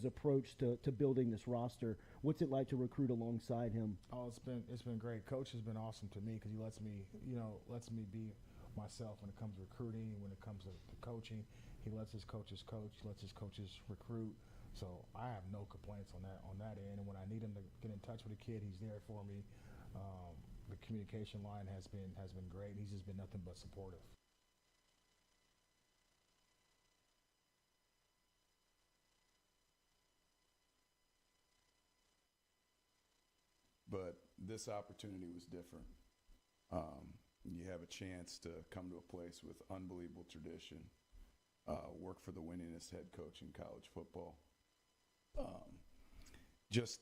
approach to building this roster. What's it like to recruit alongside him? Oh, it's been great. Coach has been awesome to me because he lets me be myself when it comes to recruiting, when it comes to coaching. He lets his coaches coach, lets his coaches recruit. So I have no complaints on that end. And when I need him to get in touch with a kid, he's there for me. The communication line has been great. He's just been nothing but supportive. But this opportunity was different. You have a chance to come to a place with unbelievable tradition, work for the winningest head coach in college football. Just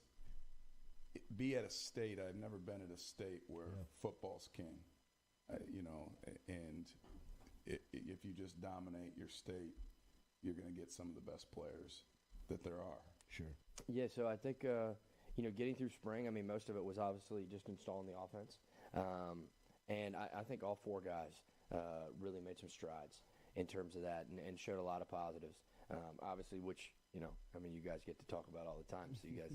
be at a state. I've never been at a state where football's king, and if you just dominate your state, you're going to get some of the best players that there are. Sure. Yeah, so I think, getting through spring, I mean, most of it was obviously just installing the offense. And I think all 4 guys really made some strides in terms of that and showed a lot of positives. Obviously, which, you guys get to talk about all the time, so you guys,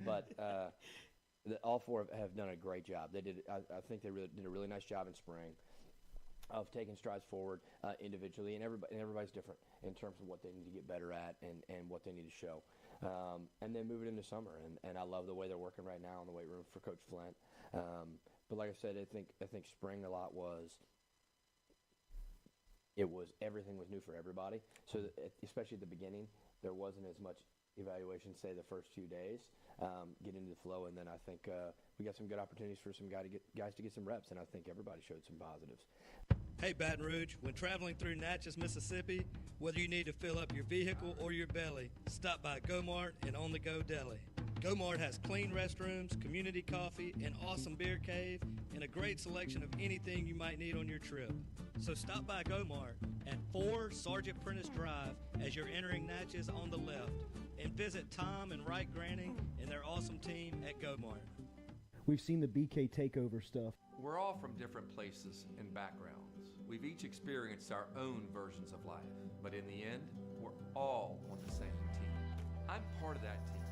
but all 4 have done a great job. They did. I think they did a really nice job in spring of taking strides forward individually, and everybody's different in terms of what they need to get better at and what they need to show. And then move it into summer, and I love the way they're working right now in the weight room for Coach Flint. But like I said, I think spring a lot was everything was new for everybody. So especially at the beginning, there wasn't as much evaluation, say the first few days, get into the flow, and then I think we got some good opportunities for some guys to get some reps, and I think everybody showed some positives. Hey, Baton Rouge, when traveling through Natchez, Mississippi, whether you need to fill up your vehicle or your belly, stop by Go-Mart and On The Go Deli. Go-Mart has clean restrooms, community coffee, an awesome beer cave, and a great selection of anything you might need on your trip. So stop by Go-Mart at 4 Sergeant Prentice Drive as you're entering Natchez on the left, and visit Tom and Wright Granning and their awesome team at Go-Mart. We've seen the BK takeover stuff. We're all from different places and backgrounds. We've each experienced our own versions of life, but in the end, we're all on the same team. I'm part of that team,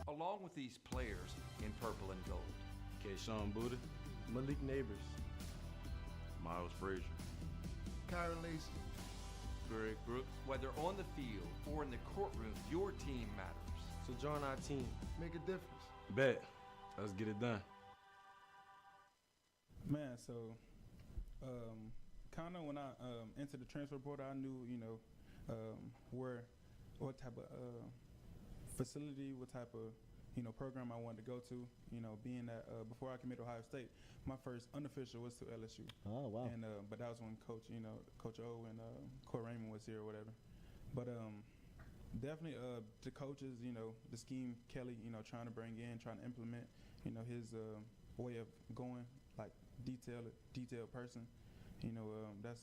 along with these players in purple and gold. Kayshawn Buddha, Malik Neighbors, Miles Frazier, Kyron Lacey, Greg Brooks. Whether on the field or in the courtroom, your team matters. So join our team. Make a difference. Bet. Let's get it done. Man, so kind of when I entered the transfer portal, I knew, what type of facility, what type of, program I wanted to go to. Being that before I committed to Ohio State, my first unofficial was to LSU. Oh, wow. And but that was when Coach O and Court Raymond was here or whatever. But definitely the coaches, the scheme Kelly, trying to bring in, trying to implement, his way of going, like detailed person.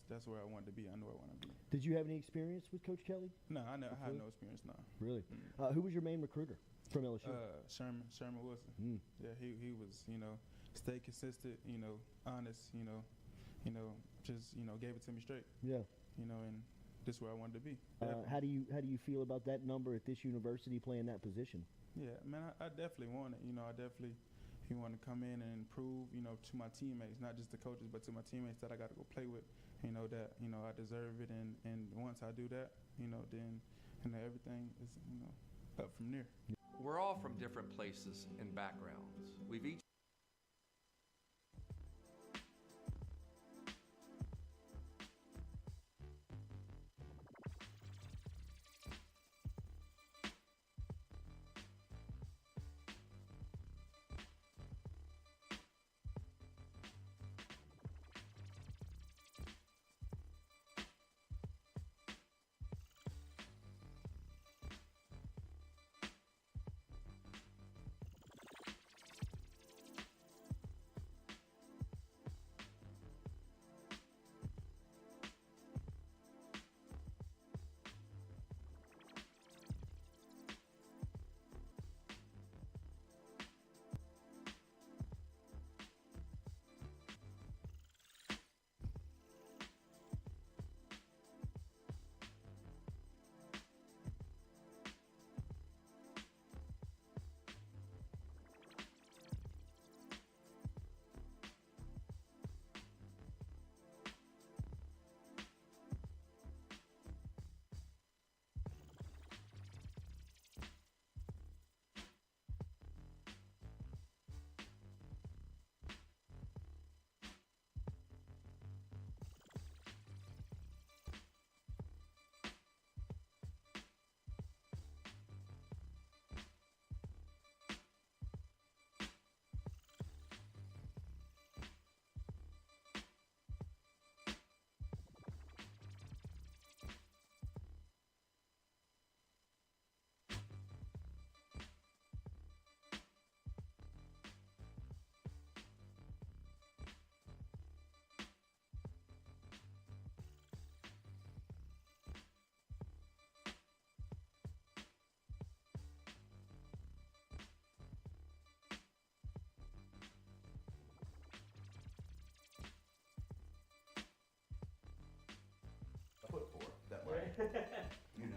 That's where I wanted to be. I knew I wanted to be. Did you have any experience with Coach Kelly? No, I had no experience. No. Really? Who was your main recruiter from LSU? Sherman Wilson. Yeah, he was. Stay consistent. Honest. Just gave it to me straight. Yeah. And this is where I wanted to be. How do you feel about that number at this university playing that position? Yeah, man, I definitely want it. He wanted to come in and prove, to my teammates, not just the coaches, but to my teammates that I got to go play with, that, I deserve it. And once I do that, then, everything is, up from there. We're all from different places and backgrounds. We've each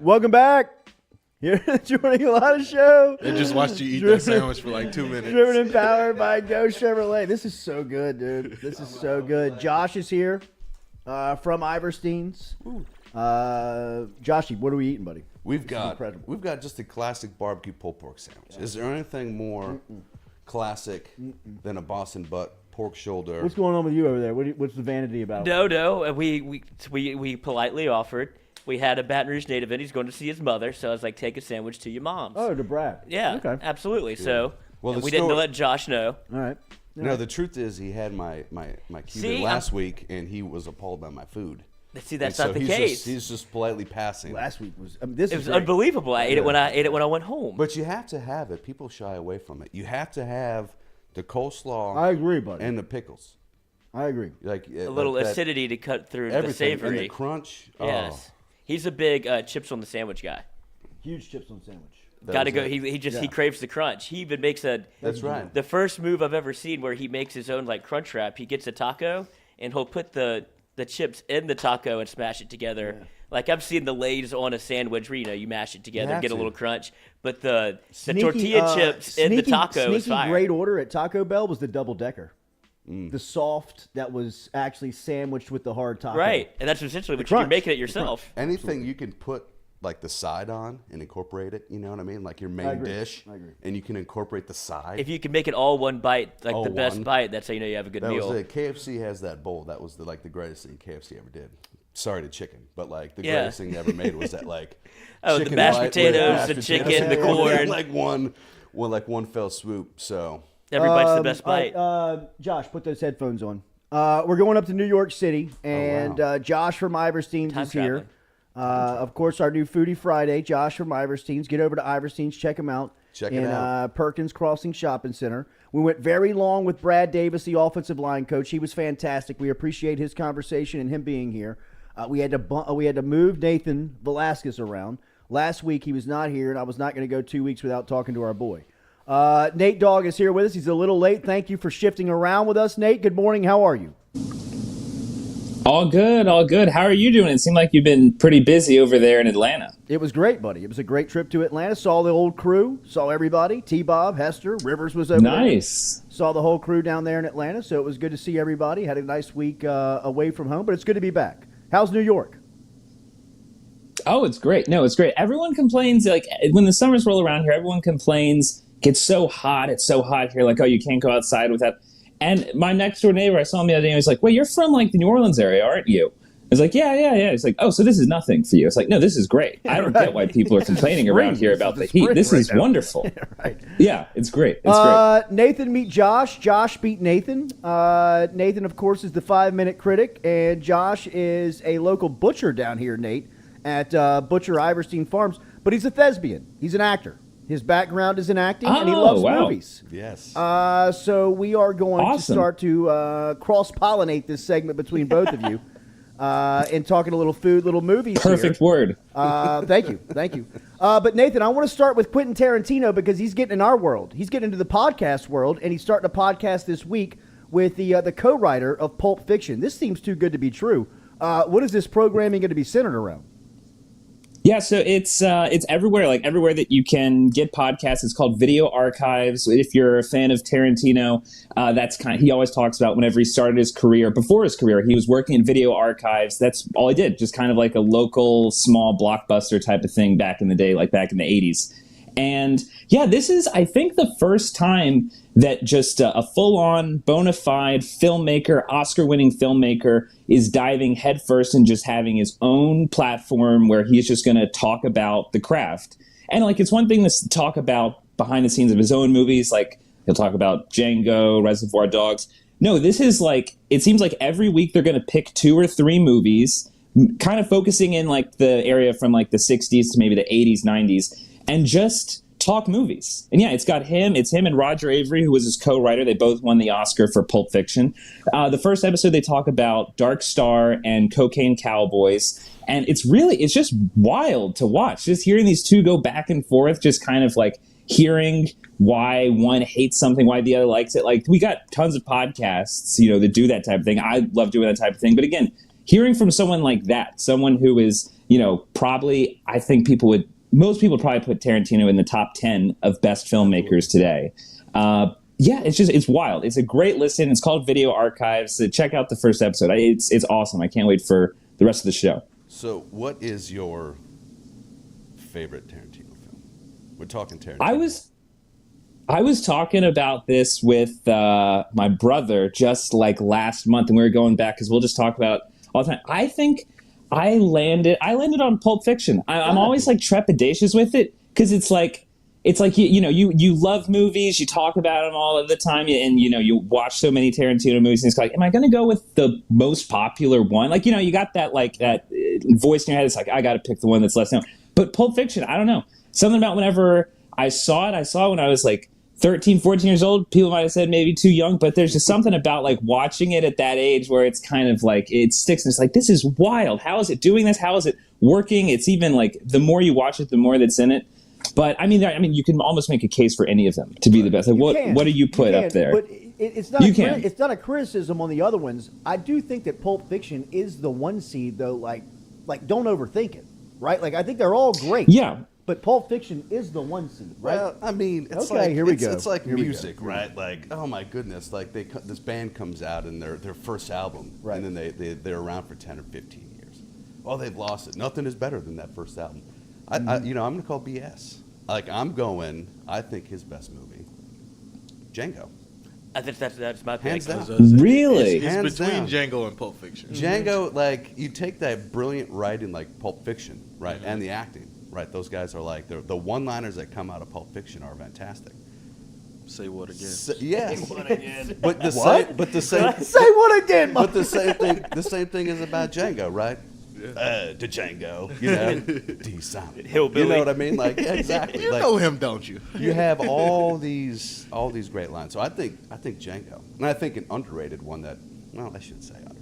Welcome back. Here at the Jordy Culotta Show. They just watched you eat that sandwich for like 2 minutes. Driven and powered by Go Chevrolet. This is so good, dude. This is so good. Josh is here from Iverstein's. Joshy, what are we eating, buddy? We've got just a classic barbecue pulled pork sandwich. Is there anything more classic than a Boston butt pork shoulder? What's going on with you over there? What's the vanity about? No. We politely offered. We had a Baton Rouge native in. He's going to see his mother, so I was like, take a sandwich to your mom's. Oh, to brag. Yeah, okay. Absolutely. Yeah. So Well, we didn't let Josh know. All right. No, the truth is he had my Cuban last week, and he was appalled by my food. See, that's And not so the case. He's just politely passing. Last week was It was unbelievable. I ate it when I went home. But you have to have it. People shy away from it. You have to have the coleslaw. I agree, buddy. And the pickles. I agree. Like a little acidity to cut through the everything, savory. and the crunch. Yes. He's a big chips on the sandwich guy. Huge chips on sandwich. Got to go. He craves the crunch. He even makes That's right. The first move I've ever seen where he makes his own like crunch wrap. He gets a taco and he'll put the chips in the taco and smash it together. Yeah. Like I've seen the Lay's on a sandwich where you mash it together, get a little crunch. But the tortilla chips in the taco is fire. Great order at Taco Bell was the double decker. The soft that was actually sandwiched with the hard taco. Right, and that's essentially what you're making it yourself. Anything you can put like the side on and incorporate it, you know what I mean? Like your main dish. I agree. And you can incorporate the side. If you can make it all one bite, like All the best one. bite, that's how you know you have a good meal. That was it. KFC has that bowl. That was the greatest thing KFC ever did. Sorry to chicken, but like the greatest thing they ever made was that like the mashed potatoes, the chicken, the corn, like one fell swoop. So everybody's the best bite. Josh, put those headphones on. We're going up to New York City, and Josh from Iverstein's is here. Of course, our new Foodie Friday. Josh from Iverstein's. Get over to Iverstein's. Check him out. Check it out. Perkins Crossing Shopping Center. We went very long with Brad Davis, the offensive line coach. He was fantastic. We appreciate his conversation and him being here. We had to move Nathan Velasquez around. Last week he was not here, and I was not going to go 2 weeks without talking to our boy. Nate Dogg is here with us. He's a little late. Thank you for shifting around with us, Nate. Good morning. How are you? All good, all good. How are you doing? It seemed like you've been pretty busy over there in Atlanta. It was great, buddy. It was a great trip to Atlanta. Saw the old crew. Saw everybody. T-Bob, Hester, Rivers was over there. Nice. Saw the whole crew down there in Atlanta, so it was good to see everybody. Had a nice week away from home, but it's good to be back. How's New York? Oh, it's great. No, it's great. Everyone complains, like, when the summers roll around here, everyone complains, it's so hot. It's so hot here. Like, oh, you can't go outside without... And my next door neighbor, I saw him the other day, and he was like, wait, you're from, like, the New Orleans area, aren't you? I was like, yeah. He's like, oh, so this is nothing for you. It's like, no, this is great. I don't get why people are complaining around here about the heat. This is wonderful. Yeah, it's great. It's great. Nathan meet Josh. Josh beat Nathan. Nathan, of course, is the 5-minute critic, and Josh is a local butcher down here, Nate, at Butcher Iverstein Farms. But he's a thespian. He's an actor. His background is in acting, and he loves movies. Yes. So we are going to start to cross-pollinate this segment between both of you. And talking a little food, little movies. Perfect word. Thank you. But Nathan, I want to start with Quentin Tarantino because he's getting in our world. He's getting into the podcast world, and he's starting a podcast this week with the co-writer of Pulp Fiction. This seems too good to be true. What is this programming going to be centered around? Yeah, so it's everywhere, like everywhere that you can get podcasts. It's called Video Archives. If you're a fan of Tarantino, he always talks about whenever he started his career, before his career, he was working in Video Archives. That's all he did, just kind of like a local small blockbuster type of thing back in the day, like back in the 80s. And yeah, this is, I think, the first time that just a full-on, bona fide filmmaker, Oscar-winning filmmaker is diving headfirst and just having his own platform where he's just going to talk about the craft. And like, it's one thing to talk about behind the scenes of his own movies, like he'll talk about Django, Reservoir Dogs. No, this is like, it seems like every week they're going to pick 2 or 3 movies, kind of focusing in like the area from like the 60s to maybe the 80s, 90s, and just talk movies. And yeah, it's him and Roger Avery, who was his co-writer. They both won the Oscar for Pulp Fiction. The first episode, they talk about Dark Star and Cocaine Cowboys. And it's just wild to watch. Just hearing these two go back and forth, just kind of like hearing why one hates something, why the other likes it. Like, we got tons of podcasts, that do that type of thing. I love doing that type of thing. But again, hearing from someone like that, someone who is, probably, I think most people would probably put Tarantino in the top 10 of best filmmakers today. It's wild. It's a great listen. It's called Video Archives. So check out the first episode. It's awesome. I can't wait for the rest of the show. So what is your favorite Tarantino film? We're talking Tarantino. I was talking about this with my brother just like last month, and we were going back because we'll just talk about all the time. I think I landed on Pulp Fiction. I'm always like trepidatious with it because it's like you love movies, you talk about them all of the time, and you watch so many Tarantino movies, and it's like, am I going to go with the most popular one? Like, you got that voice in your head. It's like, I got to pick the one that's less known. But Pulp Fiction, I don't know. Something about whenever I saw it when I was like 13, 14 years old. People might have said maybe too young, but there's just something about like watching it at that age where it's kind of like it sticks and it's like, this is wild. How is it doing this? How is it working? It's even like the more you watch it, the more that's in it. But I mean, you can almost make a case for any of them to be the best. Like, what do you put up there? But it's not. It's not a criticism on the other ones. I do think that Pulp Fiction is the one seed, though. Like don't overthink it, right? Like I think they're all great. Yeah. But Pulp Fiction is the one seed, right? Well, I mean, it's here we go. It's like here music, right? Like, oh my goodness, like this band comes out and their first album, right? And then they're around for 10 or 15 years. Oh, they've lost it. Nothing is better than that first album. I'm going to call BS. Like I think his best movie, Django. I think that's my pick. Hands down. Really? It's between Django and Pulp Fiction. Django, like you take that brilliant writing like Pulp Fiction, right, and the acting. Right, those guys are like the one-liners that come out of Pulp Fiction are fantastic. Say what again? Yes. Say what again? But the same. Say what again? But the same thing. The same thing is about Django, right? To Django, D Simon. Hillbilly. You know what I mean? Like exactly. You know him, don't you? You have all these great lines. So I think Django, and I think an underrated one that, well, I shouldn't say underrated.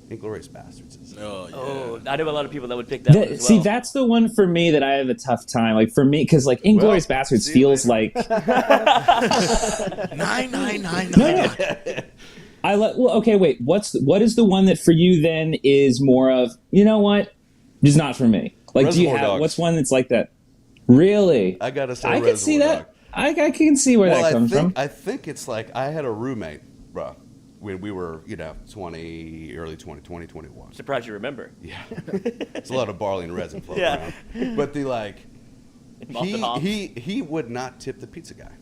Inglourious Bastards is. Oh, I know a lot of people that would pick that one as well. See, that's the one for me that I have a tough time. Like for me, because like Inglourious Bastards feels like 99999. Okay, wait. What is the one that for you then is more of, you know what, just not for me? Like, Reservoir do you have Dogs. what's one that's like that? Really? I gotta say, I can see that. Dogs. I can see where that comes from. I think it's like I had a roommate, bro, when we were, early 2020, 21. Surprised you remember. Yeah. It's a lot of barley and resin floating Yeah. around. But Boston hops. he would not tip the pizza guy.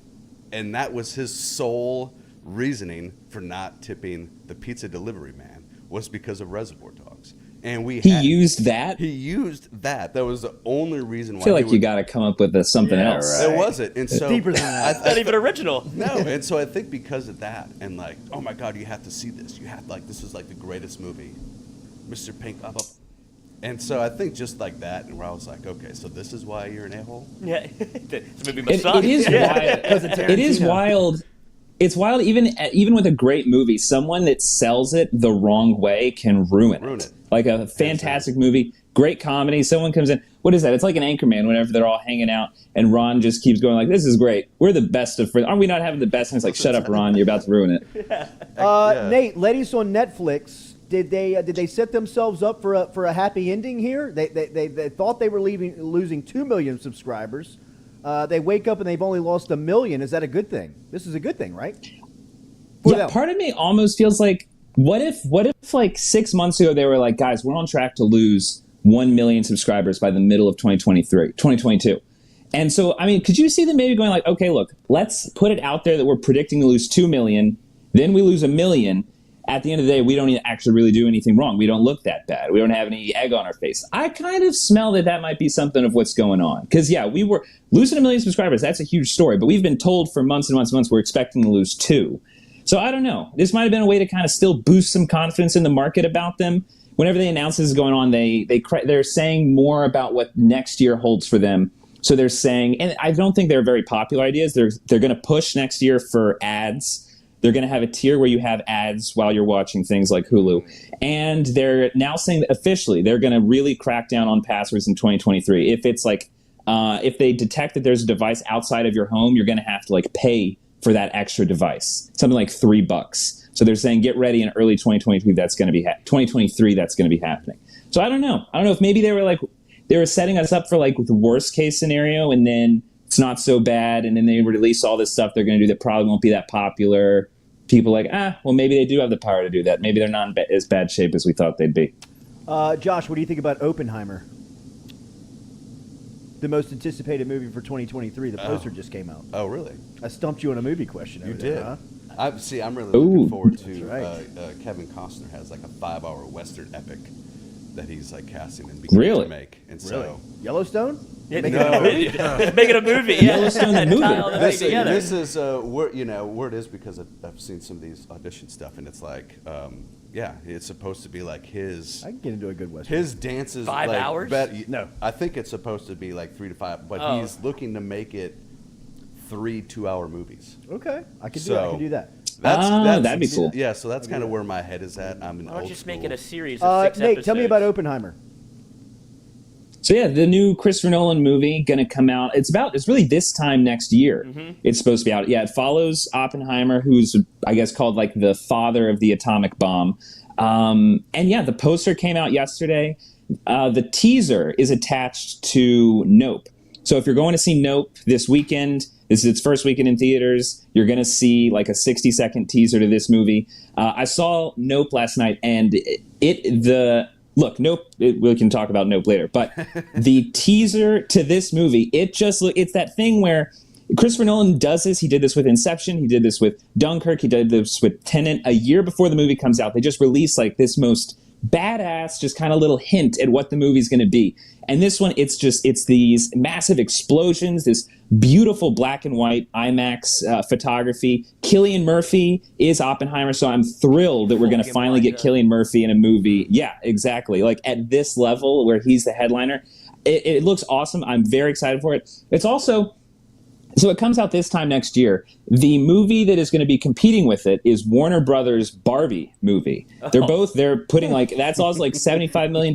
And that was his sole reasoning for not tipping the pizza delivery man was because of Reservoir Dogs. And he used that? He used that. That was the only reason why. I feel like you got to come up with something else. Right. It wasn't. And so deeper than that. Not even original. No. And so I think because of that, and like, oh my God, you have to see this. You have this is like the greatest movie, Mr. Pink. And so I think just like that, and where I was like, okay, so this is why you're an a-hole. Yeah, it's maybe It is wild. It is wild. It's wild, even with a great movie, someone that sells it the wrong way can ruin it. Like a fantastic movie, great comedy, someone comes in. What is that? It's like an Anchorman whenever they're all hanging out, and Ron just keeps going like, this is great. We're the best of friends. Are we not having the best? And it's like, shut up, Ron, you're about to ruin it. Nate, ladies on Netflix, did they set themselves up for a happy ending here? They thought they were losing 2 million subscribers. They wake up and they've only lost 1 million. Is that a good thing? This is a good thing, right? Part of me almost feels like, what if like 6 months ago they were like, guys, we're on track to lose 1 million subscribers by the middle of 2022. And so, I mean, could you see them maybe going like, okay, look, let's put it out there that we're predicting to lose 2 million, then we lose 1 million. At the end of the day, we don't actually really do anything wrong. We don't look that bad. We don't have any egg on our face. I kind of smell that might be something of what's going on. Because, yeah, we were losing 1 million subscribers. That's a huge story. But we've been told for months and months and months we're expecting to lose 2. So I don't know. This might have been a way to kind of still boost some confidence in the market about them. Whenever they announce this is going on, they're saying more about what next year holds for them. So they're saying, and I don't think they're very popular ideas. They're going to push next year for ads. They're going to have a tier where you have ads while you're watching things like Hulu. And they're now saying that officially they're going to really crack down on passwords in 2023. If it's like, if they detect that there's a device outside of your home, you're going to have to like pay for that extra device, something like $3. So they're saying get ready in early 2023. That's going to be 2023. That's going to be happening. So I don't know. I don't know if maybe they were setting us up for like the worst case scenario, and then it's not so bad, and then they release all this stuff they're going to do that probably won't be that popular. People like, well, maybe they do have the power to do that. Maybe they're not in as bad shape as we thought they'd be. Josh, what do you think about Oppenheimer? The most anticipated movie for 2023. The poster just came out. Oh, really? I stumped you on a movie question. You over did. there, huh? I'm really looking forward to. That's right. Kevin Costner has like a 5-hour Western epic that he's like casting and beginning to make. And so Yellowstone? Making a movie. Yeah. Yellowstone the movie. Tie all the things together. This is where it is because I've seen some of these audition stuff, and it's like, it's supposed to be like his. I can get into a good Western. His dances 5 like, hours. No, I think it's supposed to be like 3 to 5, but he's looking to make it 3 2-hour movies. Okay, I can do that. That'd be cool. Yeah, so that's kind of where my head is at. I'm an Why don't old just school. make it a series of 6 Nate, episodes? tell me about Oppenheimer. So yeah, the new Christopher Nolan movie going to come out. It's really this time next year. It's supposed to be out. Yeah, it follows Oppenheimer, who's I guess called like the father of the atomic bomb. And yeah, the poster came out yesterday. The teaser is attached to Nope. So if you're going to see Nope this weekend, this is its first weekend in theaters, you're going to see like a 60-second teaser to this movie. I saw Nope last night, and Nope, we can talk about Nope later, but the teaser to this movie, it's that thing where Christopher Nolan does this. He did this with Inception. He did this with Dunkirk. He did this with Tenet. A year before the movie comes out, they just release like this most badass, just kind of little hint at what the movie's going to be. And this one, it's these massive explosions, this beautiful black and white IMAX photography. Cillian Murphy is Oppenheimer, so I'm thrilled that we're going to finally get Cillian Murphy in a movie. Yeah, exactly. Like at this level where he's the headliner. It looks awesome. I'm very excited for it. It's also... So it comes out this time next year. The movie that is going to be competing with it is Warner Brothers' Barbie movie. They're putting that's also like $75 million.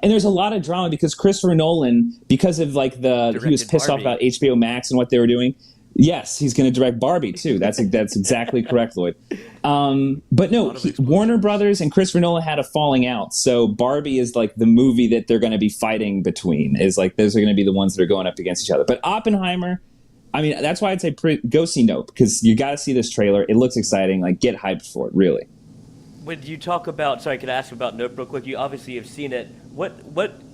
And there's a lot of drama because Christopher Nolan, because of like he was pissed off about HBO Max and what they were doing. Yes, he's going to direct Barbie too. That's exactly correct, Lloyd. But no, Warner Brothers and Christopher Nolan had a falling out. So Barbie is like the movie that they're going to be fighting between. Is like those are going to be the ones that are going up against each other. But Oppenheimer, I mean, that's why I'd say go see Nope, because you got to see this trailer. It looks exciting. Like, get hyped for it, really. When you talk about, sorry, could I ask about Nope real quick? You obviously have seen it. What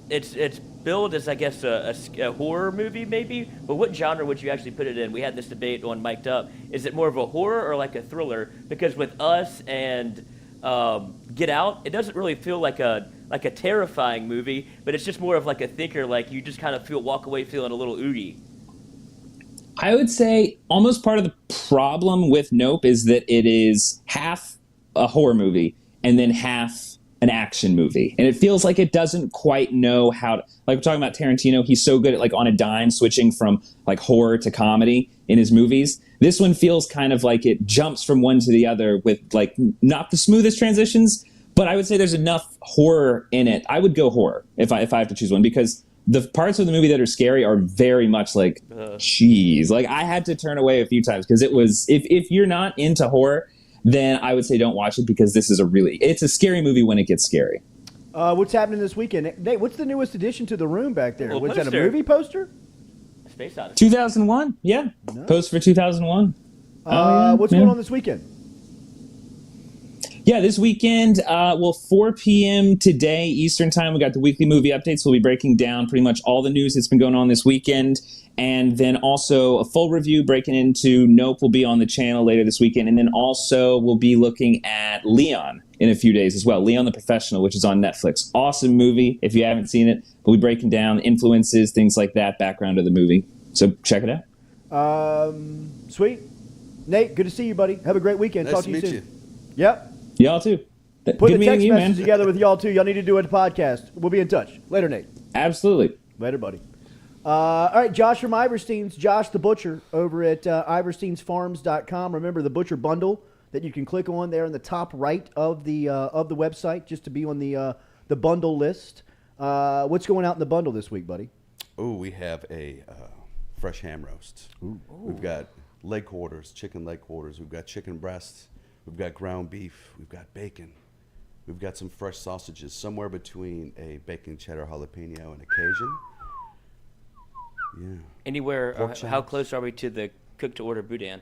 it's billed as, I guess, a horror movie, maybe. But what genre would you actually put it in? We had this debate on Mic'd Up. Is it more of a horror or like a thriller? Because with Us and Get Out, it doesn't really feel like a terrifying movie, but it's just more of like a thinker. Like you just kind of walk away feeling a little oogie. I would say almost part of the problem with Nope is that it is half a horror movie and then half an action movie. And it feels like it doesn't quite know how to, like we're talking about Tarantino, he's so good at like on a dime switching from like horror to comedy in his movies. This one feels kind of like it jumps from one to the other with like not the smoothest transitions, but I would say there's enough horror in it. I would go horror if I have to choose one, because the parts of the movie that are scary are very much like, jeez. Like, I had to turn away a few times because it was, if you're not into horror, then I would say don't watch it, because this is it's a scary movie when it gets scary. What's happening this weekend? Nate, what's the newest addition to the room back there? Well, Was that a movie poster? Space Odyssey. 2001, yeah. No. Post for 2001. What's going on this weekend? Yeah, this weekend, 4 p.m. today, Eastern Time, we got the weekly movie updates. We'll be breaking down pretty much all the news that's been going on this weekend. And then also a full review breaking into Nope will be on the channel later this weekend. And then also we'll be looking at Leon in a few days as well. Leon the Professional, which is on Netflix. Awesome movie. If you haven't seen it, we'll be breaking down influences, things like that, background of the movie. So check it out. Sweet. Nate, good to see you, buddy. Have a great weekend. Nice Talk to to you meet soon. you. Yep. Y'all too. Put Good the meeting text you, message man. together with y'all too. Y'all need to do a podcast. We'll be in touch. Later, Nate. Absolutely. Later, buddy. All right, Josh from Iverstein's, Josh the Butcher over at iversteinsfarms.com. Remember the Butcher Bundle that you can click on there in the top right of the website just to be on the bundle list. What's going out in the bundle this week, buddy? Oh, we have a fresh ham roast. Ooh. We've got leg quarters, chicken leg quarters. We've got chicken breasts. We've got ground beef. We've got bacon. We've got some fresh sausages, somewhere between a bacon cheddar jalapeno and a Cajun. Yeah. Anywhere? Pork How chops. close are we to the cook-to-order boudin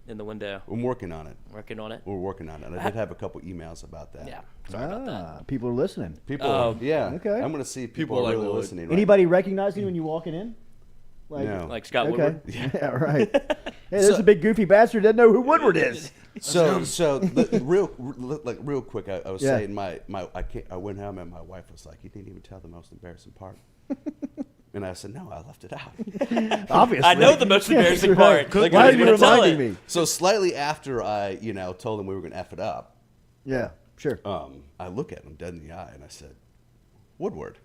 in the window? I'm working on it. Working on it? We're working on it. I did have a couple emails about that. Yeah. Sorry about that. People are listening. People, yeah. Okay. I'm going to see if people are really listening. Right? Anybody recognizing you when you walking in? No. Like Scott Okay. Woodward? Yeah, right. Hey, there's a big goofy bastard doesn't know who Woodward is. Real quick, I was saying I went home and my wife was like, "You didn't even tell the most embarrassing part." And I said, "No, I left it out." Obviously, I know the most embarrassing part. Like, why I are was you gonna tell reminding it. me? So slightly after I, told them we were going to F it up. Yeah, sure. I look at him dead in the eye and I said, "Woodward,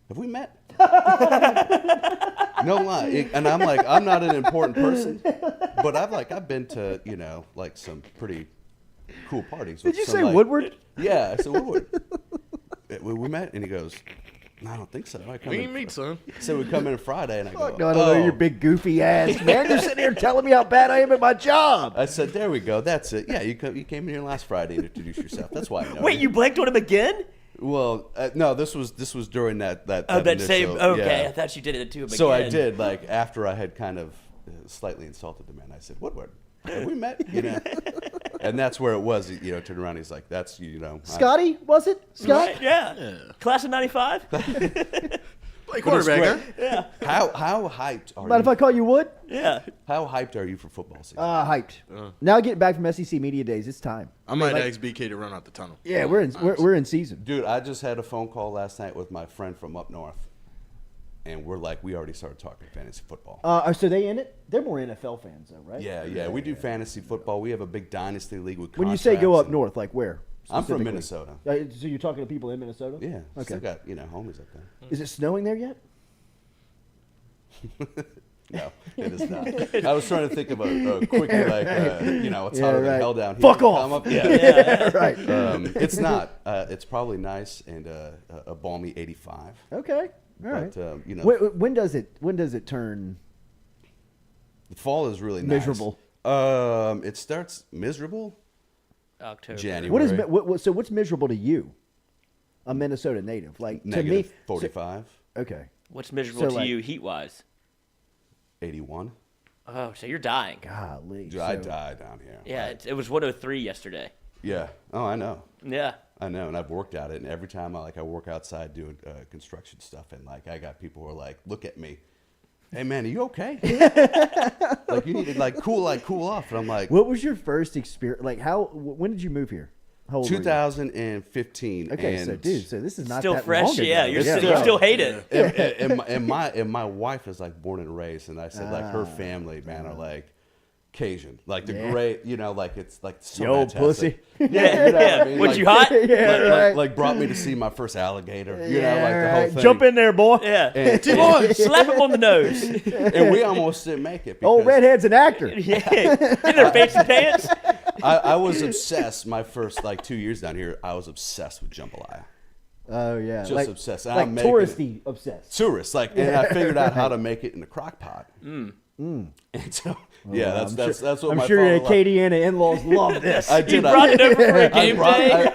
have we met?" No lie. And I'm like, I'm not an important person, but I've been to, some pretty cool parties. Did with you some, say Woodward? Yeah, I said Woodward. We met, and he goes, "No, I don't think so." We ain't meet, son. So we come in Friday, and I go, No, I don't know your big goofy ass, man. You're sitting here telling me how bad I am at my job. I said, "There we go. That's it. Yeah, you came in here last Friday and introduced yourself. That's why I know." Wait, you blanked on him again? Well, no, this was during that Oh, that initial, same. Okay, yeah. I thought you did it to him So again. I did, after I had kind of slightly insulted the man, I said, "Woodward, have we met?" And that's where it was. Turned around, he's like, "That's Scotty, was it? Scott? Right, yeah. Class of 95? Play quarterback, huh? Yeah. How hyped are Mind if you? I call you Wood? Yeah. How hyped are you for football season? Hyped. Now getting back from SEC Media Days, it's time. I might ask BK to run out the tunnel. Yeah, we're in season. Dude, I just had a phone call last night with my friend from up north, and we already started talking fantasy football. So they in it? They're more NFL fans, though, right? Yeah. We do fantasy football. We have a big dynasty league with When you say go up contracts north, like where? I'm from specifically? Minnesota. So you're talking to people in Minnesota? Yeah. Okay. Still got homies up there. Is it snowing there yet? No, it is not. I was trying to think of a quick, it's hotter than hell down here. Fuck off. Come up. Yeah. Yeah, right. It's not. It's probably nice and a balmy 85. Okay. All right. But, when does it turn the fall is really nice. miserable? It starts miserable October. January. What's miserable to you? A Minnesota native, like Negative to me, 45. Okay. What's miserable to like, you heat-wise? 81. Oh, so you're dying. Golly. Dude, I died down here. Yeah, it was 103 yesterday. Yeah. Oh, I know. Yeah. I know, and I've worked at it, and every time I work outside doing construction stuff, and I got people who are like, look at me, hey man, are you okay? Like you need to cool off, and I'm like, what was your first experience? Like when did you move here? How old were you? 2015. Okay, and so this is not still that fresh. long ago. Yeah, you still hate it. And my wife is like born and raised, and I said like her family, man, are like Cajun, like the great, it's like so Yo, fantastic. pussy. Yeah, What I mean? Was you hot? Like brought me to see my first alligator. The whole thing. Jump in there, boy. Yeah. And, T-Boy, slap him on the nose. And we almost didn't make it. Oh, Redhead's an actor. Yeah. In their fancy pants. I was obsessed. My first 2 years down here, I was obsessed with jambalaya. Oh yeah, Just obsessed. And like I'm making touristy obsessed. Tourist, and I figured out how to make it in the crock pot. And so, that's what I'm my sure your father-in-law- Acadiana in-laws love this. I did. You brought it over for a game day?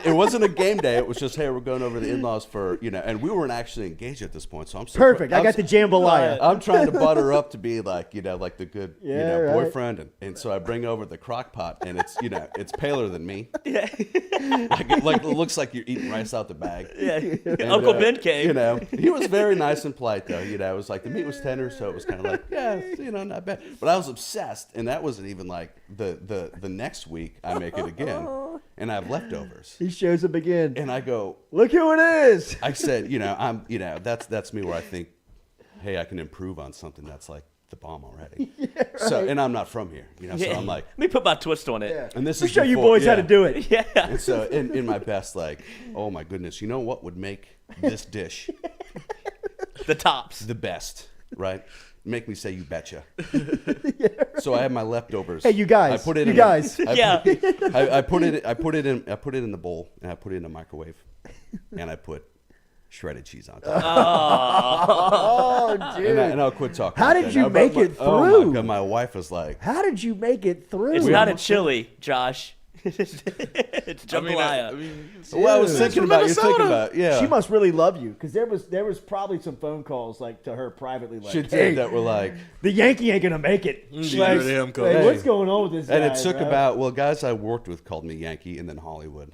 It wasn't a game day. It was just, hey, we're going over to the in-laws for, and we weren't actually engaged at this point. So I'm Perfect. I got the jambalaya. I'm trying to butter her up to be like the good, right. boyfriend. And so I bring over the crock pot, and it's, it's paler than me. Yeah. Like it looks like you're eating rice out the bag. Yeah. And, Uncle Ben came. He was very nice and polite though. It was like the meat was tender, so it was kind of like, not bad. But I was obsessed, and that wasn't even like the next week I make it again, and I have leftovers. He shows up again, and I go, look who it is. I said, I'm, that's me where I think, hey, I can improve on something that's like the bomb already. Yeah, right. So, and I'm not from here, so I'm like, let me put my twist on it. Yeah. and this We is show you before- boys how to do it. Yeah. And so in my best, oh my goodness, you know what would make this dish The tops. the best, right? Make me say you betcha. So I have my leftovers. Hey, you guys. I put it You in guys. I put it in the bowl, and I put it in the microwave, and I put shredded cheese on top. Oh, dude. And I'll quit talking. How about did that you now. make it Oh my through? God, my wife was like, How did you make it through? It's not a chili, Josh. It's jambalaya. well, I was thinking about you're thinking about yeah. She must really love you because there was probably some phone calls like to her privately like, She did hey, that were like, the Yankee ain't gonna make it. She Like, heard him call. like, what's going on with this guy? and it took bro? about guys I worked with called me Yankee, and then Hollywood.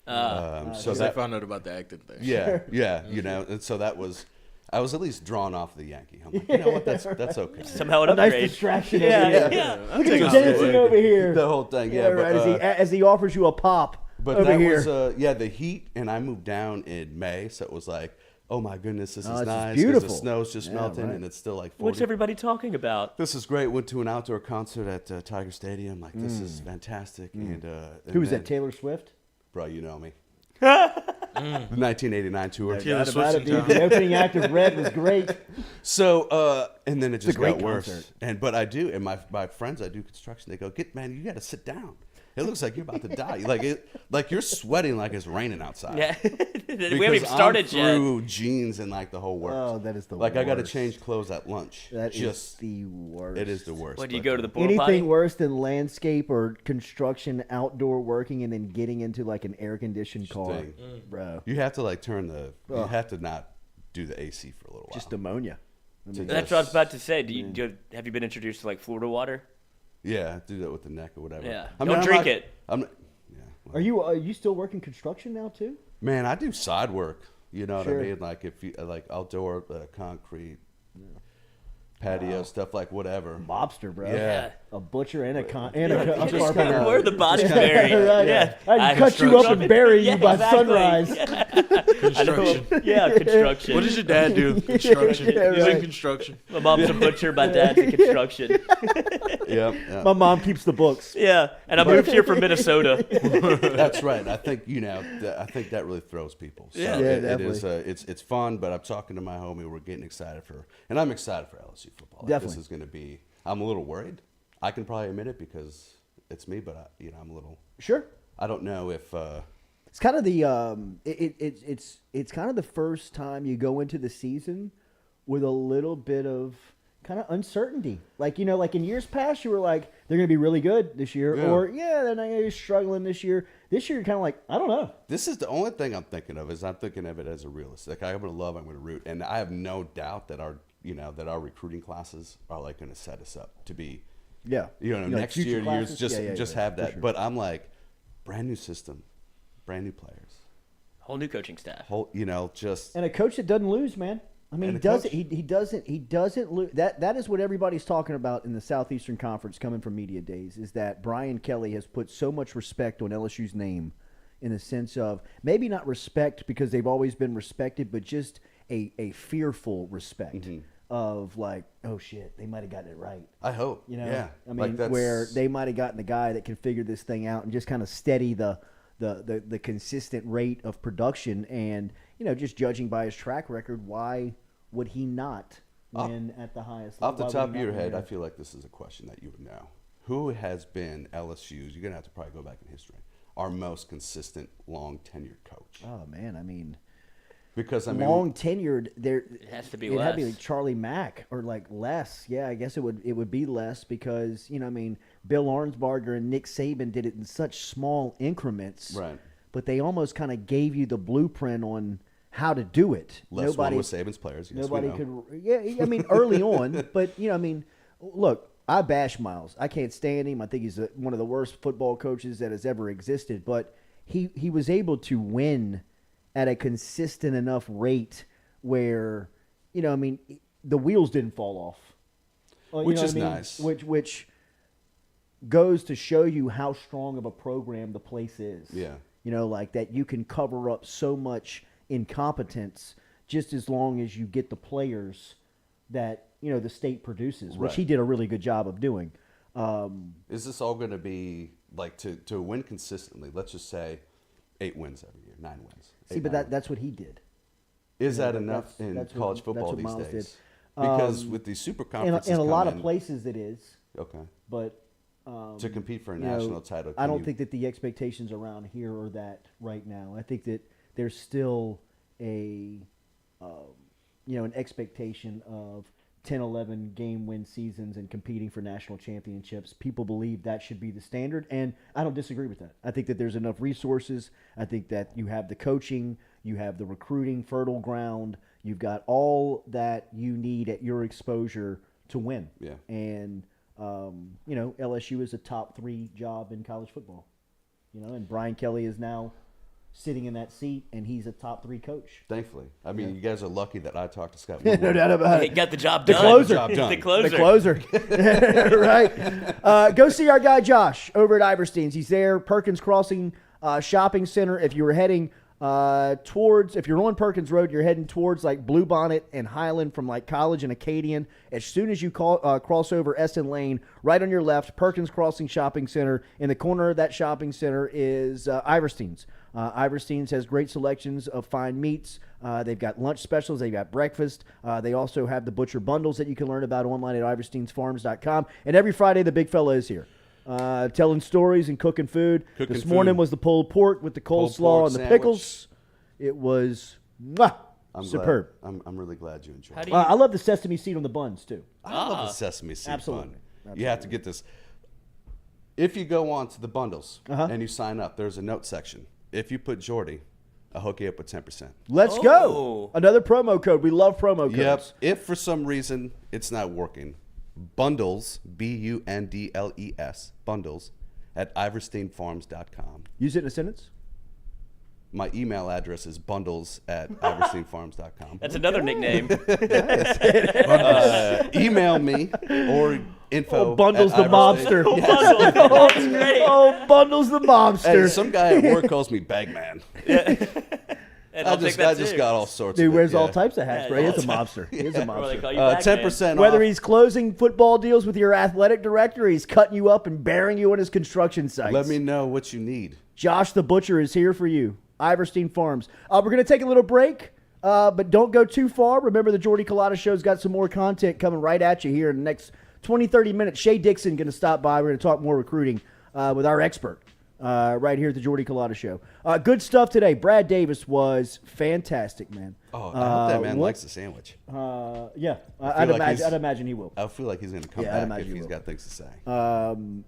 So they found out about the acting thing. Yeah, yeah, you know, and so that was. I was at least drawn off the Yankee. I'm like, you know what? That's okay. Somehow an a nice upgrade. distraction. Yeah, over here. yeah. Look at you dancing over here. The whole thing, yeah. right, But, as he offers you a pop but over that here. was the heat, and I moved down in May, so it was like, oh my goodness, this is this is nice. 'cause beautiful. The snow's just melting, right. and it's still like 40. What's everybody talking about? This is great. Went to an outdoor concert at Tiger Stadium. Like, this is fantastic. And Who was then- that? Taylor Swift. Bro, you know me. The 1989 tour. No doubt about it, dude. The opening act of Red was great. So, and then it just a great got worse. concert. But I do, and my friends, I do construction. They go, man, you got to sit down. It looks like you're about to die. Like you're sweating like it's raining outside. Yeah. We Because haven't even started I'm yet. through jeans and like the whole works. Oh, that is the like I got to worst. change clothes at lunch. That is just the worst. It is the worst. What, do you but, go to the porta Anything potty? worse than landscape or construction, outdoor working, and then getting into like an air conditioned car, thing. bro? You have to like turn the. You Ugh. have to not do the AC for a little while. Just ammonia. I mean, That's what I was about to say. Have you been introduced to like Florida water? Yeah, do that with the neck or whatever. Yeah. I'm Don't drink it. Are you still working construction now too? Man, I do side work. You know Sure. what I mean? Like if you like outdoor concrete, patio stuff, like whatever. Mobster, bro. Yeah. A butcher and a Yeah, carpenter. Where the body bury? Right. Yeah. I can cut you up and bury you by exactly. sunrise. Construction. Yeah, construction. What does your dad do? Construction. Yeah, He's in right. construction. My mom's a butcher. My dad's in construction. Yep. My mom keeps the books. Yeah, and I moved here from Minnesota. That's right. I think I think that really throws people. So Yeah. Yeah, it is. definitely. It's fun, but I'm talking to my homie. We're getting excited and I'm excited for LSU football. Like, Definitely. This is going to be. I'm a little worried. I can probably admit it because it's me, but I'm a little. Sure. I don't know if. It's kind of the it's kind of the first time you go into the season with a little bit of kind of uncertainty. Like like in years past, you were like they're going to be really good this year, Yeah. or they're not going to be struggling this year. This year, you're kind of like I don't know. This is the only thing I'm thinking of is I'm thinking of it as a realist. Like I'm going to love, I'm going to root, and I have no doubt that our recruiting classes are like going to set us up to be. Yeah. Next future year, classes? just Yeah, just yeah, have for that. sure. But I'm like, brand new system, brand new players, Whole new coaching staff. just And a coach that doesn't lose, man. I mean, And he a doesn't. coach- He doesn't lose. That is what everybody's talking about in the Southeastern Conference coming from media days. Is that Brian Kelly has put so much respect on LSU's name, in the sense of maybe not respect because they've always been respected, but just a fearful respect Mm-hmm. of like, oh shit, they might have gotten it right. I hope. I Yeah. mean, Like, that's- where they might have gotten the guy that can figure this thing out and just kind of steady the consistent rate of production. And just judging by his track record, why would he not win at the highest level? Off the Why top would of he your not win head, there? I feel like this is a question that you would know. Who has been LSU's? You're gonna have to probably go back in history. Our most consistent, long tenured coach. Oh man, I mean, because I mean, long tenured. There It has to be It had to be less. like Charlie Mack or like less. Yeah, I guess it would be less because I mean, Bill Arnsbarger and Nick Saban did it in such small increments. Right. But they almost kind of gave you the blueprint on how to do it. less one with Saban's players. Yes, Nobody we know. could. Yeah, I mean, early on, but I mean, look, I bash Miles. I can't stand him. I think he's one of the worst football coaches that has ever existed. But he was able to win at a consistent enough rate where, I mean, the wheels didn't fall off. Which is what I mean? nice. Which goes to show you how strong of a program the place is. Yeah. Like that you can cover up so much incompetence just as long as you get the players that, the state produces, which Right. he did a really good job of doing. Is this all going to be like to win consistently? Let's just say 8 wins every year, 9 wins. See, but that's what he did. Is that That's- enough in that's what- college that's football what these Miles days? did. Because with these super conferences, in a lot come of places it is. Okay. But to compete for a you know, national title, I can don't you- think that the expectations around here are that right now. I think that there's still a an expectation of 10, 11 game win seasons and competing for national championships. People believe that should be the standard, and I don't disagree with that. I think that there's enough resources. I think that you have the coaching, you have the recruiting, fertile ground. You've got all that you need at your exposure to win. Yeah. And, LSU is a top 3 job in college football. And Brian Kelly is now sitting in that seat, and he's a top 3 coach. Thankfully. I mean, you guys are lucky that I talked to Scott. No doubt about it. He got the job The done. closer. The closer. Right. Go see our guy Josh over at Iverstein's. He's there, Perkins Crossing Shopping Center. If you were heading if you're on Perkins Road, you're heading towards like Bluebonnet and Highland from like College and Acadian. As soon as you cross over Essen Lane, right on your left, Perkins Crossing Shopping Center. In the corner of that shopping center is Iverstein's. Iverstein's has great selections of fine meats. They've got lunch specials. They've got breakfast. They also have the butcher bundles that you can learn about online at iversteinsfarms.com. And every Friday, the big fella is here. Telling stories and cooking food. This morning was the pulled pork with the coleslaw and the pickles. It was superb. I'm really glad you enjoyed it. I love the sesame seed on the buns, too. I love the sesame seed Absolutely. bun. You have to get this. If you go on to the bundles and you sign up, there's a note section. If you put Jordy, I'll hook you up with 10%. Let's go. Another promo code. We love promo codes. Yep. If for some reason it's not working, bundles, BUNDLES, bundles, at iversteinfarms.com. Use it in a sentence. My email address is bundles@iversteinfarms.com. That's another nickname. Email me or info. Bundles the mobster. Bundles the mobster. Hey, some guy at work calls me Bagman. I just got all sorts Dude of wears it, all yeah. types of hats, bro. He's a mobster. He's a mobster. 10% off. Whether he's closing football deals with your athletic director or he's cutting you up and burying you on his construction sites. Let me know what you need. Josh the Butcher is here for you. Iverstein Farms. We're going to take a little break, but don't go too far. Remember, the Jordy Culotta Show's got some more content coming right at you here in the next 20, 30 minutes. Shay Dixon going to stop by. We're going to talk more recruiting with our expert right here at the Jordy Culotta Show. Good stuff today. Brad Davis was fantastic, man. Oh, I hope that man likes the sandwich. Yeah, I'd imagine he will. I feel like he's going to come back if he's got things to say.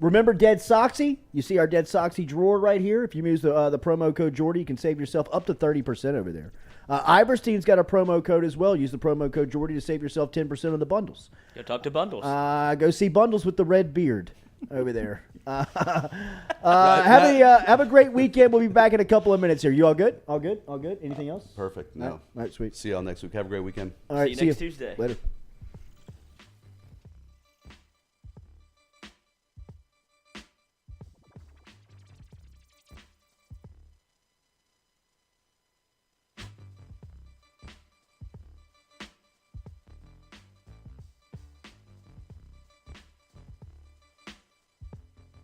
Remember Dead Soxy? You see our Dead Soxy drawer right here. If you use the promo code Jordy, you can save yourself up to 30% over there. Iverstein's got a promo code as well. Use the promo code Jordy to save yourself 10% on the bundles. Go talk to Bundles. Go see Bundles with the red beard over there. Have a great weekend. We'll be back in a couple of minutes here. You all good? All good? All good? Anything else? Perfect. No. All right, sweet. See y'all next week. Have a great weekend. All right, see you next Tuesday. Later.